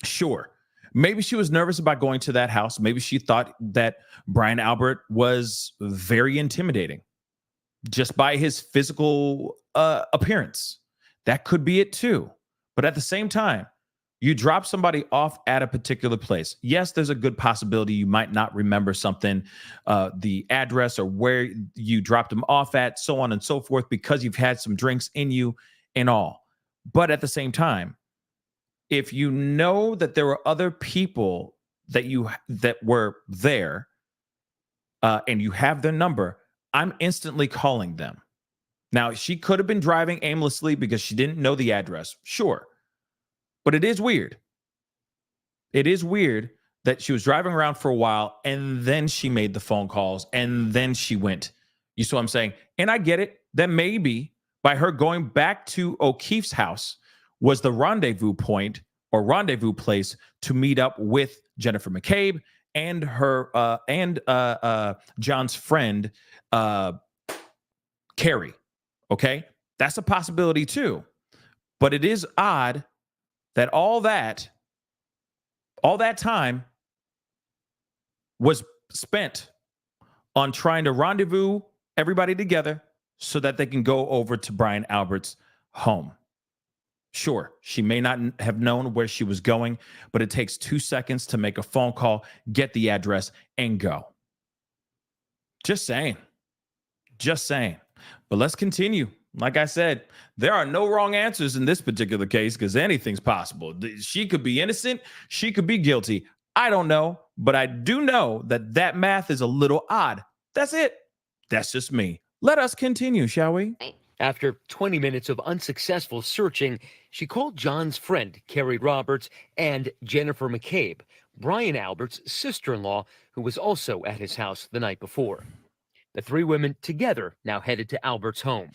sure, maybe she was nervous about going to that house. Maybe she thought that Brian Albert was very intimidating just by his physical appearance. That could be it too. But at the same time, you drop somebody off at a particular place. Yes, there's a good possibility you might not remember something, the address or where you dropped them off at, so on and so forth, because you've had some drinks in you and all. But at the same time, if you know that there were other people that were there and you have their number, I'm instantly calling them. Now, she could have been driving aimlessly because she didn't know the address. Sure. But it is weird. It is weird that she was driving around for a while and then she made the phone calls and then she went. You see what I'm saying? And I get it. That maybe by her going back to O'Keefe's house was the rendezvous point or rendezvous place to meet up with Jennifer McCabe and her John's friend, Carrie. Okay? That's a possibility too. But it is odd that all that time was spent on trying to rendezvous everybody together so that they can go over to Brian Albert's home. Sure, she may not have known where she was going, but it takes 2 seconds to make a phone call, get the address, and go. Just saying. But let's continue. Like I said, there are no wrong answers in this particular case because anything's possible. She could be innocent. She could be guilty. I don't know, but I do know that math is a little odd. That's it. That's just me. Let us continue, shall we? After 20 minutes of unsuccessful searching, she called John's friend, Carrie Roberts, and Jennifer McCabe, Brian Albert's sister-in-law, who was also at his house the night before. The 3 women together now headed to Albert's home.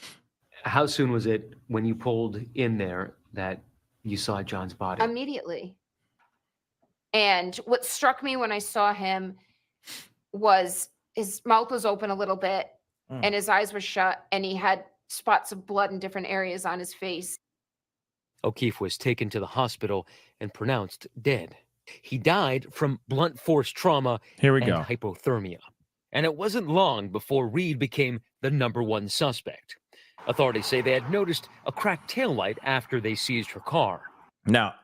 How soon was it when you pulled in there that you saw John's body? Immediately. And what struck me when I saw him was his mouth was open a little bit and his eyes were shut and he had spots of blood in different areas on his face. O'Keefe was taken to the hospital and pronounced dead. He died from blunt force trauma and hypothermia. And it wasn't long before Reed became the #1 suspect. Authorities say they had noticed a cracked taillight after they seized her car. Now,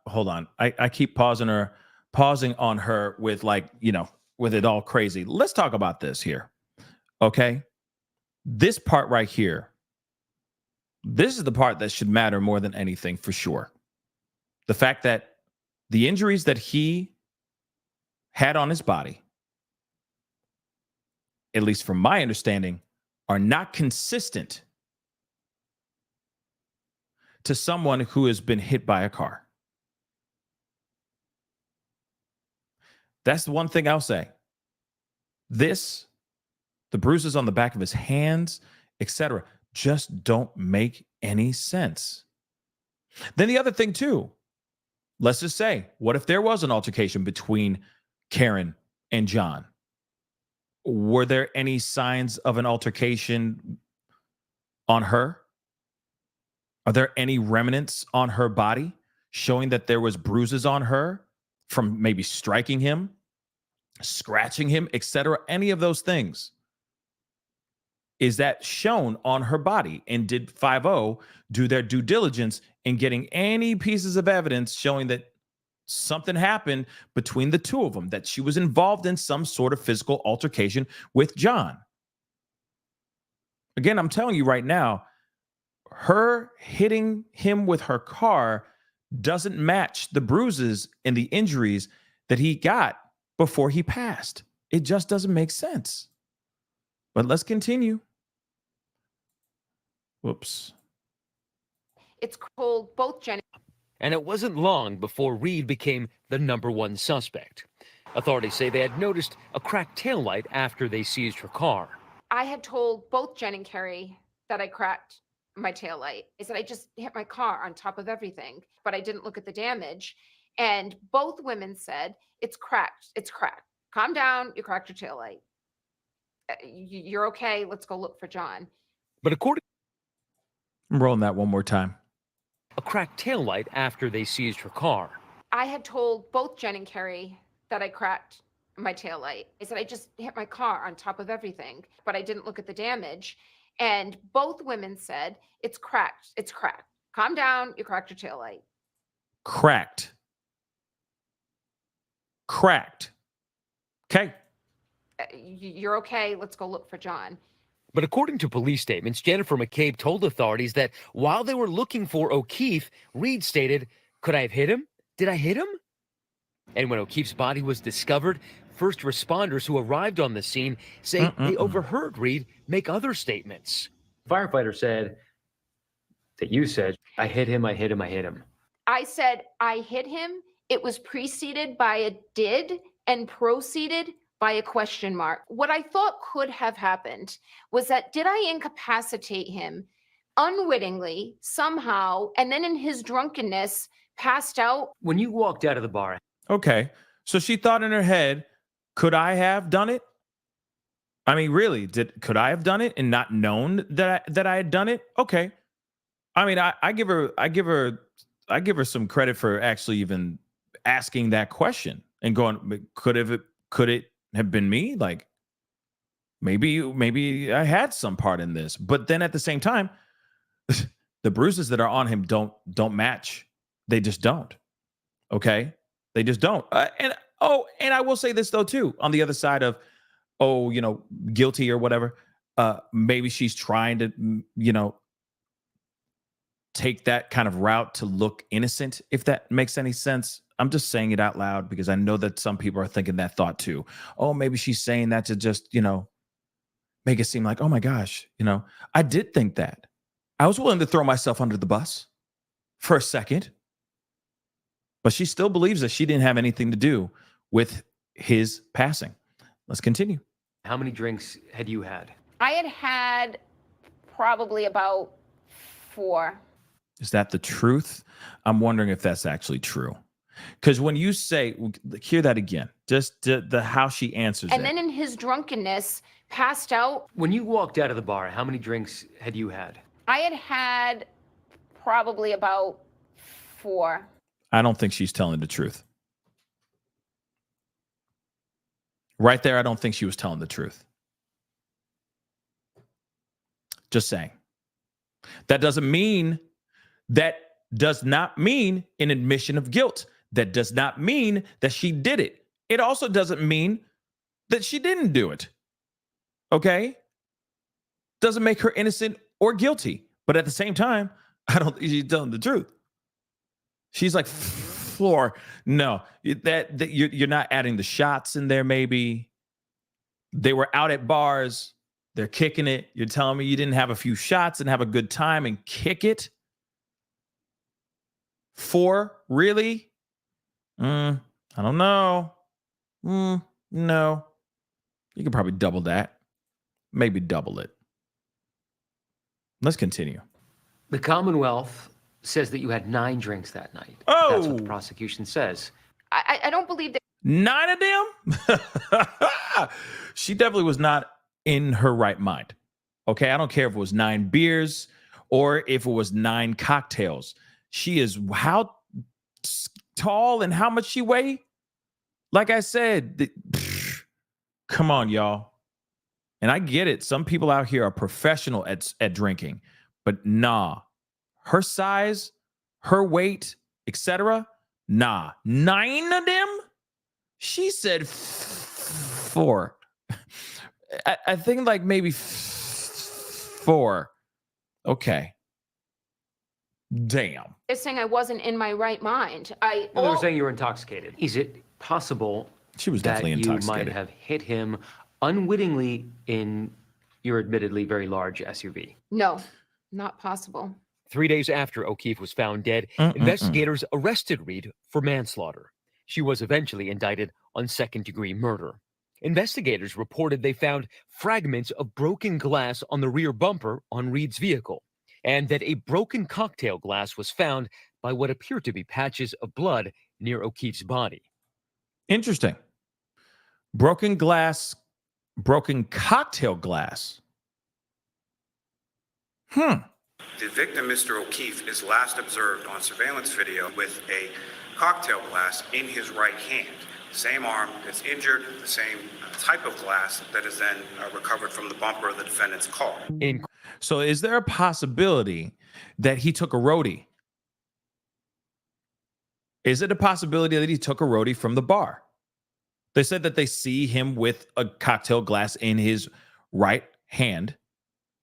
hold on. I keep pausing on her with with it all crazy. Let's talk about this here. Okay? This part right here. This is the part that should matter more than anything for sure. The fact that the injuries that he had on his body, at least from my understanding, are not consistent to someone who has been hit by a car. That's the one thing I'll say. This, the bruises on the back of his hands, etc., just don't make any sense. Then the other thing too, let's just say, what if there was an altercation between Karen and John? Were there any signs of an altercation on her? Are there any remnants on her body showing that there was bruises on her from maybe striking him, scratching him, etc.? Any of those things. Is that shown on her body? And did 5-0 do their due diligence in getting any pieces of evidence showing that something happened between the two of them, that she was involved in some sort of physical altercation with John? Again, I'm telling you right now, her hitting him with her car doesn't match the bruises and the injuries that he got before he passed. It just doesn't make sense. But let's continue. Whoops. It's called both Jenny. And it wasn't long before Reed became the #1 suspect. Authorities say they had noticed a cracked taillight after they seized her car. I had told both Jen and Kerry that I cracked my taillight. I said I just hit my car on top of everything, but I didn't look at the damage. And both women said, it's cracked. It's cracked. Calm down. You cracked your taillight. You're okay. Let's go look for John. But according I'm rolling that one more time. a cracked taillight after they seized her car. I had told both Jen and Kerry that I cracked my taillight. I said I just hit my car on top of everything, but I didn't look at the damage. And both women said, it's cracked. It's cracked. Calm down. You cracked your taillight. Cracked. Cracked. Okay. You're okay. Let's go look for John. But according to police statements, Jennifer McCabe told authorities that while they were looking for O'Keefe, Reed stated, "Could I have hit him? Did I hit him?" And when O'Keefe's body was discovered, first responders who arrived on the scene say they overheard Reed make other statements. Firefighter said that you said, I hit him, I hit him, I hit him. I said I hit him. It was preceded by a did and proceeded by a question mark. What I thought could have happened was that did I incapacitate him unwittingly somehow, and then in his drunkenness passed out? When you walked out of the bar, Okay. So she thought in her head, could I have done it? I mean, really, could I have done it and not known that I had done it? Okay. I mean, I give her some credit for actually even asking that question and going, could it have been me? Like maybe I had some part in this. But then at the same time, the bruises that are on him don't match. They just don't. Okay? They just don't. And I will say this though too, on the other side of guilty or whatever, maybe she's trying to take that kind of route to look innocent, if that makes any sense. I'm just saying it out loud because I know that some people are thinking that thought too. Oh, maybe she's saying that to just, make it seem like, oh my gosh, I did think that. I was willing to throw myself under the bus for a second, but she still believes that she didn't have anything to do with his passing. Let's continue. how many drinks had you had? I had probably about 4. Is that the truth? I'm wondering if that's actually true. Because when you say, hear that again, just the how she answers And it. then in his drunkenness passed out. When you walked out of the bar, how many drinks had you had? I had probably about 4. I don't think she's telling the truth. Right there, I don't think she was telling the truth. Just saying. That does not mean an admission of guilt. That does not mean that she did it. It also doesn't mean that she didn't do it. Okay? Doesn't make her innocent or guilty. But at the same time, I don't think she's telling the truth. She's like, floor. No, that you're not adding the shots in there, maybe. They were out at bars. They're kicking it. You're telling me you didn't have a few shots and have a good time and kick it? 4? Really? I don't know. No. You could probably double that. Maybe double it. Let's continue. The Commonwealth says that you had 9 drinks that night. That's what the prosecution says. I don't believe that. 9 of them? She definitely was not in her right mind. Okay, I don't care if it was 9 beers or if it was 9 cocktails. She is how tall and how much she weigh? Like I said, come on, y'all. And I get it. Some people out here are professional at drinking, but nah. Her size, her weight, etc. Nah. 9 of them? She said 4. I think like maybe 4. Okay. Damn. They're saying I wasn't in my right mind. They were saying you were intoxicated. Is it possible she was definitely that intoxicated. you might have hit him unwittingly in your admittedly very large SUV? No, not possible. 3 days after O'Keefe was found dead, investigators arrested Reed for manslaughter. She was eventually indicted on second-degree murder. Investigators reported they found fragments of broken glass on the rear bumper on Reed's vehicle, and that a broken cocktail glass was found by what appeared to be patches of blood near O'Keefe's body. Interesting. Broken glass, broken cocktail glass. The victim, Mr. O'Keefe, is last observed on surveillance video with a cocktail glass in his right hand. Same arm that's injured, the same type of glass that is then recovered from the bumper of the defendant's car. So is there a possibility that he took a roadie? Is it a possibility that he took a roadie from the bar? They said that they see him with a cocktail glass in his right hand.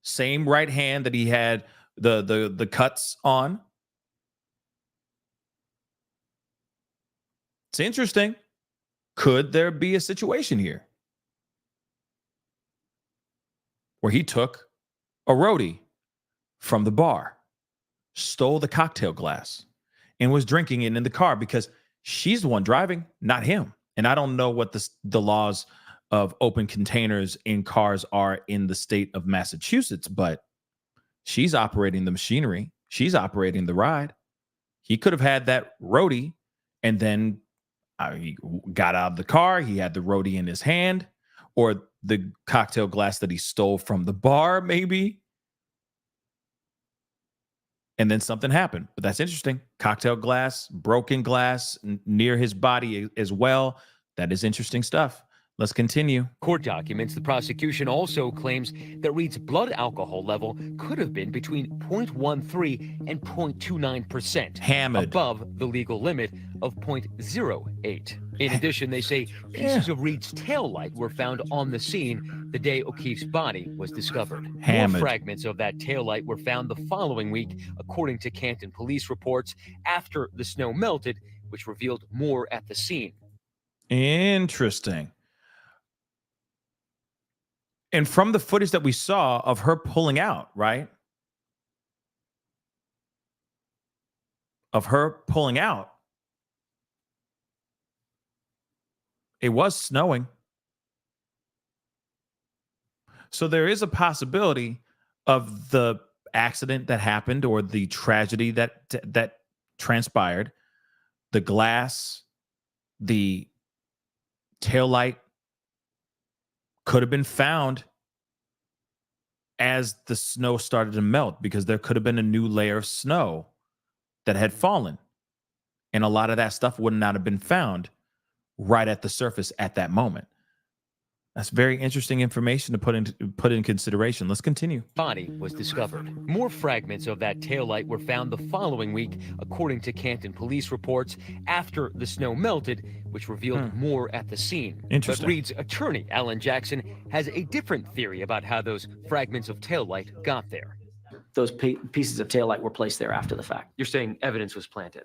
Same right hand that he had the cuts on. It's interesting. Could there be a situation here where he took a roadie from the bar, stole the cocktail glass, and was drinking it in the car because she's the one driving, not him? And I don't know what the laws of open containers in cars are in the state of Massachusetts, but she's operating the machinery. She's operating the ride. He could have had that roadie and then he got out of the car. He had the roadie in his hand, or the cocktail glass that he stole from the bar, maybe. And then something happened. But that's interesting. Cocktail glass, broken glass near his body as well. That is interesting stuff. Let's continue. Court documents, the prosecution also claims that Reed's blood alcohol level could have been between 0.13 and 0.29%, hammered, above the legal limit of 0.08. In addition, they say pieces of Reed's taillight were found on the scene the day O'Keefe's body was discovered. Hammered. More fragments of that taillight were found the following week, according to Canton police reports, after the snow melted, which revealed more at the scene. Interesting. And from the footage that we saw of her pulling out, right? Of her pulling out, it was snowing. So there is a possibility of the accident that happened or the tragedy that transpired. The glass, the taillight could have been found as the snow started to melt, because there could have been a new layer of snow that had fallen. And a lot of that stuff would not have been found right at the surface at that moment. That's very interesting information to put in consideration. Let's continue. Body was discovered. More fragments of that taillight were found the following week, according to Canton police reports, after the snow melted, which revealed more at the scene. Interesting. But Reed's attorney, Alan Jackson, has a different theory about how those fragments of taillight got there. Those pieces of taillight were placed there after the fact. You're saying evidence was planted?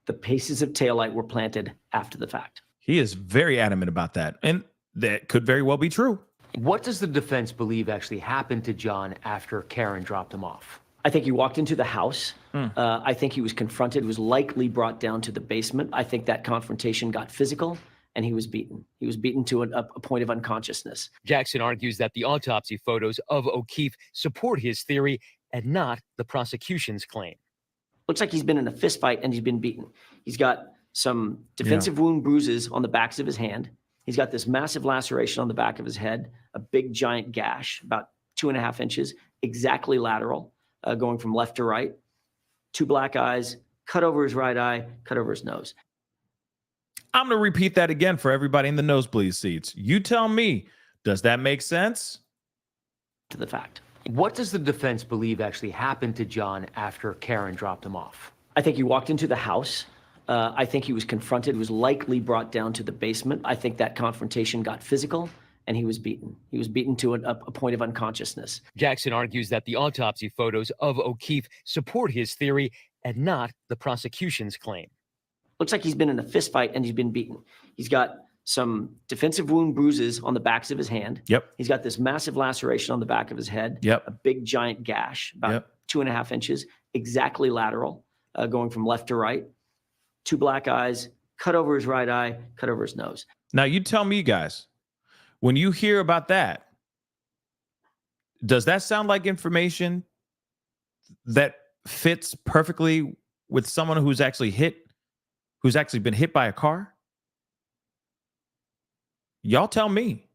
The pieces of taillight were planted after the fact. He is very adamant about that. And that could very well be true. What does the defense believe actually happened to John after Karen dropped him off? I think he walked into the house. I think he was confronted, was likely brought down to the basement. I think that confrontation got physical, and he was beaten. He was beaten to a point of unconsciousness. Jackson argues that the autopsy photos of O'Keefe support his theory and not the prosecution's claim. Looks like he's been in a fist fight and he's been beaten. He's got some defensive wound bruises on the backs of his hand. He's got this massive laceration on the back of his head, a big giant gash, about 2.5 inches, exactly lateral, going from left to right. 2 black eyes, cut over his right eye, cut over his nose. I'm going to repeat that again for everybody in the nosebleed seats. You tell me, does that make sense? To the fact. What does the defense believe actually happened to John after Karen dropped him off? I think he walked into the house. I think he was confronted, was likely brought down to the basement. I think that confrontation got physical, and he was beaten. He was beaten to a point of unconsciousness. Jackson argues that the autopsy photos of O'Keefe support his theory and not the prosecution's claim. Looks like he's been in a fist fight and he's been beaten. He's got some defensive wound bruises on the backs of his hand. Yep. He's got this massive laceration on the back of his head. Yep. A big giant gash, about 2.5 inches, exactly lateral, going from left to right. 2 black eyes, cut over his right eye, cut over his nose. Now, you tell me, guys, when you hear about that, does that sound like information that fits perfectly with someone who's actually been hit by a car? Y'all tell me.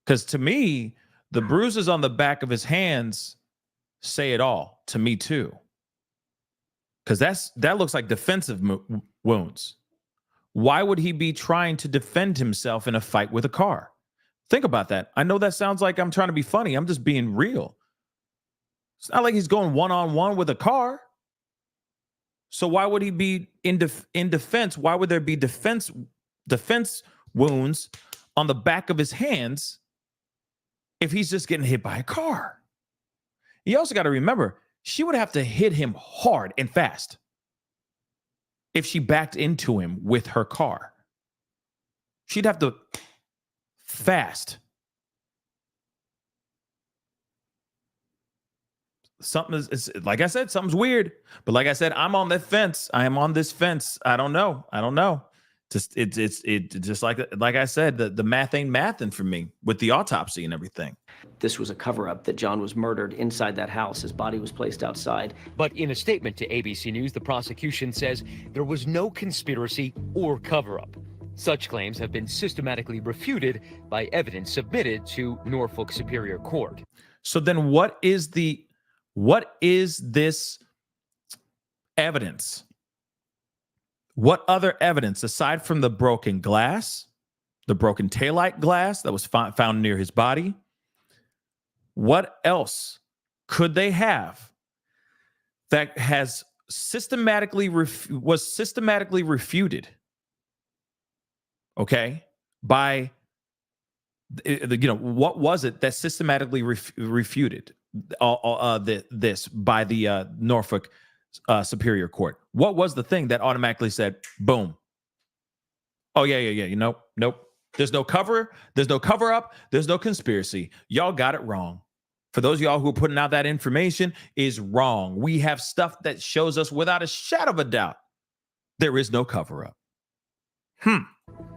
Because to me, the bruises on the back of his hands say it all. To me, too. Because that looks like defensive wounds. Why would he be trying to defend himself in a fight with a car? Think about that. I know that sounds like I'm trying to be funny. I'm just being real. It's not like he's going one-on-one with a car. So why would he be in defense? Why would there be defense wounds on the back of his hands if he's just getting hit by a car? You also got to remember, she would have to hit him hard and fast if she backed into him with her car. She'd have to fast. Something is like I said, something's weird. But like I said, I'm on the fence. I am on this fence. I don't know. Just it's just like I said, the math ain't mathing for me with the autopsy and everything. This was a cover-up that John was murdered inside that house. His body was placed outside. But in a statement to ABC News, the prosecution says there was no conspiracy or cover-up. Such claims have been systematically refuted by evidence submitted to Norfolk Superior Court. So then what is this evidence? What other evidence, aside from the broken glass, the broken taillight glass that was found near his body, what else could they have that was systematically refuted? Okay, by what was it that systematically refuted this by the Norfolk Superior Court? What was the thing that automatically said, boom? Oh yeah. Nope. There's no cover up. There's no conspiracy. Y'all got it wrong. For those of y'all who are putting out that information is wrong. We have stuff that shows us without a shadow of a doubt there is no cover up.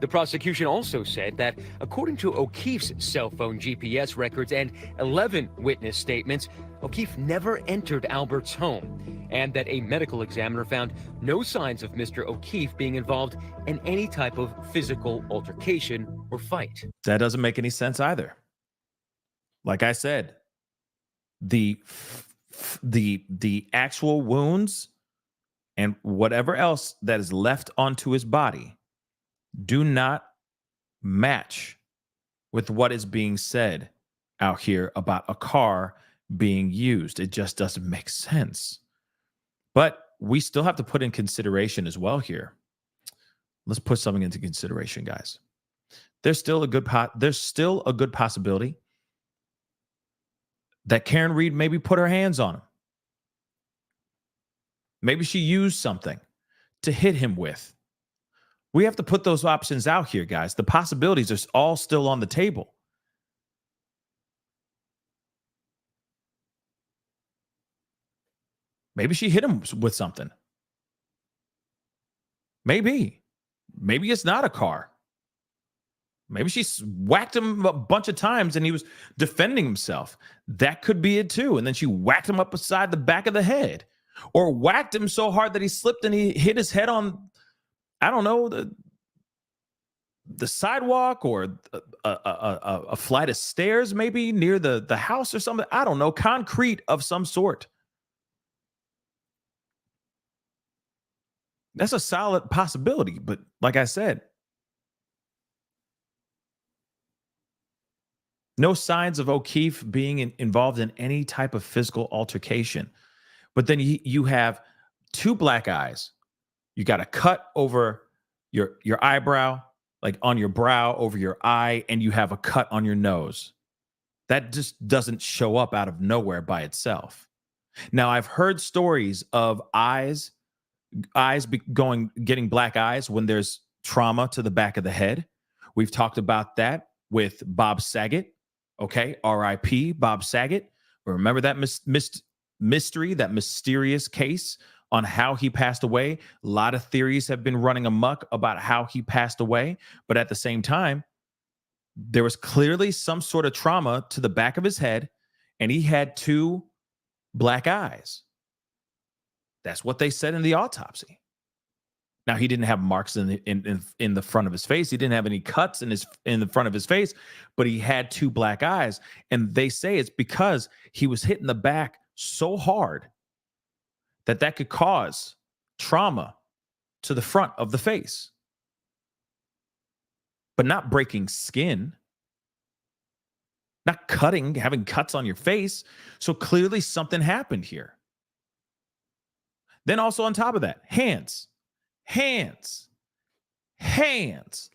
The prosecution also said that according to O'Keefe's cell phone GPS records and 11 witness statements, O'Keefe never entered Albert's home, and that a medical examiner found no signs of Mr. O'Keefe being involved in any type of physical altercation or fight. That doesn't make any sense either. Like I said, the actual wounds and whatever else that is left onto his body do not match with what is being said out here about a car being used. It just doesn't make sense. But we still have to put in consideration as well here. Let's put something into consideration, guys. There's still a good possibility that Karen Reed maybe put her hands on him. Maybe she used something to hit him with. We have to put those options out here, guys. The possibilities are all still on the table. Maybe she hit him with something. Maybe. maybe it's not a car. Maybe she whacked him a bunch of times and he was defending himself. That could be it too. And then she whacked him up beside the back of the head, or whacked him so hard that he slipped and he hit his head on, I don't know, the sidewalk, or a flight of stairs, maybe near the house or something. I don't know, concrete of some sort. That's a solid possibility. But like I said, no signs of O'Keefe being involved in any type of physical altercation. But then you have two black eyes. You got a cut over your eyebrow, like on your brow over your eye, and you have a cut on your nose. That just doesn't show up out of nowhere by itself. Now, I've heard stories of getting black eyes when there's trauma to the back of the head. We've talked about that with Bob Saget. Okay, R.I.P. Bob Saget. Remember that mystery, that mysterious case on how he passed away? A lot of theories have been running amok about how he passed away, but at the same time, there was clearly some sort of trauma to the back of his head, and he had two black eyes. That's what they said in the autopsy. Now, he didn't have marks in the front of his face. He didn't have any cuts in the front of his face, but he had two black eyes. And they say it's because he was hit in the back so hard that could cause trauma to the front of the face, but not breaking skin, not having cuts on your face. So clearly something happened here. Then also on top of that, hands.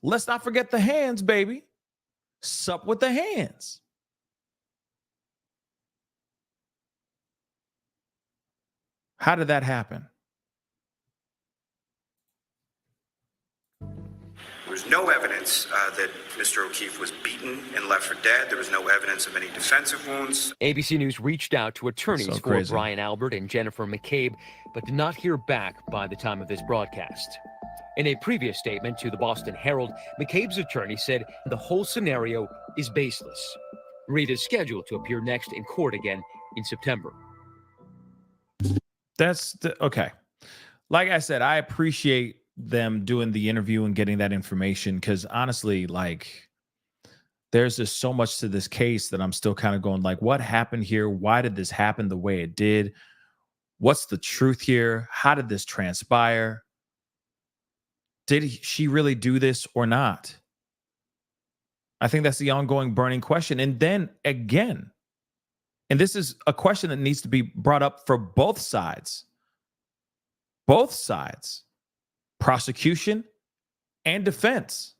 Let's not forget the hands, baby. Sup with the hands. How did that happen? There's no evidence that Mr. O'Keefe was beaten and left for dead. There was no evidence of any defensive wounds. ABC News reached out to attorneys for Brian Albert and Jennifer McCabe, but did not hear back by the time of this broadcast. In a previous statement to the Boston Herald, McCabe's attorney said the whole scenario is baseless. Reed is scheduled to appear next in court again in September. Okay. Like I said, I appreciate them doing the interview and getting that information, because honestly, like, there's just so much to this case that I'm still kind of going like, what happened here? Why did this happen the way it did? What's the truth here? How did this transpire? Did she really do this or not? I think that's the ongoing burning question. And then again, and this is a question that needs to be brought up for both sides. Both sides, prosecution and defense.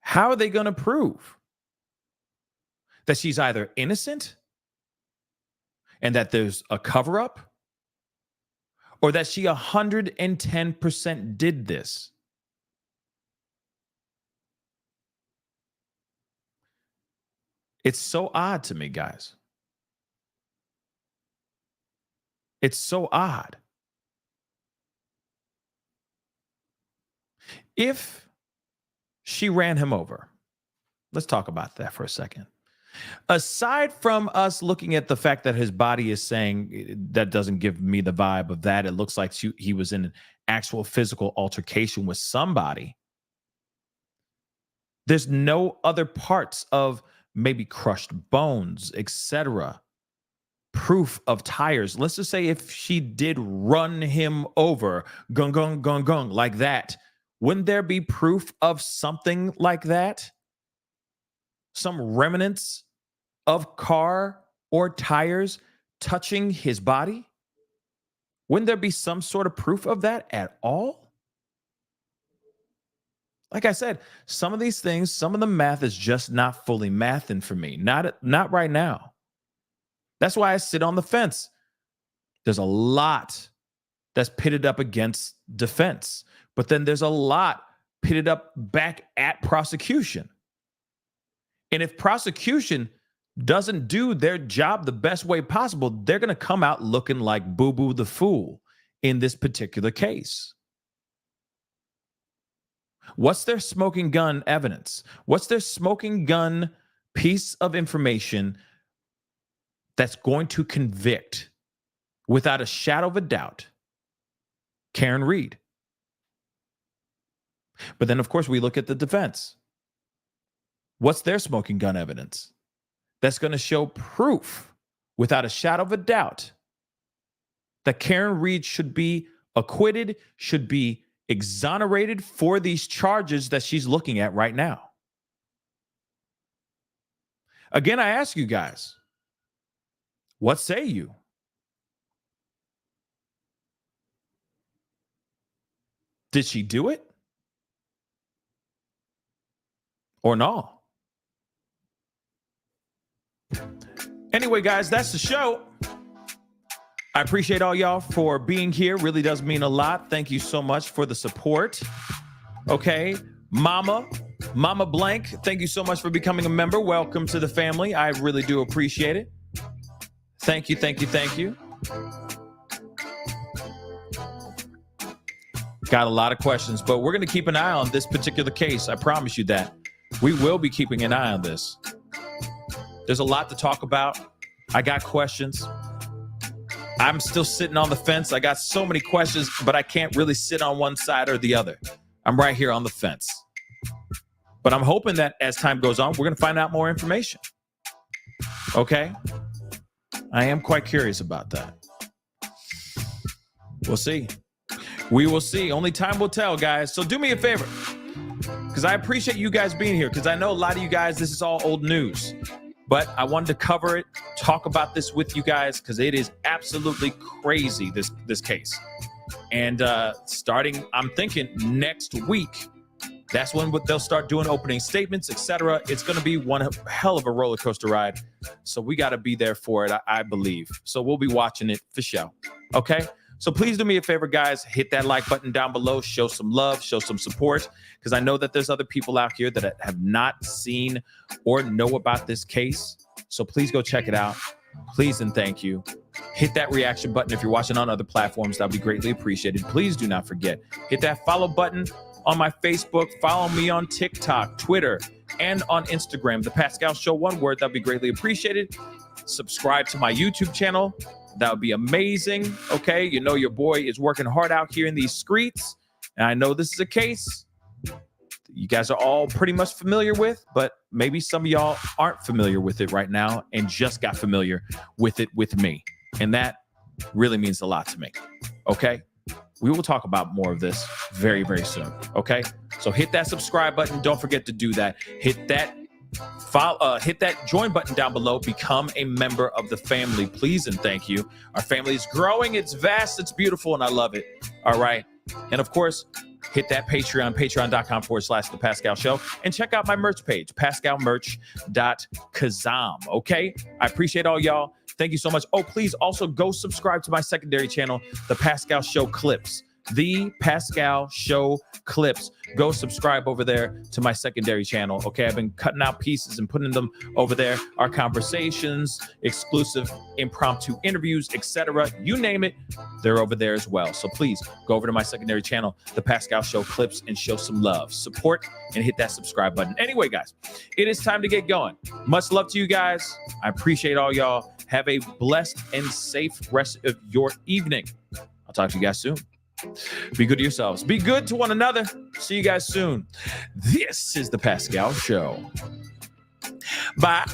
How are they going to prove that she's either innocent and that there's a cover-up, or that she 110% did this? It's so odd to me, guys. It's so odd. If she ran him over, let's talk about that for a second. Aside from us looking at the fact that his body is saying that doesn't give me the vibe of that, it looks like he was in an actual physical altercation with somebody. There's no other parts of maybe crushed bones, etc. Proof of tires. Let's just say if she did run him over, gung, gung, gung, gung, like that, wouldn't there be proof of something like that? Some remnants of car or tires touching his body? Wouldn't there be some sort of proof of that at all? Like I said, some of these things, some of the math is just not fully mathing for me. Not right now. That's why I sit on the fence. There's a lot that's pitted up against defense, but then there's a lot pitted up back at prosecution. And if prosecution doesn't do their job the best way possible, they're going to come out looking like Boo Boo the Fool in this particular case. What's their smoking gun evidence? What's their smoking gun piece of information that's going to convict, without a shadow of a doubt, Karen Reed? But then, of course, we look at the defense. What's their smoking gun evidence that's going to show proof, without a shadow of a doubt, that Karen Reed should be acquitted, should be exonerated for these charges that she's looking at right now? Again, I ask you guys, what say you? Did she do it? Or no? Anyway, guys, that's the show. I appreciate all y'all for being here. Really does mean a lot. Thank you so much for the support. Okay, Mama Blank, thank you so much for becoming a member. Welcome to the family. I really do appreciate it. Thank you, thank you, thank you. Got a lot of questions, but we're going to keep an eye on this particular case. I promise you that. We will be keeping an eye on this. There's a lot to talk about. I got questions. I'm still sitting on the fence. I got so many questions, but I can't really sit on one side or the other. I'm right here on the fence. But I'm hoping that as time goes on, we're going to find out more information. Okay? I am quite curious about that. We'll see. We will see. Only time will tell, guys. So do me a favor, because I appreciate you guys being here, because I know a lot of you guys, this is all old news. But I wanted to cover it, talk about this with you guys, because it is absolutely crazy, this case. And starting, I'm thinking next week, that's when they'll start doing opening statements, etc. It's going to be one hell of a roller coaster ride. So we got to be there for it, I believe. So we'll be watching it for sure. Okay? So please do me a favor, guys. Hit that like button down below. Show some love. Show some support. Because I know that there's other people out here that have not seen or know about this case. So please go check it out. Please and thank you. Hit that reaction button if you're watching on other platforms. That would be greatly appreciated. Please do not forget. Hit that follow button on my Facebook. Follow me on TikTok, Twitter, and on Instagram. The Pascal Show, one word. That would be greatly appreciated. Subscribe to my YouTube channel. That would be amazing. Okay, you know your boy is working hard out here in these streets. And I know this is a case you guys are all pretty much familiar with, but maybe some of y'all aren't familiar with it right now and just got familiar with it with me. And that really means a lot to me. Okay? We will talk about more of this very, very soon. Okay? So hit that subscribe button. Don't forget to do that. Hit that join button down below. Become a member of the family, please and thank you. Our family is growing. It's vast. It's beautiful, and I love it. All right. And of course, hit that Patreon, patreon.com/The Pascal Show, and check out my merch page, pascalmerch.kazam. Okay? I appreciate all y'all. Thank you so much. Oh, please also go subscribe to my secondary channel, The Pascal Show Clips. The Pascal Show Clips. Go subscribe over there to my secondary channel. Okay, I've been cutting out pieces and putting them over there. Our conversations, exclusive impromptu interviews, etc. You name it, they're over there as well. So please go over to my secondary channel, The Pascal Show Clips, and show some love, support, and hit that subscribe button. Anyway, guys, it is time to get going. Much love to you guys. I appreciate all y'all. Have a blessed and safe rest of your evening. I'll talk to you guys soon. Be good to yourselves. Be good to one another. See you guys soon. This is The Pascal Show. Bye.